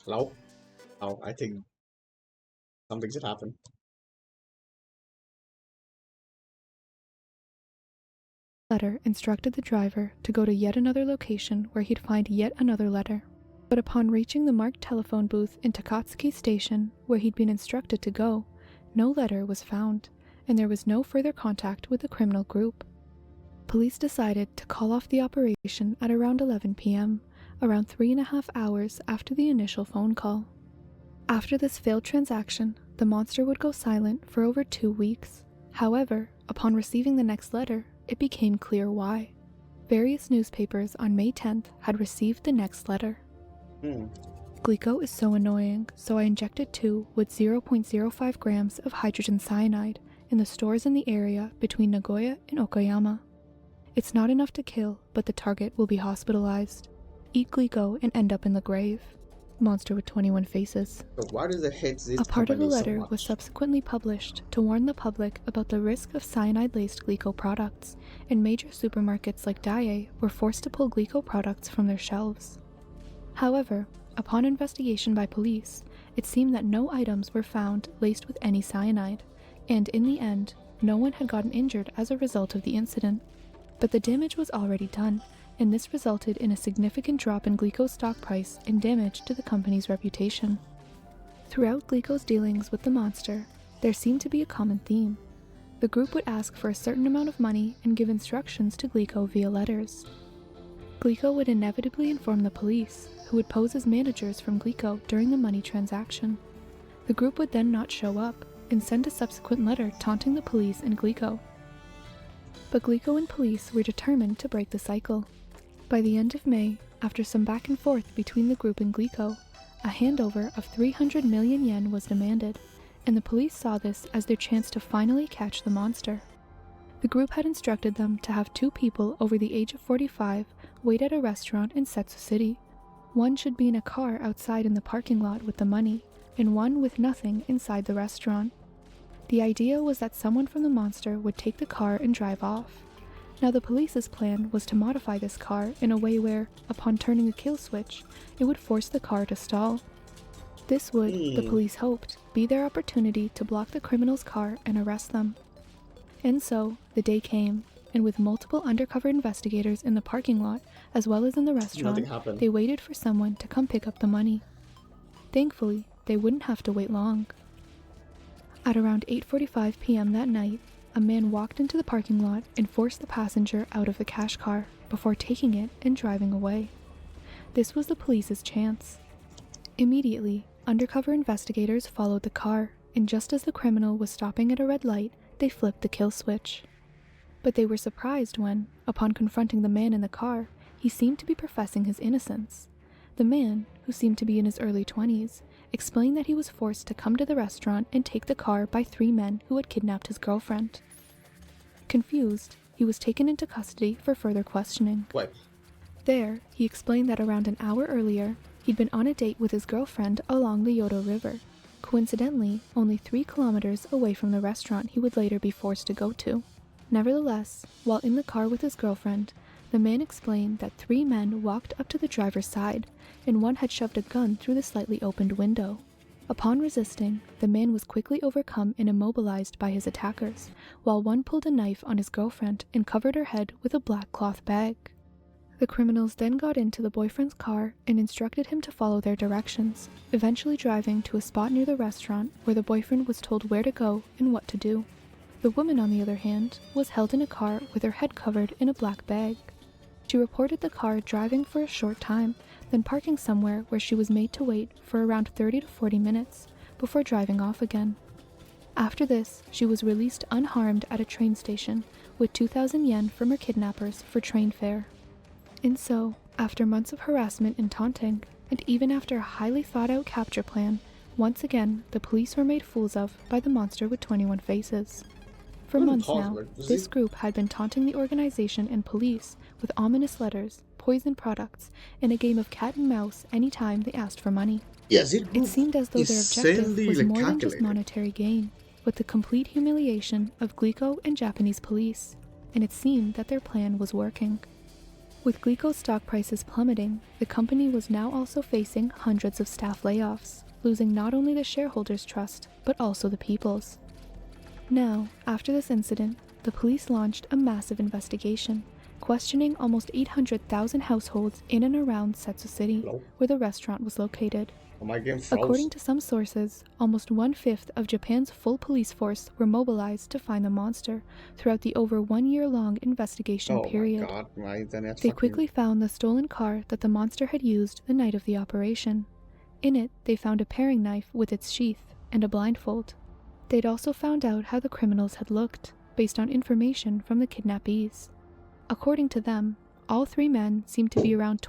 Hello? Oh, I think something should happen. letter instructed the driver to go to yet another location where he'd find yet another letter. But upon reaching the marked telephone booth in Takatsuki Station, where he'd been instructed to go, no letter was found, and there was no further contact with the criminal group. Police decided to call off the operation at around 11 p.m., around 3.5 hours after the initial phone call. After this failed transaction, the monster would go silent for over 2 weeks. However, upon receiving the next letter, it became clear why. Various newspapers on May 10th had received the next letter. Glico is so annoying, so I injected 2 with 0.05 grams of hydrogen cyanide in the stores in the area between Nagoya and Okayama. It's not enough to kill, but the target will be hospitalized. Eat Glico and end up in the grave. Monster with 21 Faces. But why does it hate this A part of the company so letter much? was subsequently published to warn the public about the risk of cyanide-laced Glico products, and major supermarkets like Daiei were forced to pull Glico products from their shelves. However, upon investigation by police, it seemed that no items were found laced with any cyanide, and in the end, no one had gotten injured as a result of the incident. But the damage was already done, and this resulted in a significant drop in Glico's stock price and damage to the company's reputation. Throughout Glico's dealings with the monster, there seemed to be a common theme. The group would ask for a certain amount of money and give instructions to Glico via letters. Glico would inevitably inform the police, who would pose as managers from Glico during the money transaction. The group would then not show up, and send a subsequent letter taunting the police and Glico. But Glico and police were determined to break the cycle. By the end of May, after some back and forth between the group and Glico, a handover of 300 million yen was demanded, and the police saw this as their chance to finally catch the monster. The group had instructed them to have 2 people over the age of 45 wait at a restaurant in Setsu City. One should be in a car outside in the parking lot with the money, and one with nothing inside the restaurant. The idea was that someone from the monster would take the car and drive off. Now the police's plan was to modify this car in a way where, upon turning the kill switch, it would force the car to stall. This would, the police hoped, be their opportunity to block the criminal's car and arrest them. And so, the day came, and with multiple undercover investigators in the parking lot, as well as in the restaurant, they waited for someone to come pick up the money. Thankfully, they wouldn't have to wait long. At around 8:45 p.m. that night, a man walked into the parking lot and forced the passenger out of the cash car before taking it and driving away. This was the police's chance. Immediately, undercover investigators followed the car, and just as the criminal was stopping at a red light, they flipped the kill switch. But they were surprised when, upon confronting the man in the car, he seemed to be professing his innocence. The man, who seemed to be in his early 20s, explained that he was forced to come to the restaurant and take the car by 3 men who had kidnapped his girlfriend. Confused, he was taken into custody for further questioning. What? There, he explained that around an hour earlier, he'd been on a date with his girlfriend along the Yodo River, coincidentally only 3 kilometers away from the restaurant he would later be forced to go to. Nevertheless, while in the car with his girlfriend, the man explained that 3 men walked up to the driver's side, and one had shoved a gun through the slightly opened window. Upon resisting, the man was quickly overcome and immobilized by his attackers, while one pulled a knife on his girlfriend and covered her head with a black cloth bag. The criminals then got into the boyfriend's car and instructed him to follow their directions, eventually driving to a spot near the restaurant where the boyfriend was told where to go and what to do. The woman, on the other hand, was held in a car with her head covered in a black bag. She reported the car driving for a short time, then parking somewhere where she was made to wait for around 30 to 40 minutes before driving off again. After this, she was released unharmed at a train station with 2,000 yen from her kidnappers for train fare. And so, after months of harassment and taunting, and even after a highly thought-out capture plan, once again the police were made fools of by the monster with 21 faces. For months now, this group had been taunting the organization and police with ominous letters, poison products, and a game of cat and mouse any time they asked for money. Yes, it seemed as though their objective was more than just monetary gain, but the complete humiliation of Glico and Japanese police, and it seemed that their plan was working. With Glico's stock prices plummeting, the company was now also facing hundreds of staff layoffs, losing not only the shareholders' trust, but also the people's. Now, after this incident, the police launched a massive investigation, questioning almost 800,000 households in and around Setsu City, where the restaurant was located. According to some sources, almost 1/5 of Japan's full police force were mobilized to find the monster throughout the over 1-year-long investigation period. They quickly found the stolen car that the monster had used the night of the operation. In it, they found a paring knife with its sheath and a blindfold. They'd also found out how the criminals had looked, based on information from the kidnappees. According to them, all 3 men seemed to be around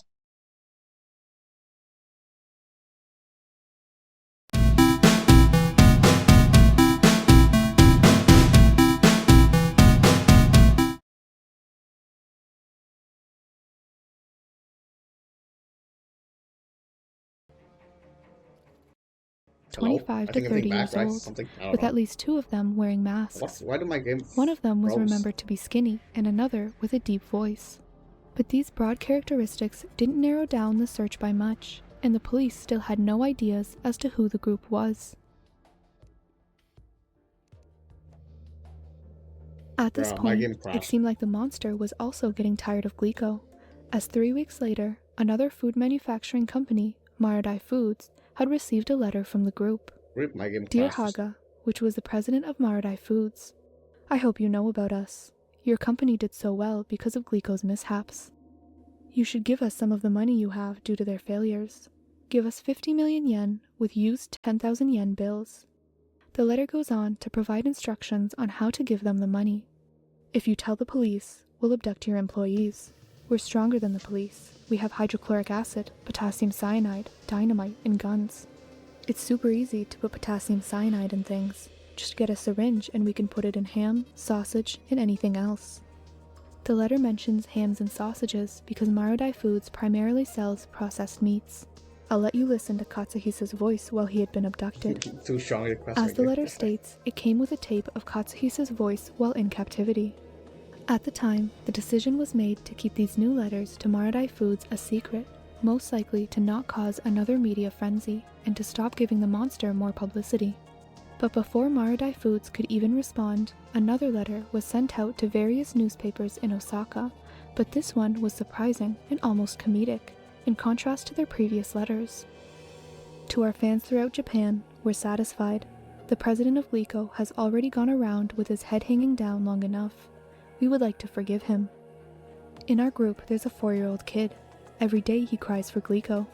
25 to 30 years old, with at least 2 of them wearing masks. One of them was remembered to be skinny, and another with a deep voice. But these broad characteristics didn't narrow down the search by much, and the police still had no ideas as to who the group was. At this point, it seemed like the monster was also getting tired of Glico, as 3 weeks later, another food manufacturing company, Maradai Foods, had received a letter from the group. Dear Haga, which was the president of Maradai Foods, I hope you know about us. Your company did so well because of Glico's mishaps. You should give us some of the money you have due to their failures. Give us 50 million yen with used 10,000 yen bills. The letter goes on to provide instructions on how to give them the money. If you tell the police, we'll abduct your employees. We're stronger than the police. We have hydrochloric acid, potassium cyanide, dynamite, and guns. It's super easy to put potassium cyanide in things. Just get a syringe and we can put it in ham, sausage, and anything else. The letter mentions hams and sausages because Marodai Foods primarily sells processed meats. I'll let you listen to Katsuhisa's voice while he had been abducted. Too strong request. As the letter states, it came with a tape of Katsuhisa's voice while in captivity. At the time, the decision was made to keep these new letters to Marodai Foods a secret, most likely to not cause another media frenzy and to stop giving the monster more publicity. But before Marodai Foods could even respond, another letter was sent out to various newspapers in Osaka, but this one was surprising and almost comedic, in contrast to their previous letters. To our fans throughout Japan, we're satisfied. The president of Glico has already gone around with his head hanging down long enough. We would like to forgive him. In our group, there's a 4-year-old kid. Every day he cries for Glico.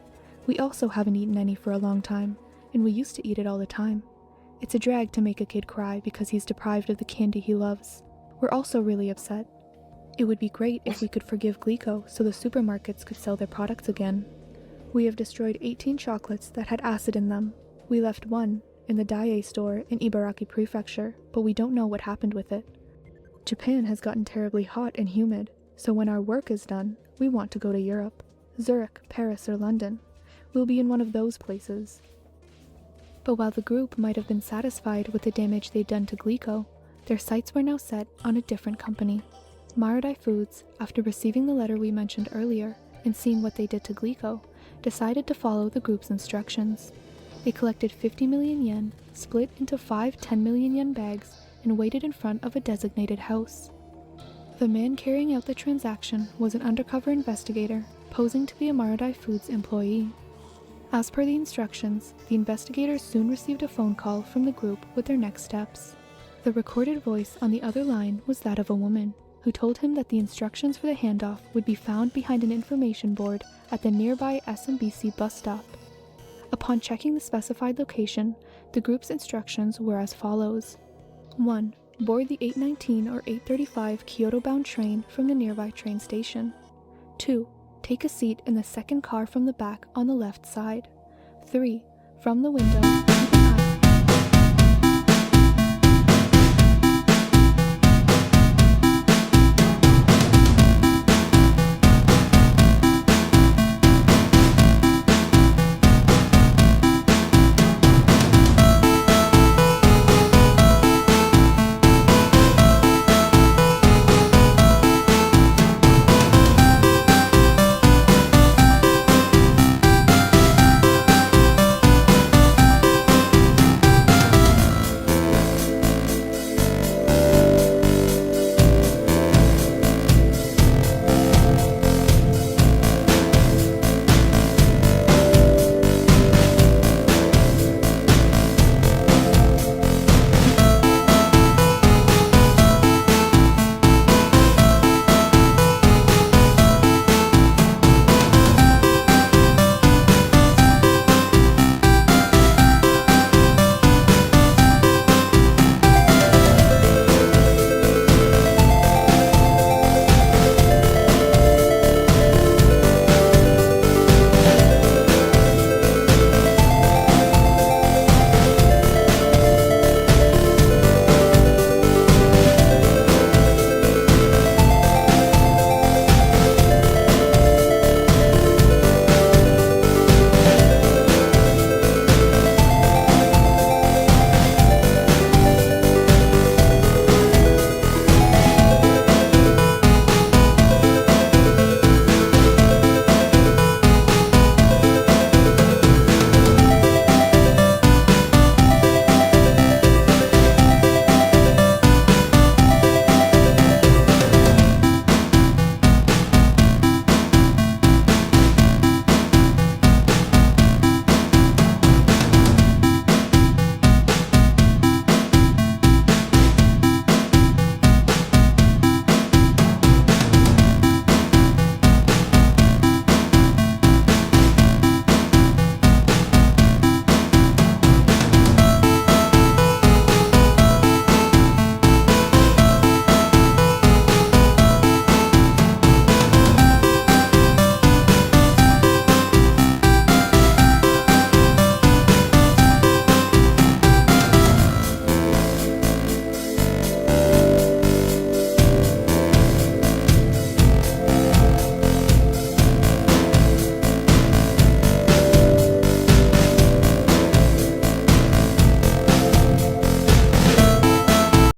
We also haven't eaten any for a long time, and we used to eat it all the time. It's a drag to make a kid cry because he's deprived of the candy he loves. We're also really upset. It would be great if we could forgive Glico so the supermarkets could sell their products again. We have destroyed 18 chocolates that had acid in them. We left one in the Daiei store in Ibaraki Prefecture, but we don't know what happened with it. Japan has gotten terribly hot and humid, so when our work is done, we want to go to Europe. Zurich, Paris, or London. We'll be in one of those places. But while the group might have been satisfied with the damage they'd done to Glico, their sights were now set on a different company. Marodai Foods, after receiving the letter we mentioned earlier and seeing what they did to Glico, decided to follow the group's instructions. They collected 50 million yen, split into 5 10 million yen bags, and waited in front of a designated house. The man carrying out the transaction was an undercover investigator, posing to be a Marodai Foods employee. As per the instructions, the investigators soon received a phone call from the group with their next steps. The recorded voice on the other line was that of a woman, who told him that the instructions for the handoff would be found behind an information board at the nearby SMBC bus stop. Upon checking the specified location, the group's instructions were as follows. 1. Board the 819 or 835 Kyoto-bound train from the nearby train station. 2. Take a seat in the second car from the back on the left side. 3. From the window,